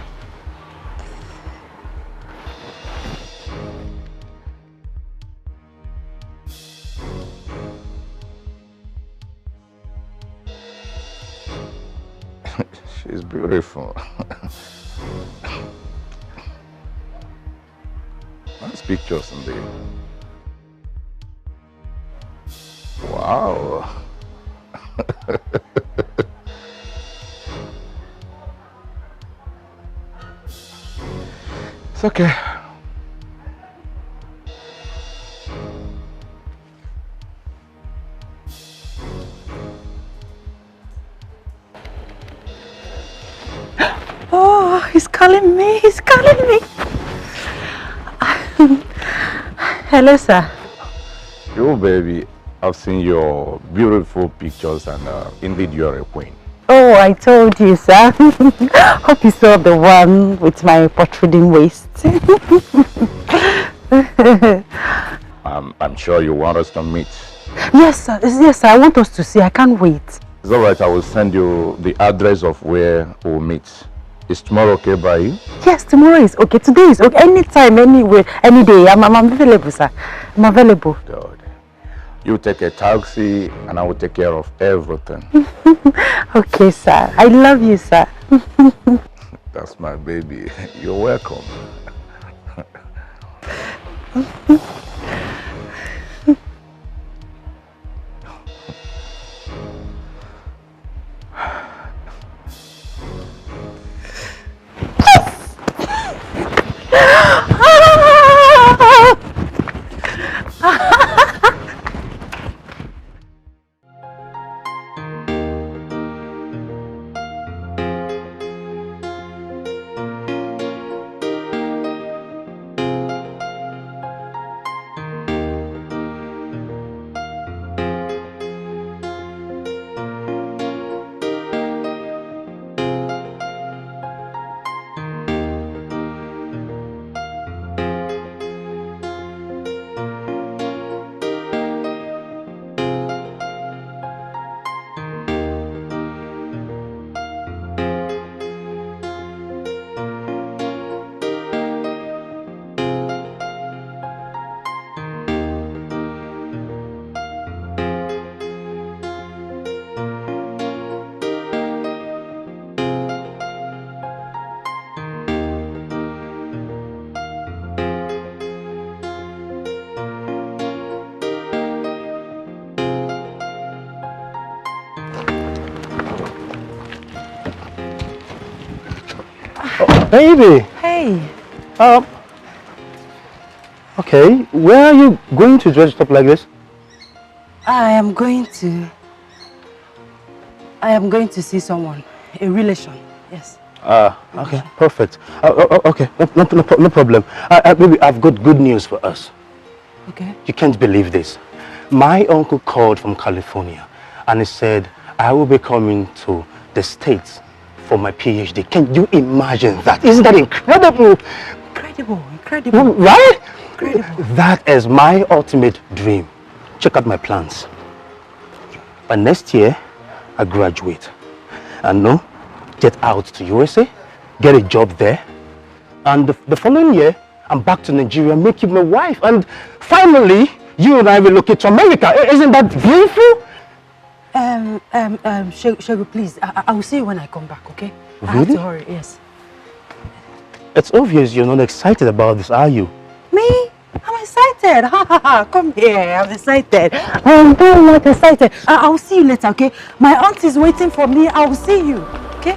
She's beautiful. Nice pictures indeed. Wow. It's okay. Oh, he's calling me. He's calling me. Hello, sir. Yo, baby. I've seen your beautiful pictures and indeed you're a queen. Oh, I told you, sir. Hope you saw the one with my protruding waist. I'm sure you want us to meet. Yes, sir. Yes, sir. I want us to see. I can't wait. It's all right. I will send you the address of where we'll meet. Is tomorrow okay by you? Yes, tomorrow is okay. Today is okay. Anytime, anywhere, any day. I'm available, sir. I'm available. Good. You take a taxi and I will take care of everything. Okay, sir. I love you, sir. That's my baby. You're welcome. Baby. Hey. Okay, where are you going to dress up like this? I am going to see someone, a relation. Yes. Okay, perfect. Okay, no problem. Baby, I've got good news for us. Okay. You can't believe this. My uncle called from California and he said I will be coming to the States for my PhD. Can you imagine that? Isn't that incredible? Incredible. Right? Incredible. That is my ultimate dream. Check out my plans. By next year, I graduate. And no, get out to USA, get a job there. And the following year, I'm back to Nigeria, make you my wife. And finally, you and I will relocate to America. Isn't that beautiful? Shego, please, I will see you when I come back, okay? Really? I have to hurry, yes. It's obvious you're not excited about this, are you? Me? I'm excited. Come here, I'm excited. I'm very much excited. I will see you later, okay? My aunt is waiting for me. I will see you, okay?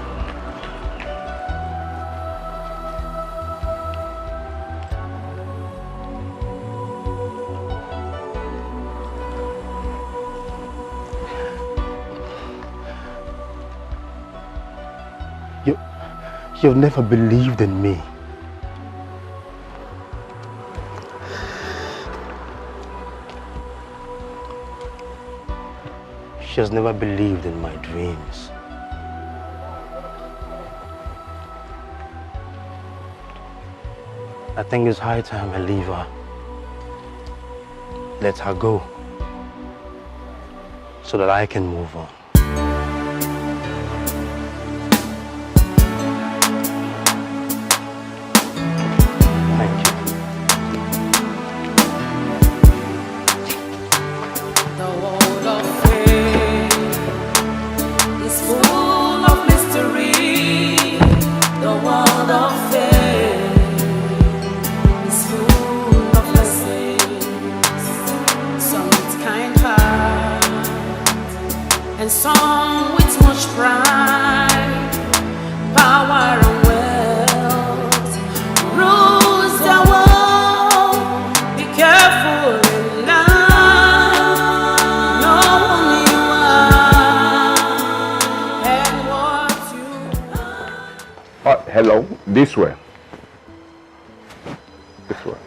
You've never believed in me. She has never believed in my dreams. I think it's high time I leave her. Let her go. So that I can move on. Some with much pride, power and wealth rules the world. Be careful in love, know who you are and what you are. Hello, this way. This way.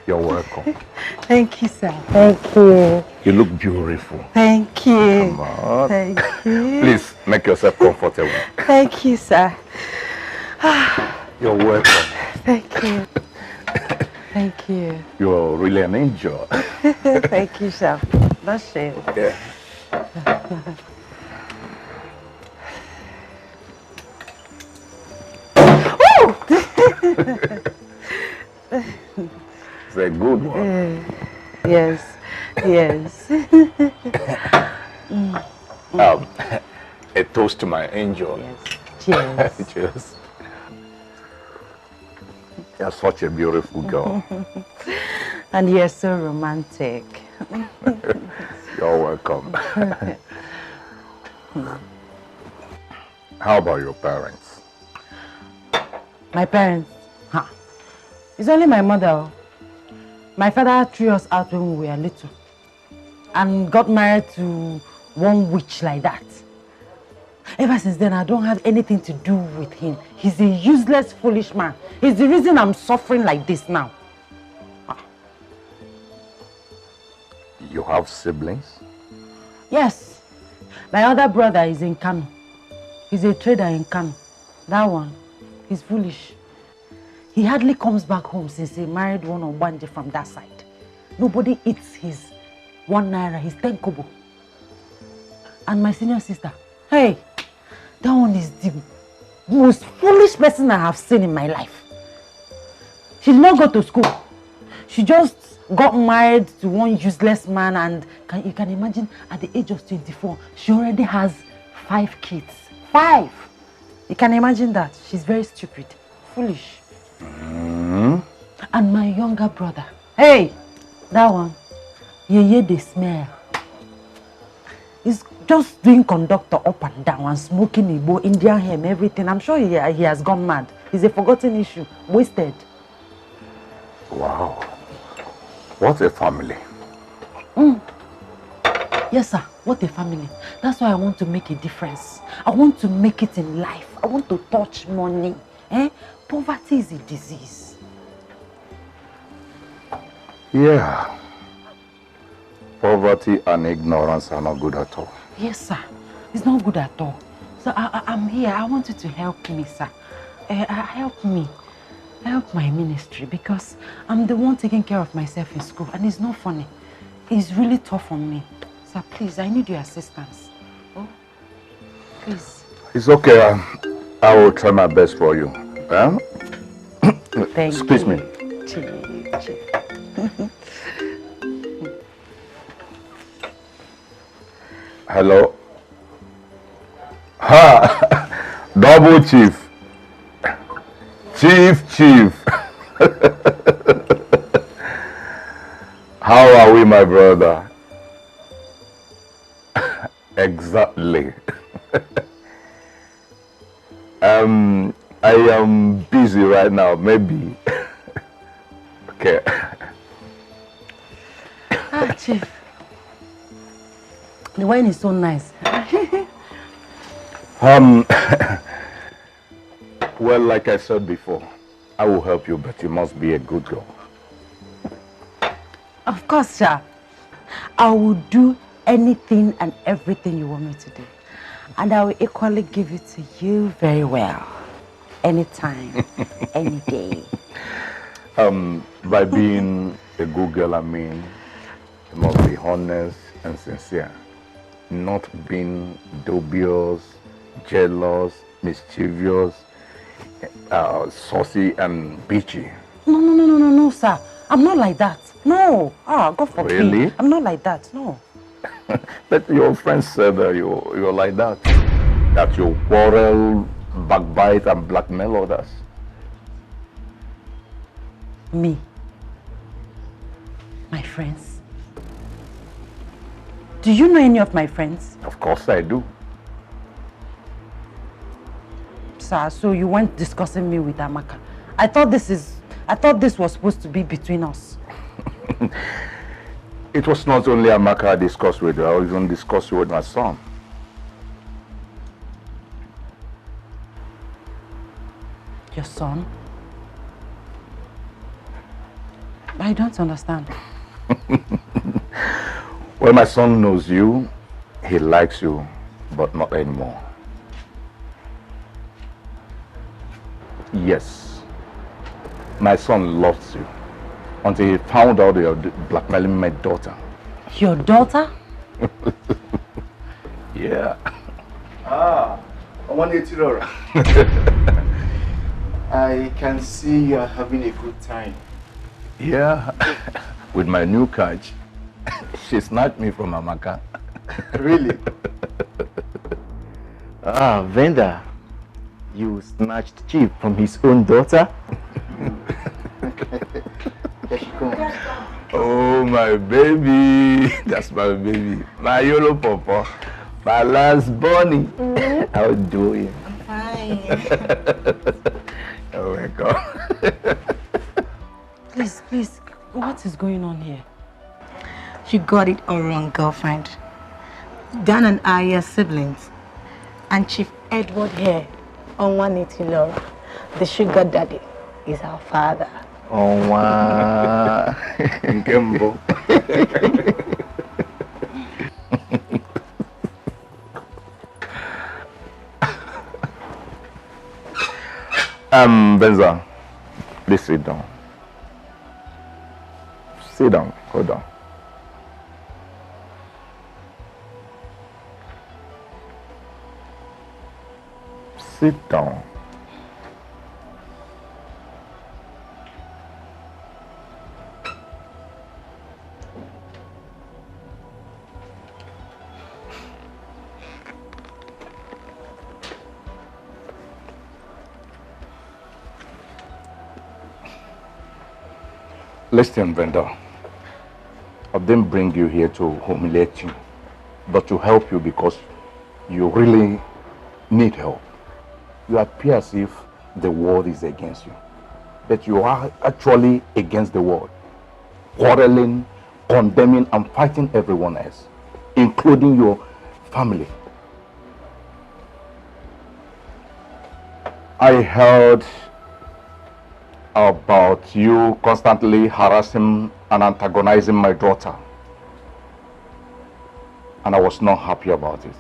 You're welcome. Thank you, sir. Thank you. You look beautiful. Thank you. Come on. Thank you. Please make yourself comfortable. Thank you, sir. You're welcome. Thank you. Thank you. You're really an angel. Thank you, sir. That's it. Yeah. It's a good one. Yes. Yes. A toast to my angel. Cheers. Cheers. You're such a beautiful girl. And you're so romantic. You're welcome. How about your parents? My parents? Huh. It's only my mother. My father threw us out when we were little and got married to one witch like that. Ever since then, I don't have anything to do with him. He's a useless, foolish man. He's the reason I'm suffering like this now. You have siblings? Yes. My other brother is in Kano. He's a trader in Kano. That one, he's foolish. He hardly comes back home since he married one Obanje from that side. Nobody eats his 1 naira, his 10 kobo. And my senior sister, hey, that one is the most foolish person I have seen in my life. She did not go to school. She just got married to one useless man, and you can imagine at the age of 24, she already has 5 kids. 5! You can imagine that. She's very stupid, foolish. And my younger brother, hey, that one, the smell. He's just doing conductor up and down and smoking Igbo, Indian hemp, everything. I'm sure he has gone mad. He's a forgotten issue, wasted. Wow. What a family. Yes, sir. What a family. That's why I want to make a difference. I want to make it in life. I want to touch money. Poverty is a disease. Yeah. Poverty and ignorance are not good at all. Yes, sir. It's not good at all. So I'm here. I want you to help me, sir. Help me. Help my ministry, because I'm the one taking care of myself in school, and it's not funny. It's really tough on me. Sir, please, I need your assistance. Oh, please. It's okay. I will try my best for you. Thank Excuse you. me. Hello. Ha! Double chief. Chief. How are we, my brother? Exactly. I am busy right now, maybe. Okay. Chief. The wine is so nice. Well, like I said before, I will help you, but you must be a good girl. Of course, sir. I will do anything and everything you want me to do. And I will equally give it to you very well. Anytime, any day. By being a good girl, I mean, you must be honest and sincere. Not being dubious, jealous, mischievous, saucy and bitchy. No, sir. I'm not like that. No. God forbid. Really? I'm not like that. No. But your friends said that you're like that. That you quarrel, backbite and blackmail others. Me? My friends? Do you know any of my friends? Of course I do. Sir, so you weren't discussing me with Amaka. I thought this was supposed to be between us. It was not only Amaka I discussed with her, I even discussed with my son. Your son? I don't understand. Well, my son knows you. He likes you, but not anymore. Yes. My son loves you until he found out you're blackmailing my daughter. Your daughter? Yeah. Ah, I want you to I can see you are having a good time. Yeah. With my new catch. She snatched me from Amaka. Really? Ah, Venda, you snatched Chief from his own daughter? Here she comes. Oh, my baby. That's my baby. My yellow papa. My last bunny. How do you? Fine. You're welcome. Please, what is going on here? You got it all wrong, girlfriend. Dan and I are siblings. And Chief Edward here, on 180 Laura, the sugar daddy, is our father. Oh, wow. Nkembo. Benza, please sit down. Sit down, hold on. Sit down. Listen, Venda. I didn't bring you here to humiliate you, but to help you because you really need help. You appear as if the world is against you, but you are actually against the world, quarreling, condemning, and fighting everyone else, including your family. I heard about you constantly harassing and antagonizing my daughter, and I was not happy about it.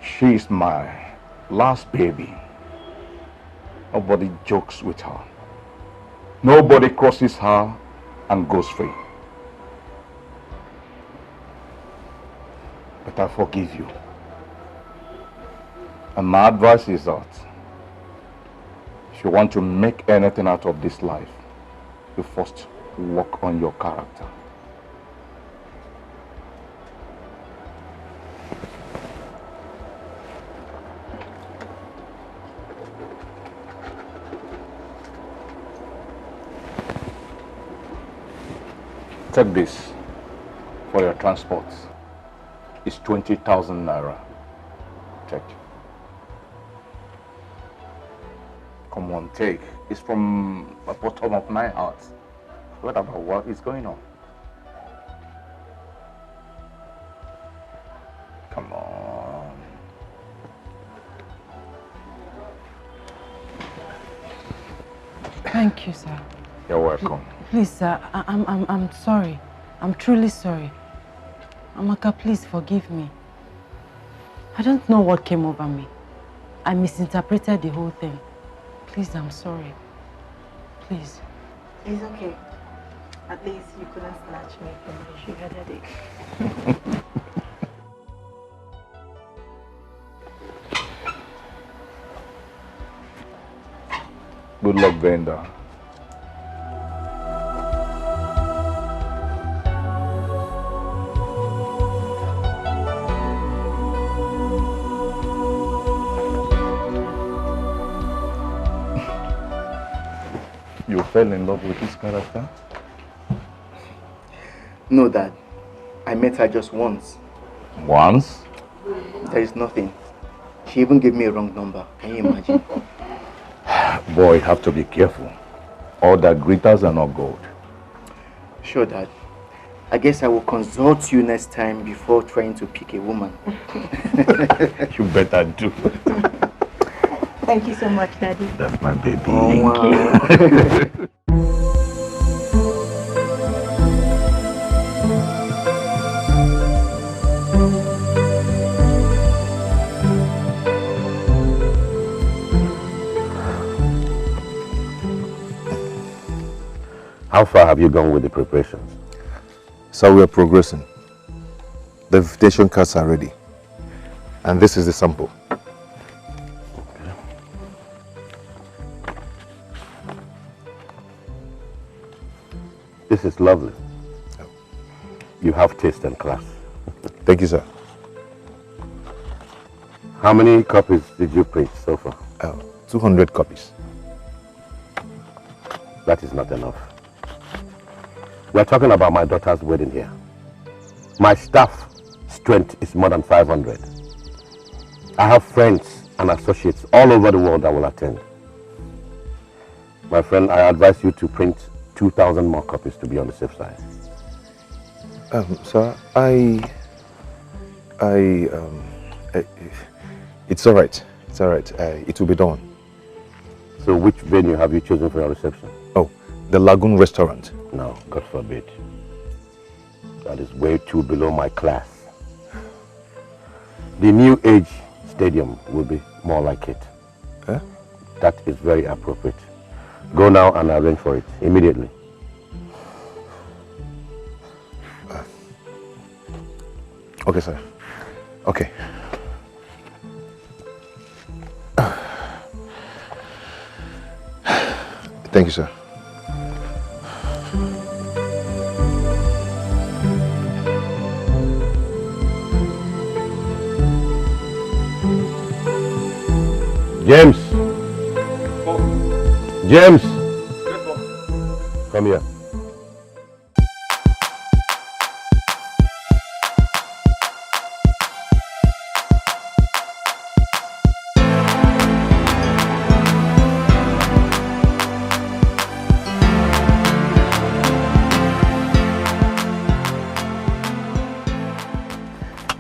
She is my last baby. Nobody jokes with her. Nobody crosses her and goes free. But I forgive you. And my advice is that if you want to make anything out of this life, you first work on your character. Take this for your transport. It's 20,000 naira. Take. Come on, take. It's from the bottom of my heart. What about what is going on? Come on. Thank you, sir. You're welcome. Please, sir, I'm sorry. I'm truly sorry. Amaka, please forgive me. I don't know what came over me. I misinterpreted the whole thing. Please, I'm sorry. Please. It's okay. At least you couldn't snatch me from my sugar daddy. Good luck, Venda. You fell in love with this character? No, Dad. I met her just once. Once? There is nothing. She even gave me a wrong number. Can you imagine? Boy, you have to be careful. All that glitters are not gold. Sure, Dad. I guess I will consult you next time before trying to pick a woman. You better do. Thank you so much, Daddy. That's my baby. Oh, Thank you. How far have you gone with the preparations? So we are progressing. The invitation cards are ready. And this is the sample. This is lovely. You have taste and class. Thank you, sir. How many copies did you print so far? 200 copies. That is not enough. We're talking about my daughter's wedding here. My staff strength is more than 500. I have friends and associates all over the world that will attend. My friend, I advise you to print 2,000 more copies to be on the safe side. Sir, it's all right. It's all right. It will be done. So which venue have you chosen for your reception? Oh, the Lagoon Restaurant. No, God forbid. That is way too below my class. The New Age Stadium will be more like it. Huh? That is very appropriate. Go now and arrange for it immediately. Okay, sir. Okay. Thank you, sir. James! James! Come here.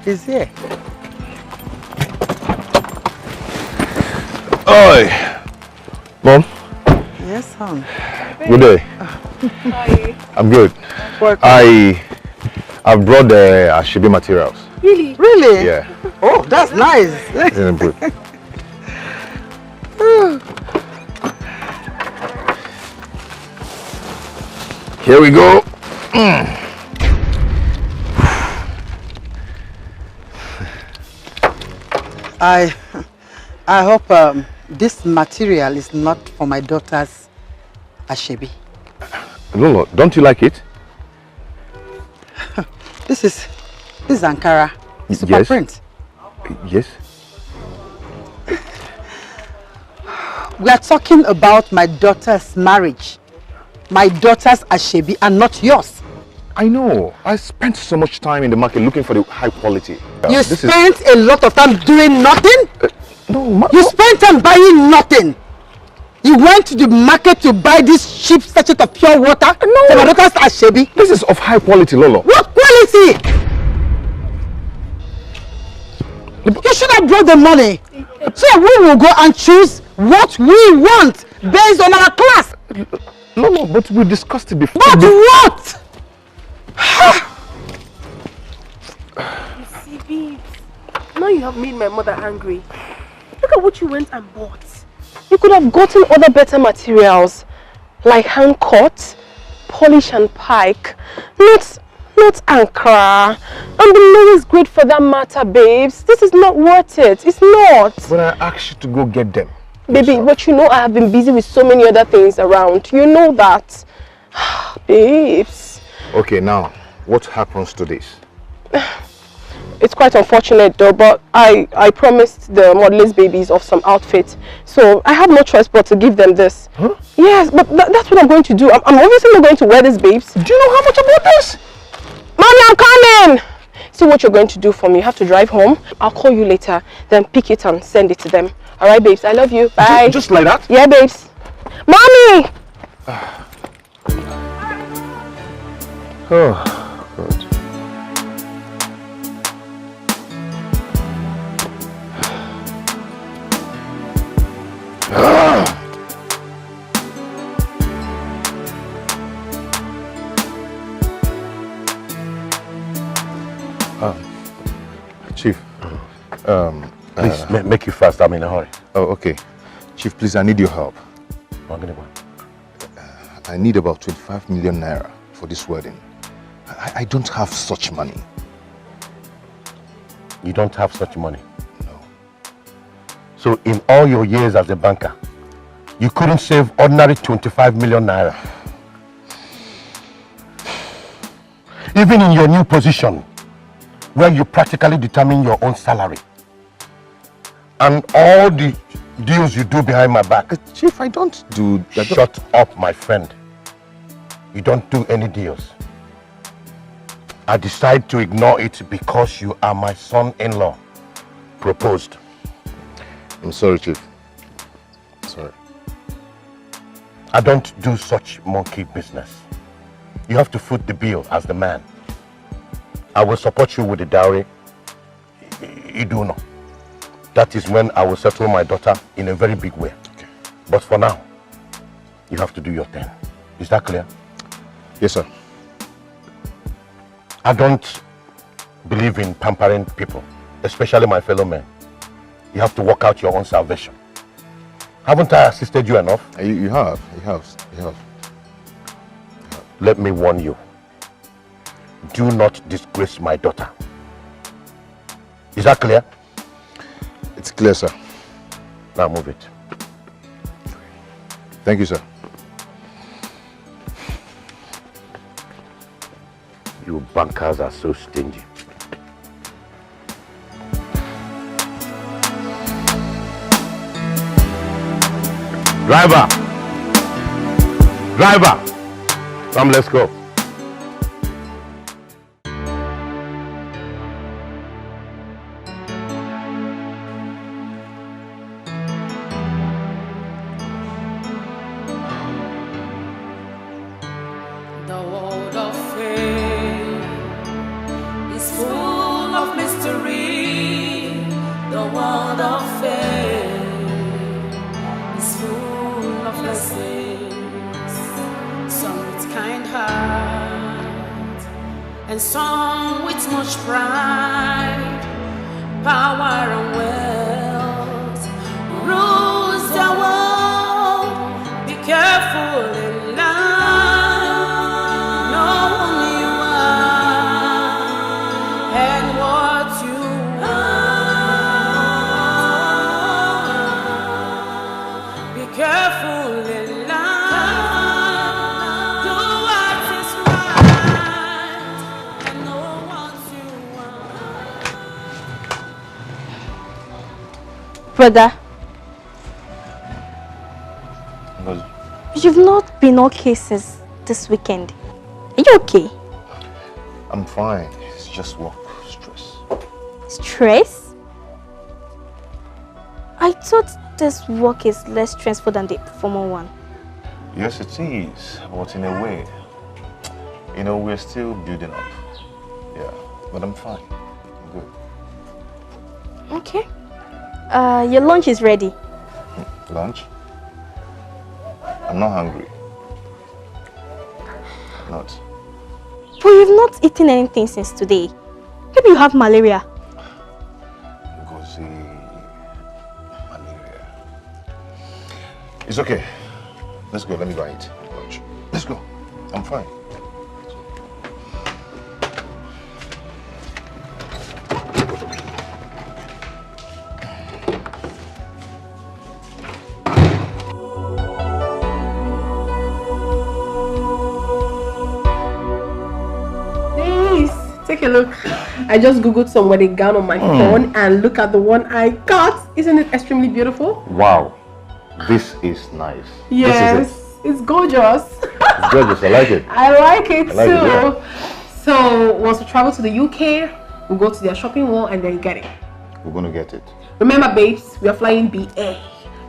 He's here. Oi! Mom? Yes, son. Good day. How are you? I'm good. I've brought the Ashibi materials. Really? Really? Yeah. Oh, that's nice. Isn't it good? Here we go. I hope this material is not for my daughter's Ashebi. Lolo, don't you like it? This is Ankara. Super Yes. print. Yes. We are talking about my daughter's marriage. My daughter's Ashebi and not yours. I know. I spent so much time in the market looking for the high quality. You spent a lot of time doing nothing? No, you spent time buying nothing. You went to the market to buy this cheap sachet of pure water for my daughter's Ashebi. This is of high quality, Lolo. What quality? You should have brought the money. So we will go and choose what we want based on our class. Lolo, but we discussed it before. But what? You see, babes, now you have made my mother angry. Look at what you went and bought. You could have gotten other better materials, like hand cut, polish and pike, not Ankara. And the lowest grade for that matter, babes. This is not worth it. It's not. But I asked you to go get them. Baby, but you know I have been busy with so many other things around. You know that. Babes. Okay, now, what happens to this? It's quite unfortunate though, but I promised the modelers babies of some outfits. So I have no choice but to give them this. Huh? Yes, but that's what I'm going to do. I'm obviously not going to wear this, babes. Do you know how much I bought this? Mommy, I'm coming! See what you're going to do for me. You have to drive home. I'll call you later, then pick it and send it to them. Alright, babes, I love you. Bye. Just like that? Yeah, babes. Mommy! Oh, God. Chief, please make you fast. I'm in a hurry. Oh, okay. Chief, please, I need your help. I need about 25 million naira for this wedding. I don't have such money. You don't have such money? No. So in all your years as a banker, you couldn't save ordinary 25 million naira? Even in your new position, where you practically determine your own salary, and all the deals you do behind my back. Chief, I don't do that. Shut up, my friend. You don't do any deals. I decide to ignore it because you are my son-in-law. Proposed. I'm sorry, Chief. Sorry. I don't do such monkey business. You have to foot the bill as the man. I will support you with the dowry. You do know. That is when I will settle my daughter in a very big way. Okay. But for now, you have to do your thing. Is that clear? Yes, sir. I don't believe in pampering people, especially my fellow men. You have to work out your own salvation. Haven't I assisted you enough? You have. Let me warn you. Do not disgrace my daughter. Is that clear? It's clear, sir. Now move it. Thank you, sir. You bankers are so stingy. Driver! Come, let's go. The world of faith is full of mystery. The world of faith is full of blessings. Some with kind heart and some with much pride. Power and wealth rules the world. Be careful in life. Know who you are and what you are. Be careful in life. Do what is right and know what you are. Brother, you've not been okay since this weekend. Are you okay? I'm fine. It's just work stress. Stress? I thought this work is less stressful than the former one. Yes, it is. But in a way, we're still building up. Yeah, but I'm fine. I'm good. Okay. Your lunch is ready. Lunch? I'm not hungry. I'm not. But you've not eaten anything since today. Maybe you have malaria. Malaria. It's okay. Let's go. Let me go eat lunch. Let's go. I'm fine. Take a look. I just googled some wedding gown on my phone and look at the one I got. Isn't it extremely beautiful? Wow, this is nice. Yes, it's gorgeous. It's gorgeous. I like it. I like it too. Yeah. So once we travel to the UK, we'll go to their shopping mall and then get it. We're gonna get it. Remember, babes, we are flying BA,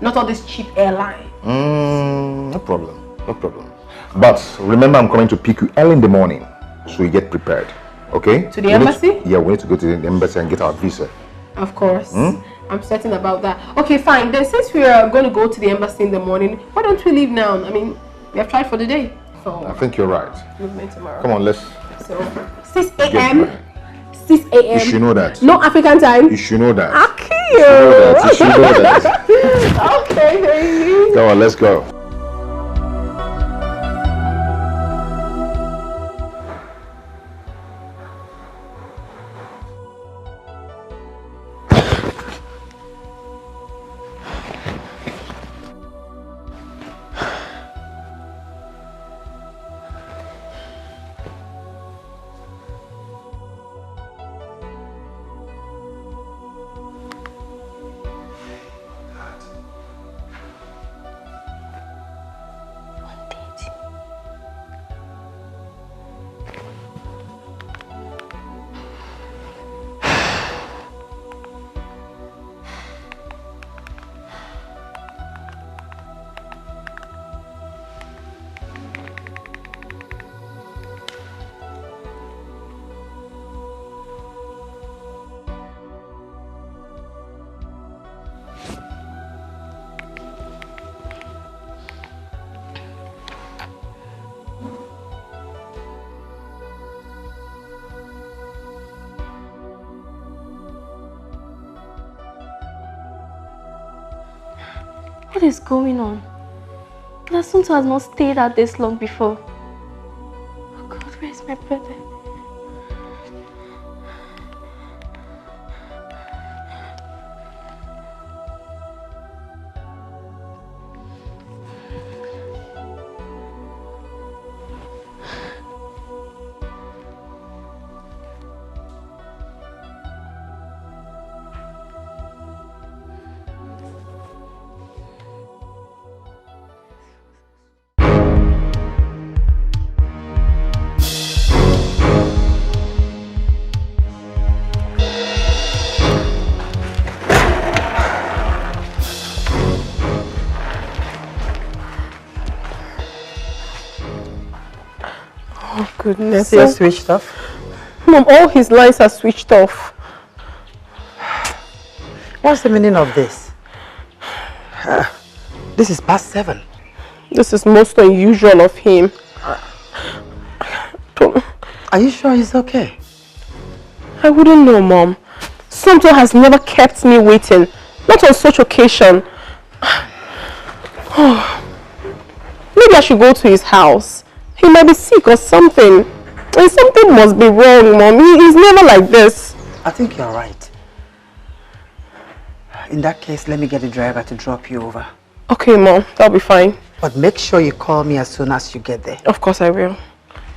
not all this cheap airline. No problem. No problem. But remember, I'm coming to pick you early in the morning, so you get prepared. Okay? To the embassy? Yeah, we need to go to the embassy and get our visa. Of course. I'm certain about that. Okay, fine. Then since we are going to go to the embassy in the morning, why don't we leave now? I mean, we have tried for the day. So I think you're right. Movement tomorrow. Come on, let's... So, 6 a.m. 6 a.m. You should know that. No African time. You should know that. Okay. You should know that. Okay, thank you. Come on, let's go. What is going on? Tonto has not stayed out this long before. Oh God, where is my brother? Goodness. Is he switched off? Mom, all his lines are switched off. What's the meaning of this? This is past 7. This is most unusual of him. Are you sure he's okay? I wouldn't know, Mom. Tonto has never kept me waiting. Not on such occasion. Maybe I should go to his house. He might be sick or something. And something must be wrong, Mom. He's never like this. I think you're right. In that case, let me get the driver to drop you over. Okay, Mom. That'll be fine. But make sure you call me as soon as you get there. Of course I will.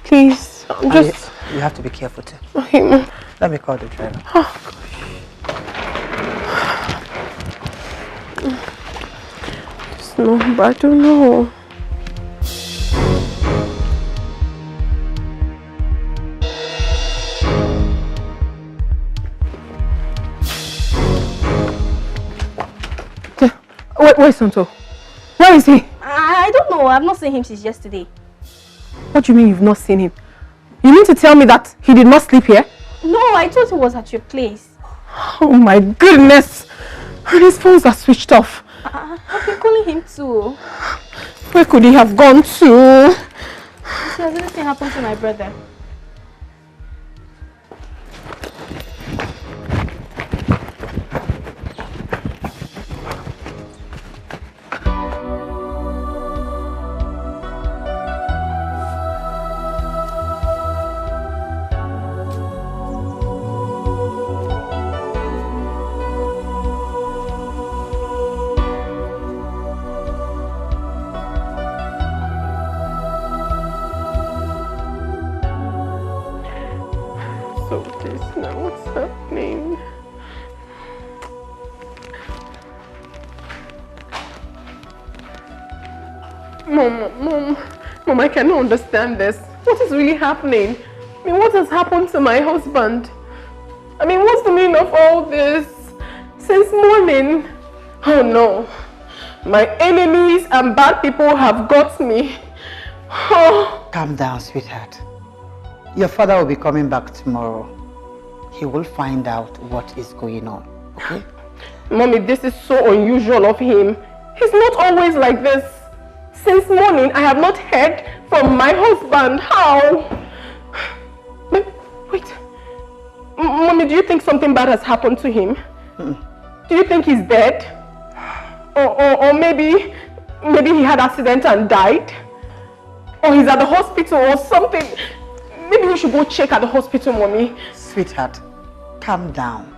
Please, just... You have to be careful too. Okay, Mom. Let me call the driver. Oh, gosh. No, but I don't know. Where's Tonto? Where is he? I don't know. I've not seen him since yesterday. What do you mean you've not seen him? You mean to tell me that he did not sleep here? No, I thought he was at your place. Oh my goodness! And his phones are switched off. I've been calling him too. Where could he have gone to? Has anything happened to my brother? Mom, I cannot understand this. What is really happening? I mean, what has happened to my husband? I mean, what's the meaning of all this? Since morning. Oh no. My enemies and bad people have got me. Oh. Calm down, sweetheart. Your father will be coming back tomorrow. He will find out what is going on, okay? Mommy, this is so unusual of him. He's not always like this. Since morning, I have not heard from my husband. How? Wait. Mommy, do you think something bad has happened to him? Do you think he's dead? Or maybe he had an accident and died? Or he's at the hospital or something? Maybe we should go check at the hospital, Mommy. Sweetheart, calm down.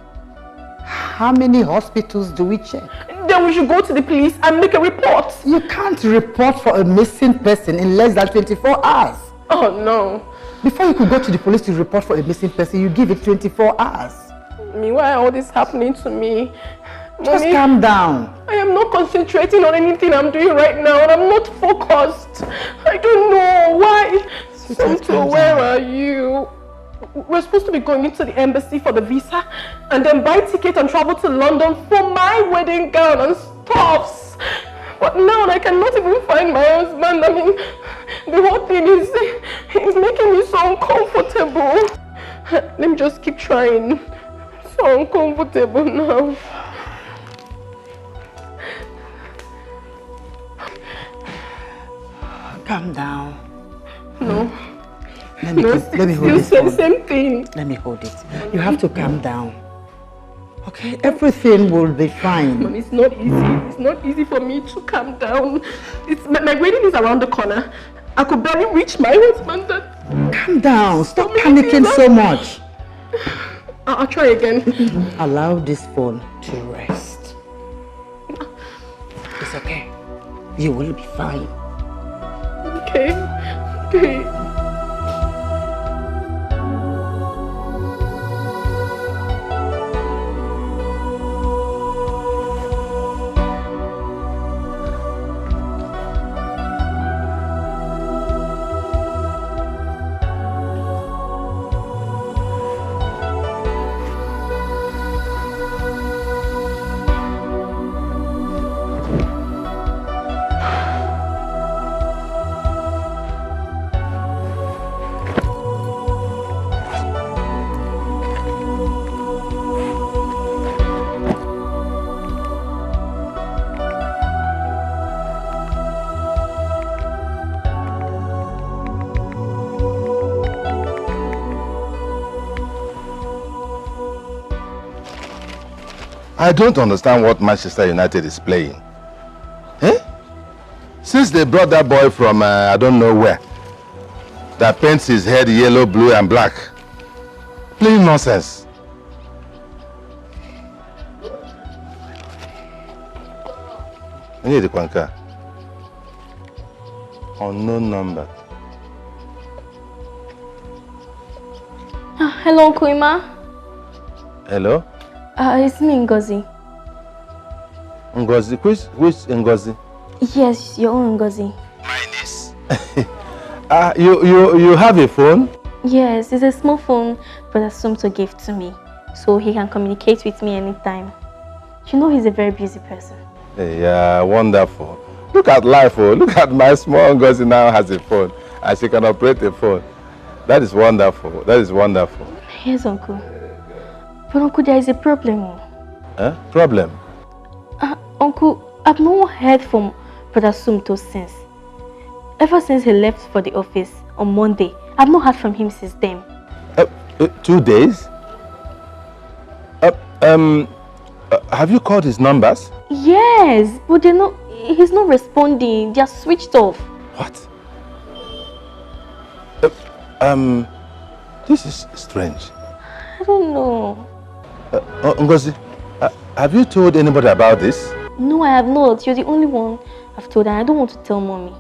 How many hospitals do we check? Then we should go to the police and make a report. You can't report for a missing person in less than 24 hours. Oh no. Before you could go to the police to report for a missing person, you give it 24 hours. Why all this happening to me? Just Mommy, calm down. I am not concentrating on anything I'm doing right now and I'm not focused. I don't know why. Tonto, where are you? We're supposed to be going into the embassy for the visa and then buy ticket and travel to London for my wedding gown and stuffs. But now I cannot even find my husband. I mean, the whole thing is making me so uncomfortable. Let me just keep trying. So uncomfortable now. Calm down. No. Let me hold this phone. Same thing. Let me hold it. You have to calm down. Okay, everything will be fine. Mom, it's not easy. It's not easy for me to calm down. My wedding is around the corner. I could barely reach my husband. Calm down. Stop panicking so much. I'll try again. Allow this phone to rest. It's okay. You will be fine. Okay. Okay. I don't understand what Manchester United is playing. Eh? Since they brought that boy from I don't know where, that paints his head yellow, blue and black. Plain nonsense. I need the Kwanka. Unknown number. Hello, Uncle Ima. Hello? It's me, Ngozi. Ngozi? Which Ngozi? Yes, your own Ngozi. You have a phone? Yes, it's a small phone Brother Sumto gave to me, so he can communicate with me anytime. You know he's a very busy person. Yeah, wonderful. Look at life, oh. Look at my small Ngozi now has a phone, and she can operate a phone. That is wonderful. That is wonderful. Yes, Uncle. But Uncle, there is a problem. Huh? Problem? Uncle, I've not heard from Brother Sumto since. Ever since he left for the office on Monday, I've not heard from him since then. 2 days? Have you called his numbers? Yes, but he's not responding. They are switched off. What? This is strange. I don't know. Ngozi, have you told anybody about this? No, I have not. You're the only one I've told, and I don't want to tell Mommy.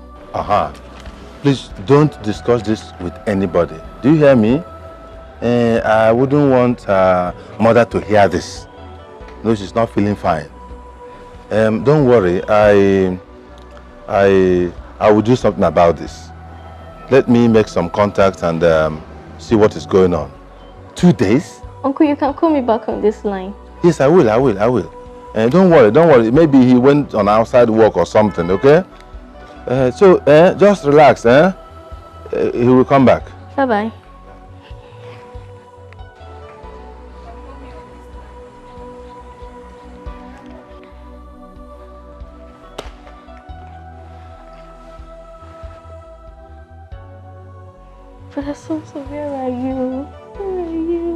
Please don't discuss this with anybody. Do you hear me? I wouldn't want mother to hear this. No, she's not feeling fine. Don't worry. I will do something about this. Let me make some contacts and see what is going on. 2 days? Uncle, you can call me back on this line. Yes, I will. Don't worry. Maybe he went on outside work or something, okay? Just relax, he will come back. Bye-bye. Brother Sumto, where are you? Where are you?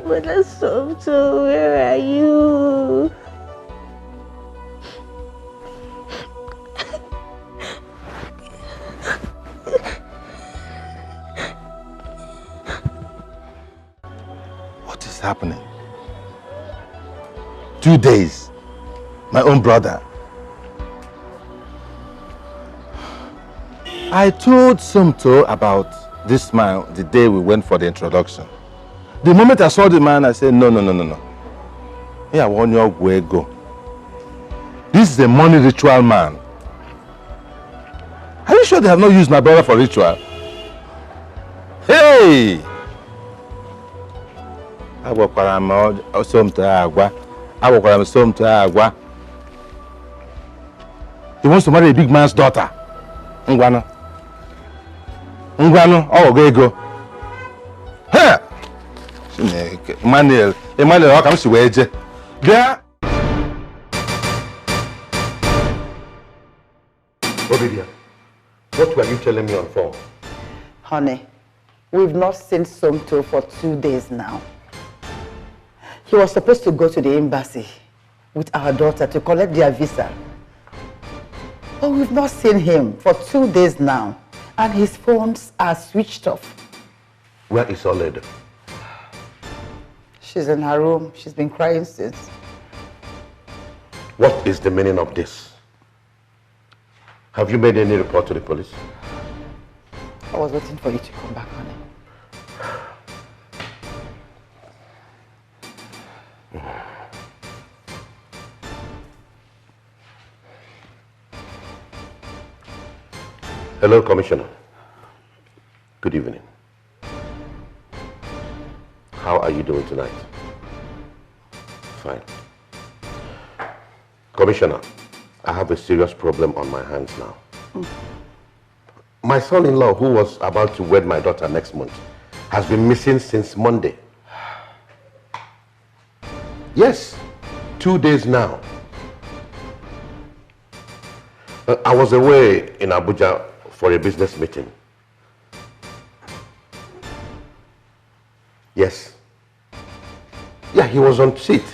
Brother Sumto, where are you? What is happening? 2 days. My own brother. I told Sumto about this man the day we went for the introduction. The moment I saw the man, I said, no. Here, I want your way go. This is a money ritual man. Are you sure they have not used my brother for ritual? Hey! He wants to marry a big man's daughter. Ngwano, go. Hey! Emmanuel, how come she wage? There. Obadiah, What were you telling me on phone? Honey, we've not seen Somto for 2 days now. He was supposed to go to the embassy with our daughter to collect their visa. But we've not seen him for 2 days now, and his phones are switched off. Where is Oledo? She's in her room. She's been crying since. What is the meaning of this? Have you made any report to the police? I was waiting for you to come back, honey. Hello, Commissioner. Good evening. How are you doing tonight? Fine. Commissioner, I have a serious problem on my hands now. My son-in-law, who was about to wed my daughter next month, has been missing since Monday. Yes, 2 days now. I was away in Abuja for a business meeting. Yes. Yeah, he was on seat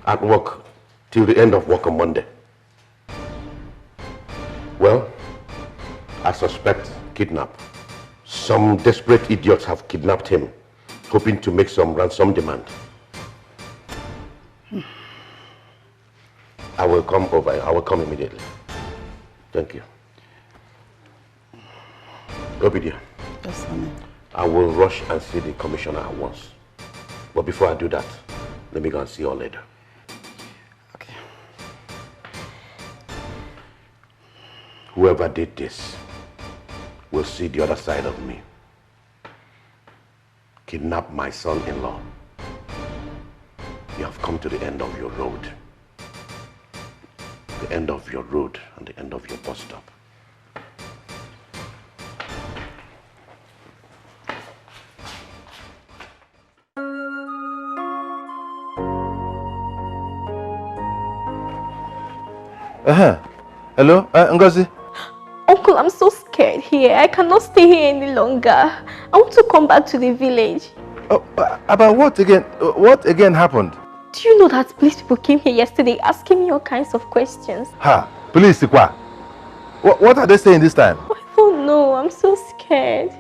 at work till the end of work on Monday. Well, I suspect kidnap. Some desperate idiots have kidnapped him, hoping to make some ransom demand. I will come over. I will come immediately. Thank you. Obidia. Yes, honey. I will rush and see the commissioner at once. But before I do that, let me go and see you all later. Okay. Whoever did this will see the other side of me. Kidnap my son-in-law. You have come to the end of your road. The end of your road and the end of your bus stop. Hello, Ngozi? Uncle, I'm so scared here. I cannot stay here any longer. I want to come back to the village. Oh, about what again? What again happened? Do you know that police people came here yesterday asking me all kinds of questions? Ha! Police, what are they saying this time? I don't know. I'm so scared.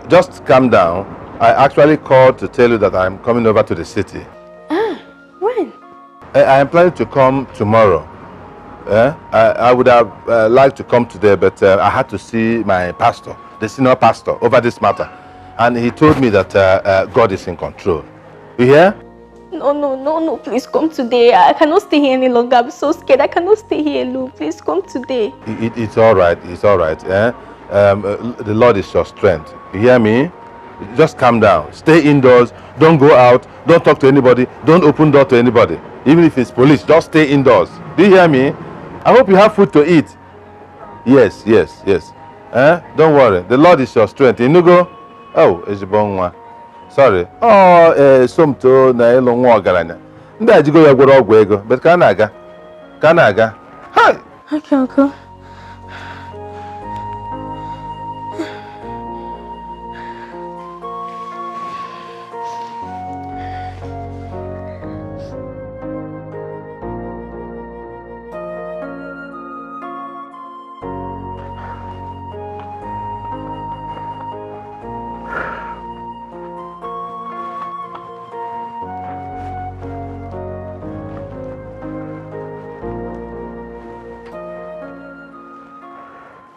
Just calm down. I actually called to tell you that I'm coming over to the city. Ah, when? I am planning to come tomorrow. I would have liked to come today, but I had to see my pastor, the senior pastor, over this matter. And he told me that God is in control. You hear? No, please come today. I cannot stay here any longer. I'm so scared. I cannot stay here alone. Please come today. It's all right. It's all right. The Lord is your strength. You hear me? Just calm down. Stay indoors. Don't go out. Don't talk to anybody. Don't open door to anybody. Even if it's police, just stay indoors. Do you hear me? I hope you have food to eat. Yes. Don't worry. The Lord is your strength. Inugo? Oh, Ezibonwa. Sorry. Oh, Somto na elo nwa ogaranya. Ndị ajigo ya gwọrọ ọgwụ ego. But ka na-aga. Hi! Okay, uncle.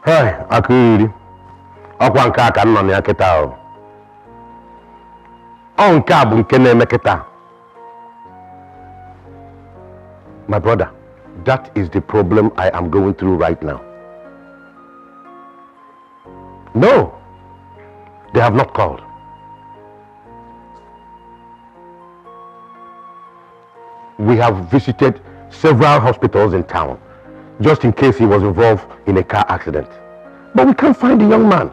Hey, Akiri. Ọkwa nke a ka nọ na ya kịta ahụ. Ọ nke a bụ nke na-eme kịta. My brother, that is the problem I am going through right now. No, they have not called. We have visited several hospitals in town, just in case he was involved in a car accident. But we can't find the young man.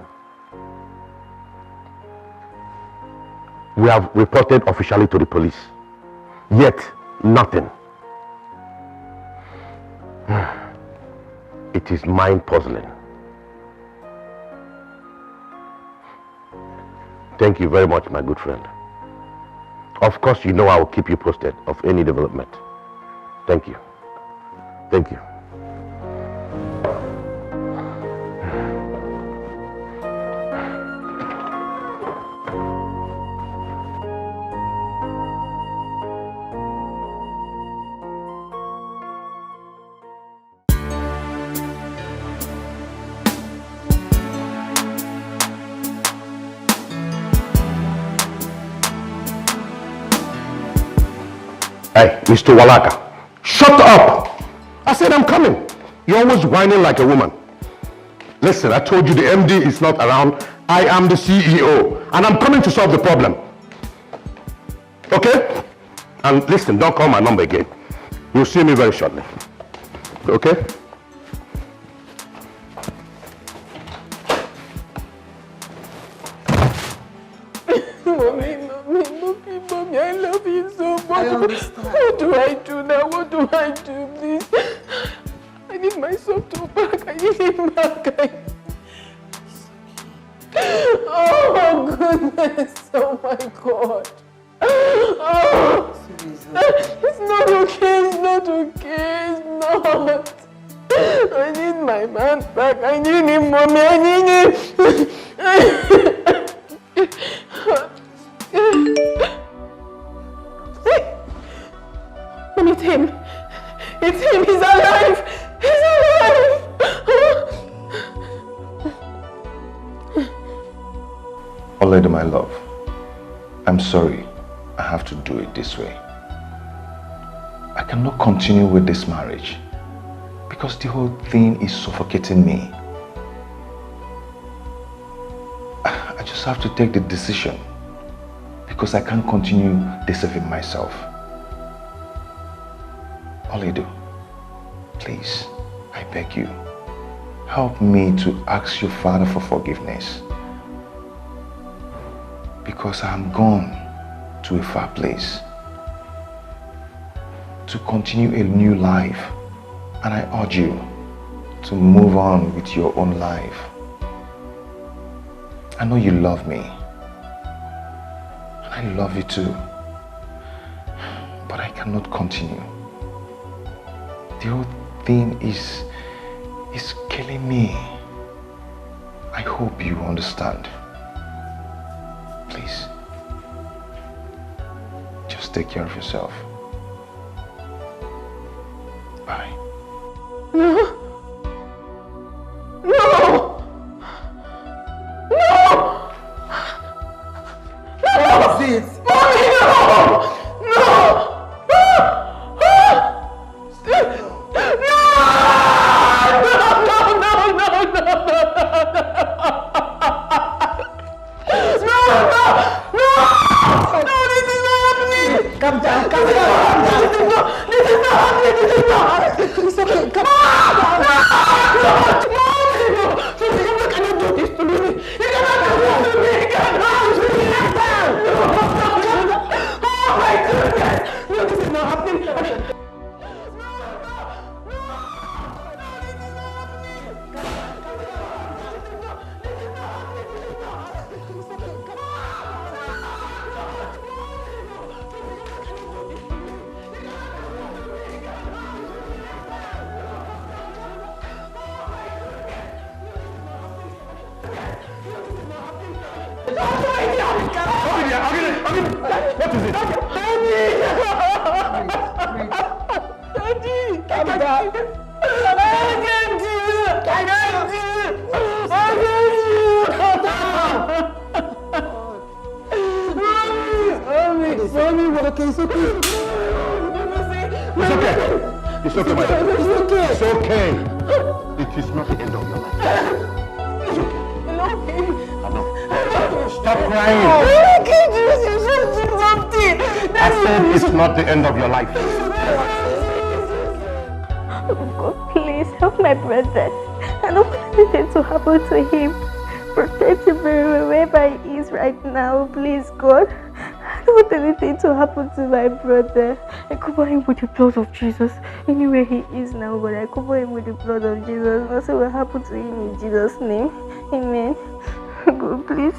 We have reported officially to the police. Yet, nothing. It is mind-puzzling. Thank you very much, my good friend. Of course, you know I will keep you posted of any development. Thank you. Thank you. Hey, Mr. Walaka, shut up! I said I'm coming. You're always whining like a woman. Listen, I told you the MD is not around. I am the CEO, and I'm coming to solve the problem. Okay? And listen, don't call my number again. You'll see me very shortly. Okay? Mommy, I love you so much. What do I do now? What do I do, please? I need my son to back. I need him back. Oh, goodness. Oh, my God. Oh, it's not okay. It's not okay. It's not. I need my man back. I need him, Mommy. I need him. Mommy, it's him. It's him. He's alive. He's alive. Olede, my love, I'm sorry. I have to do it this way. I cannot continue with this marriage because the whole thing is suffocating me. I just have to take the decision because I can't continue deceiving myself. Olede, please, I beg you, help me to ask your father for forgiveness because I'm gone to a far place to continue a new life, and I urge you to move on with your own life. I know you love me, and I love you too, but I cannot continue. The whole thing is killing me. I hope you understand. Please, just take care of yourself. Bye. No! No! No! What is it? Mommy, no! No! Calm down, calm down. This is not happening. This is not happening. It's okay. Come on. No. You cannot do this to me. You cannot do this to me. You cannot do this. Oh my goodness. No, this is not happening. What is it? Daddy! Calm down. I can't do it. I can't do it. I can't do it. Mommy, what okay? It's okay. It's okay. It's okay, my dear. It's okay. It's okay. It is not the end of your life. It's okay. I know. Stop crying. I can't do this. You should do something. I said it's not the end of your life. God, please help my brother. I don't want anything to happen to him. Protect him wherever he is right now, please, God. I don't want anything to happen to my brother. I cover him with the blood of Jesus. Anywhere he is now, but I cover him with the blood of Jesus. Nothing will happen to him in Jesus' name. Amen. God, please.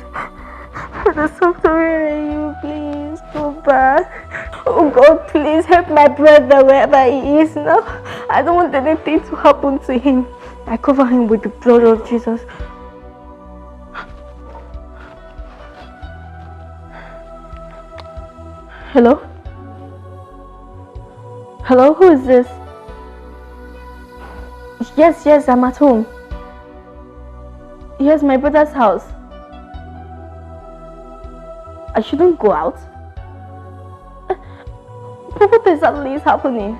There's something in you, please go back. Oh God, please help my brother wherever he is now. I don't want anything to happen to him. I cover him with the blood of Jesus. Hello? Hello, who is this? Yes, I'm at home. Here's my brother's house. I shouldn't go out. What exactly is happening?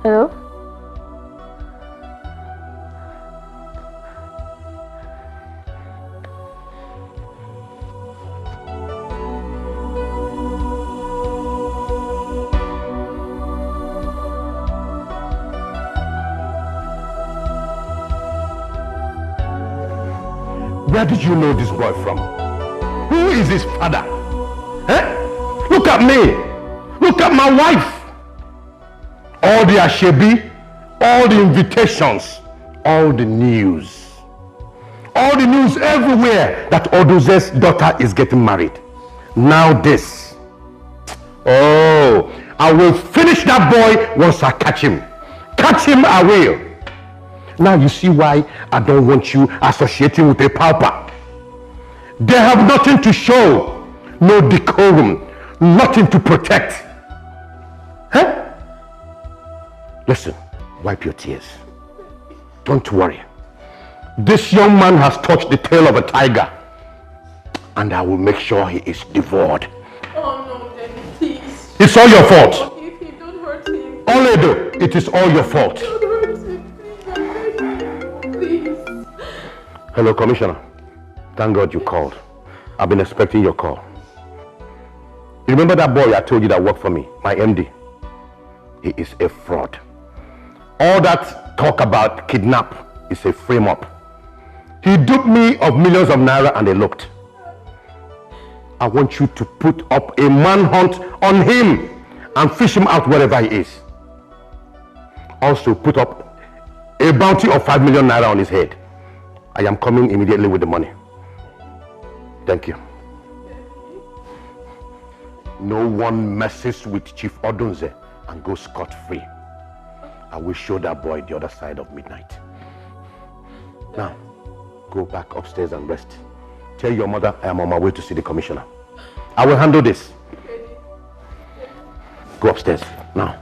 Hello? Where did you know this boy from? Who is his father? Eh? Look at me. Look at my wife. All the ashebi, all the invitations, all the news. All the news everywhere that Oduze's daughter is getting married. Now this. Oh, I will finish that boy once I catch him. Catch him, I will. Now you see why I don't want you associating with a pauper. They have nothing to show, no decorum, nothing to protect. Huh? Listen, wipe your tears. Don't worry. This young man has touched the tail of a tiger, and I will make sure he is devoured. Oh no, Daddy, please. It's all your fault. If you don't hurt him. Oledo, it is all your fault. Don't hurt him, please. Hello, Commissioner. Thank God you called. I've been expecting your call. You remember that boy I told you that worked for me, my MD? He is a fraud. All that talk about kidnap is a frame-up. He duped me of millions of naira and they looked. I want you to put up a manhunt on him and fish him out wherever he is. Also put up a bounty of 5 million naira on his head. I am coming immediately with the money. Thank you. No one messes with Chief Odunze and goes scot-free. I will show that boy the other side of midnight. Now, go back upstairs and rest. Tell your mother I am on my way to see the commissioner. I will handle this. Go upstairs now.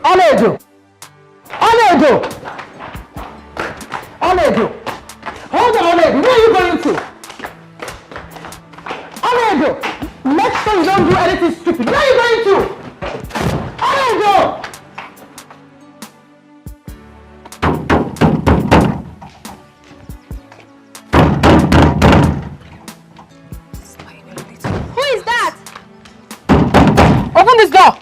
Oledo! Oledo! Oledo! Hold on, Oledo! Where are you going to? Oledo! Make sure you don't do anything stupid. Where are you going to? Oledo! Who is that? Open this door!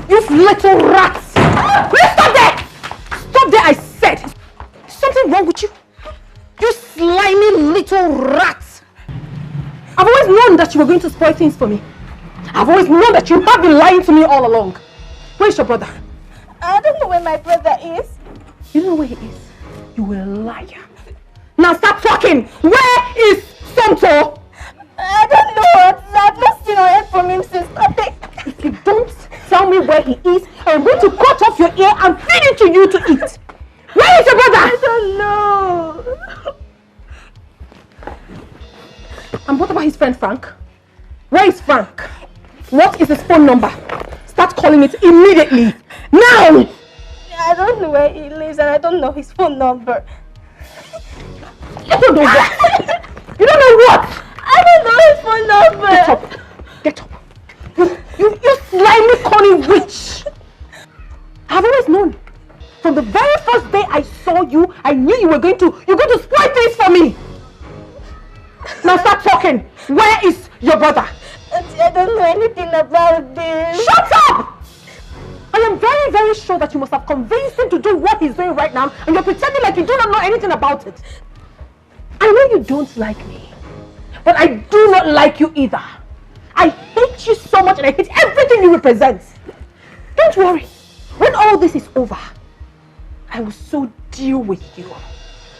You little rats! Will you stop there? Stop there, I said! Is something wrong with you? You slimy little rats! I've always known that you were going to spoil things for me. I've always known that you have been lying to me all along. Where's your brother? I don't know where my brother is. You don't know where he is? You a liar. Now stop talking! Where is Tonto? I don't know. I've not seen or heard from him since Sunday. If you don't tell me where he is, I'm going to cut off your ear and feed it to you to eat. Where is your brother? I don't know. And what about his friend Frank? Where is Frank? What is his phone number? Start calling it immediately. Now! I don't know where he lives and I don't know his phone number. You don't know what? You don't know what? I don't know his phone number. Get up. Get up. You slimy, cunning witch! I've always known. From the very first day I saw you, I knew you were going to spoil things for me. Now start talking. Where is your brother? Auntie, I don't know anything about this. Shut up! I am very, very sure that you must have convinced him to do what he's doing right now, and you're pretending like you do not know anything about it. I know you don't like me, but I do not like you either. I hate you so much and I hate everything you represent. Don't worry. When all this is over, I will so deal with you.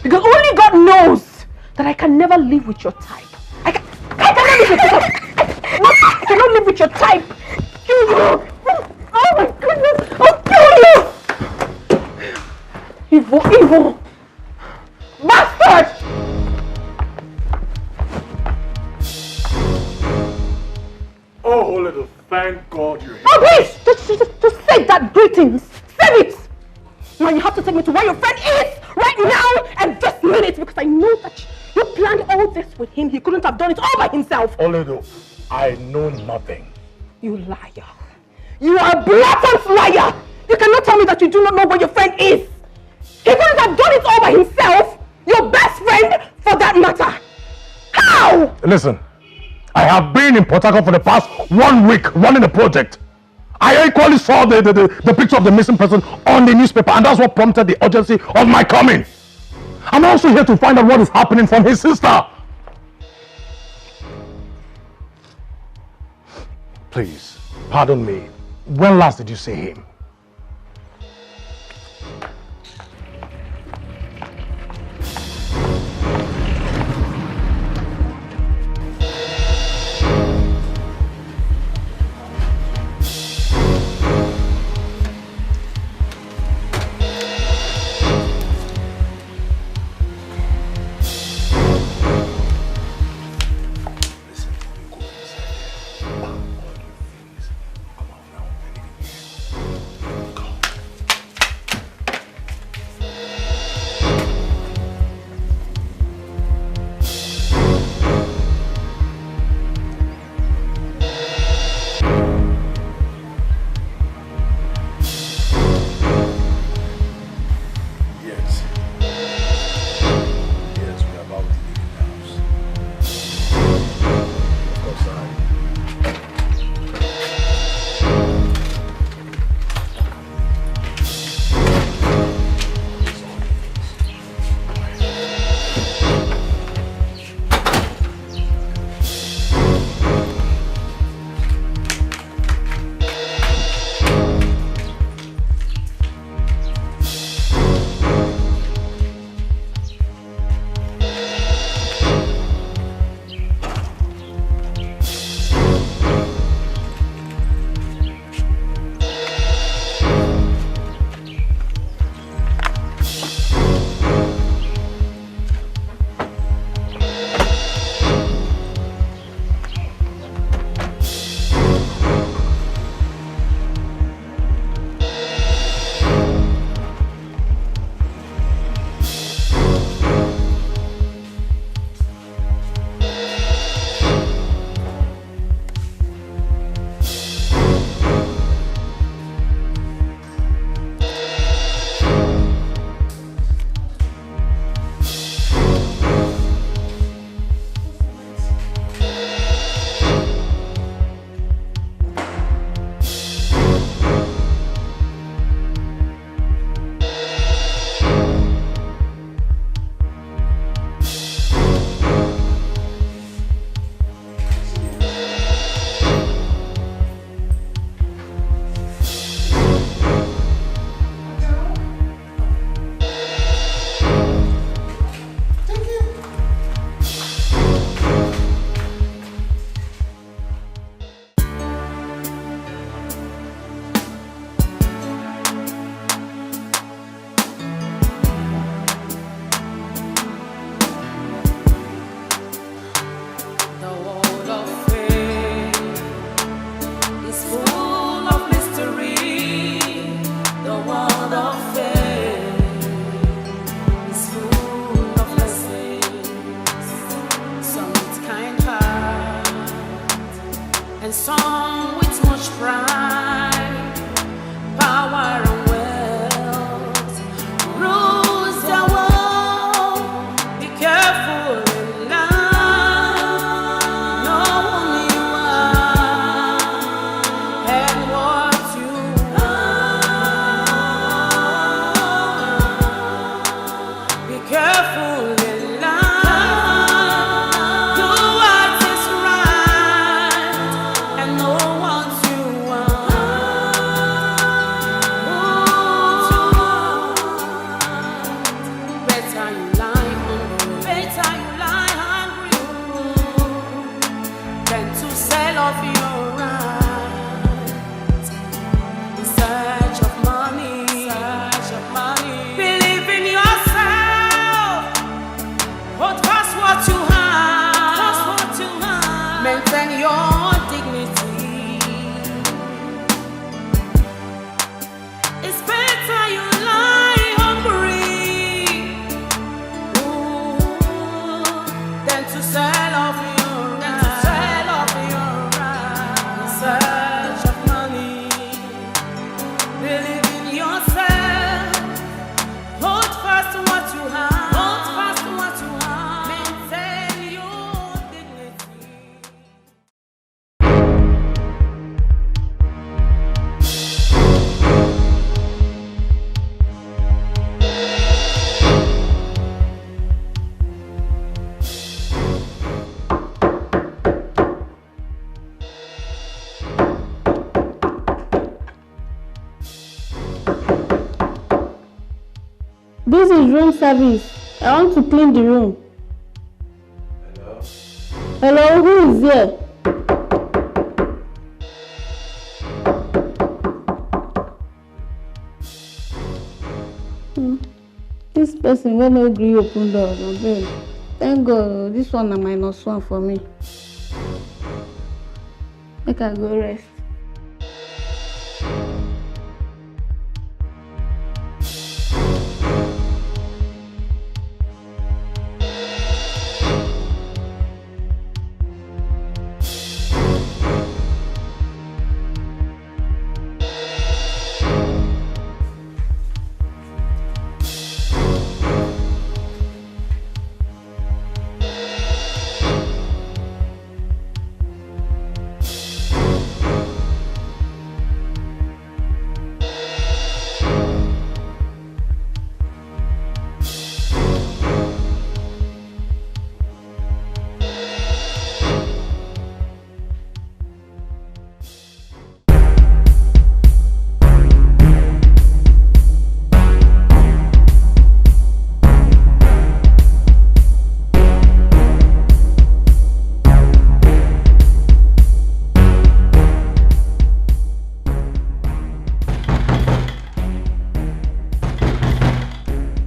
Because only God knows that I can never live with your type. I cannot live with your type. I cannot live with your type. You. Oh my goodness. I'll kill you. Evil, evil. Bastard. Oh, little, thank God you're here. Oh, please! Just say that greetings. Say it! Now you have to take me to where your friend is right now and this minute because I know that you planned all this with him. He couldn't have done it all by himself. Oledo, I know nothing. You liar. You are a blatant liar. You cannot tell me that you do not know where your friend is. He couldn't have done it all by himself. Your best friend, for that matter. How? Listen, I have been in Port Harcourt for the past 1 week running the project. I equally saw the picture of the missing person on the newspaper, and that's what prompted the urgency of my coming. I'm also here to find out what is happening from his sister. Please, pardon me. When last did you see him? better you lie hungry. Better you lie hungry than to sell off your right in search of money. Believe in yourself. Hold fast what you have. Maintain your dignity. It's better you lie hungry than to sell off your right in search of money. Believe in yourself. Hold fast to what you have. Maintain your dignity. This is room service. I want to clean the room. Hello, who is there? This person will not agree open door. Thank God, this one is -1 for me. I can go rest.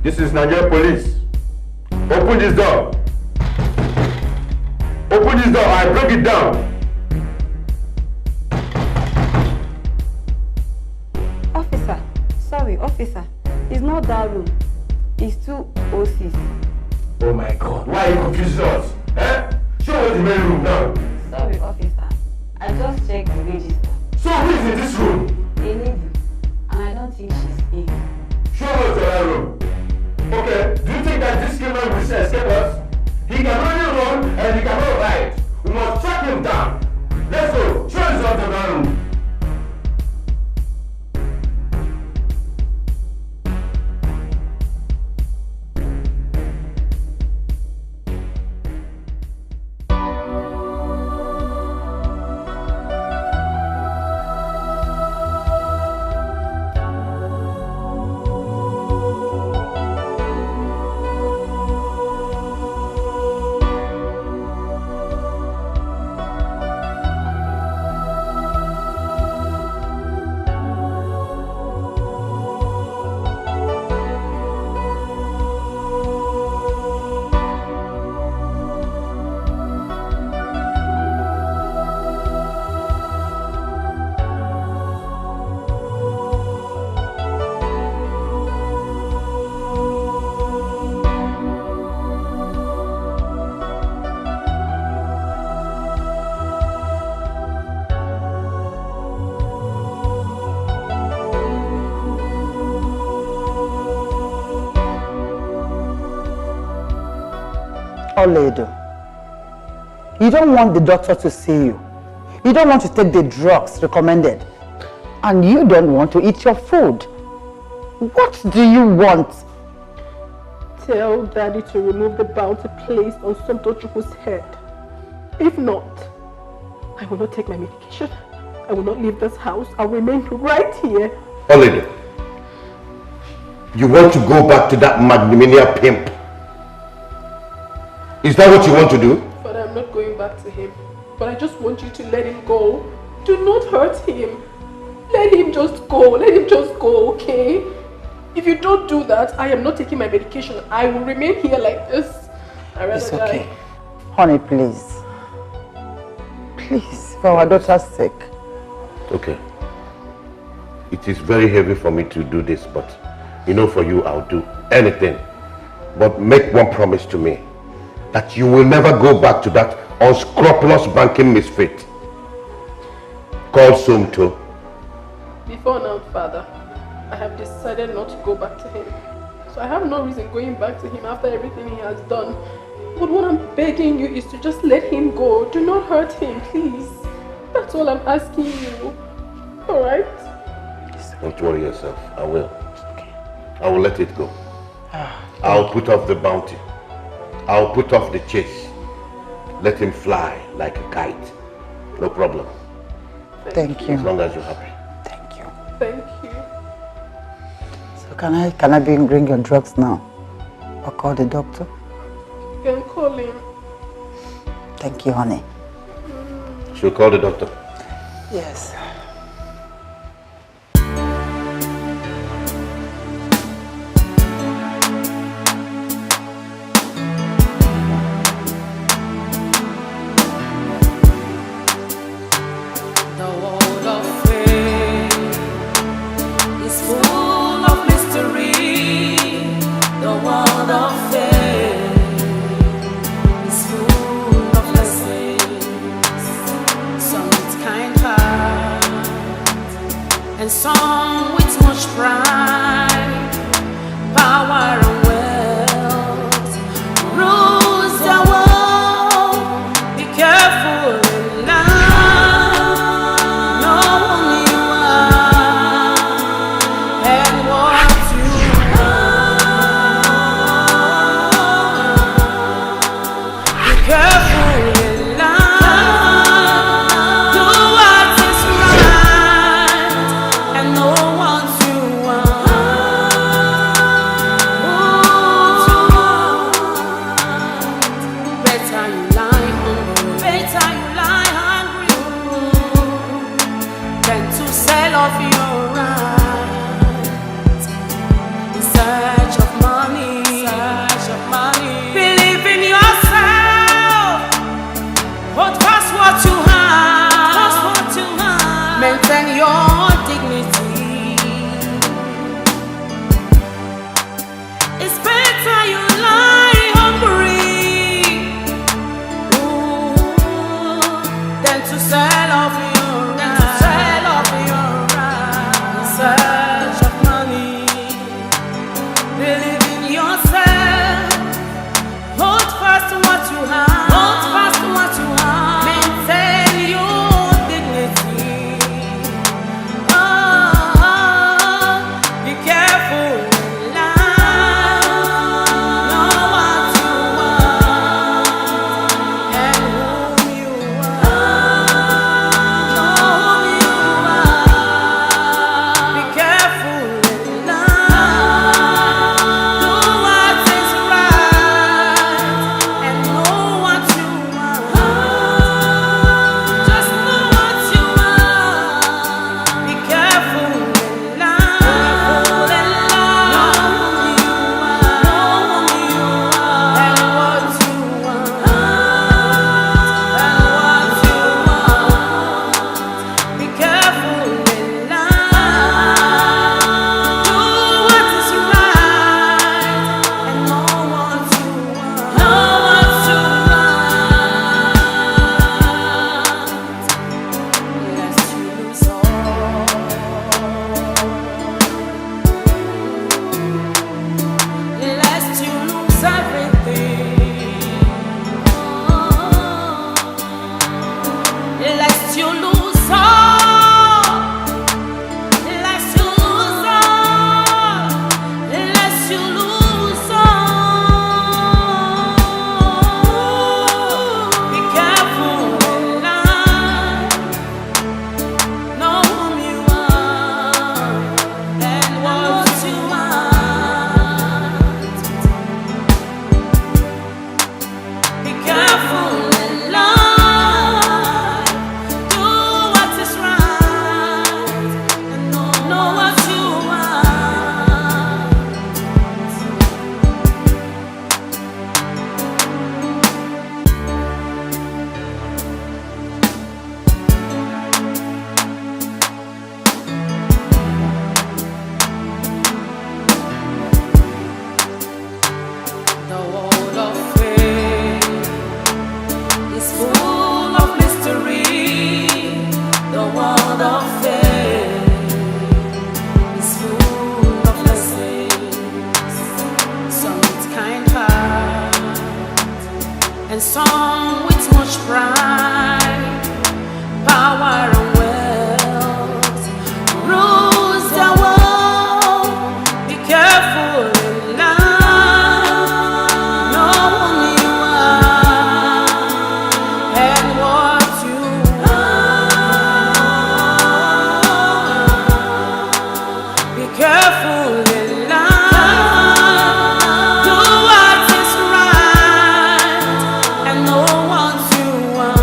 This is Nigerian police. Open this door. Open this door. I break it down. Officer, sorry, officer. It's not that room. It's 2 OCs. Oh my God. Why are you confusing us? Eh? Show us the main room now. Sorry, officer. I just checked the register. So who is in this room? Ini Edo. And I don't think she's in. Show us the other room. Okay, do you think that this criminal will escape us? He can only run and he cannot ride. We must track him down. Let's go. Show us the other room. Edo. You don't want the doctor to see you. You don't want to take the drugs recommended. And you don't want to eat your food. What do you want? Tell Daddy to remove the bounty placed on Sabotage's head. If not, I will not take my medication. I will not leave this house. I'll remain right here. Edo, you want to go back to that magnanimous pimp Is that what you want to do? Father, I'm not going back to him. But I just want you to let him go. Do not hurt him. Let him just go. Let him just go, okay? If you don't do that, I am not taking my medication. I will remain here like this. I'd rather It's okay. die. Honey, please. Please, for our daughter's sake. Okay. It is very heavy for me to do this, but you know, for you, I'll do anything. But make one promise to me, that you will never go back to that unscrupulous banking misfit called Tonto. Before now, Father, I have decided not to go back to him. So I have no reason going back to him after everything he has done. But what I'm begging you is to just let him go. Do not hurt him, please. That's all I'm asking you. Alright? Don't worry yourself. I will. I will let it go. I'll put off the bounty. I'll put off the chase. Let him fly like a kite. No problem. Thank you. As long as you're happy. Thank you. So can I bring your drugs now? Or call the doctor? You can call him. Thank you, honey. She'll call the doctor. Yes. And some with much pride, power and wealth rules the world. Be careful in life, know who you are and what you are. The world of faith is full of mystery. The world of faith is full of lessons. Some with kind heart and some with much pride, power and wealth rules the world. Be careful in life, know who you are and what you want. Be careful in life, do what is right and know what you want.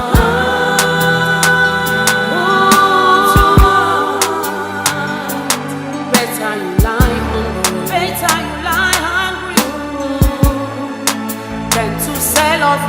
Better you lie hungry than to sell off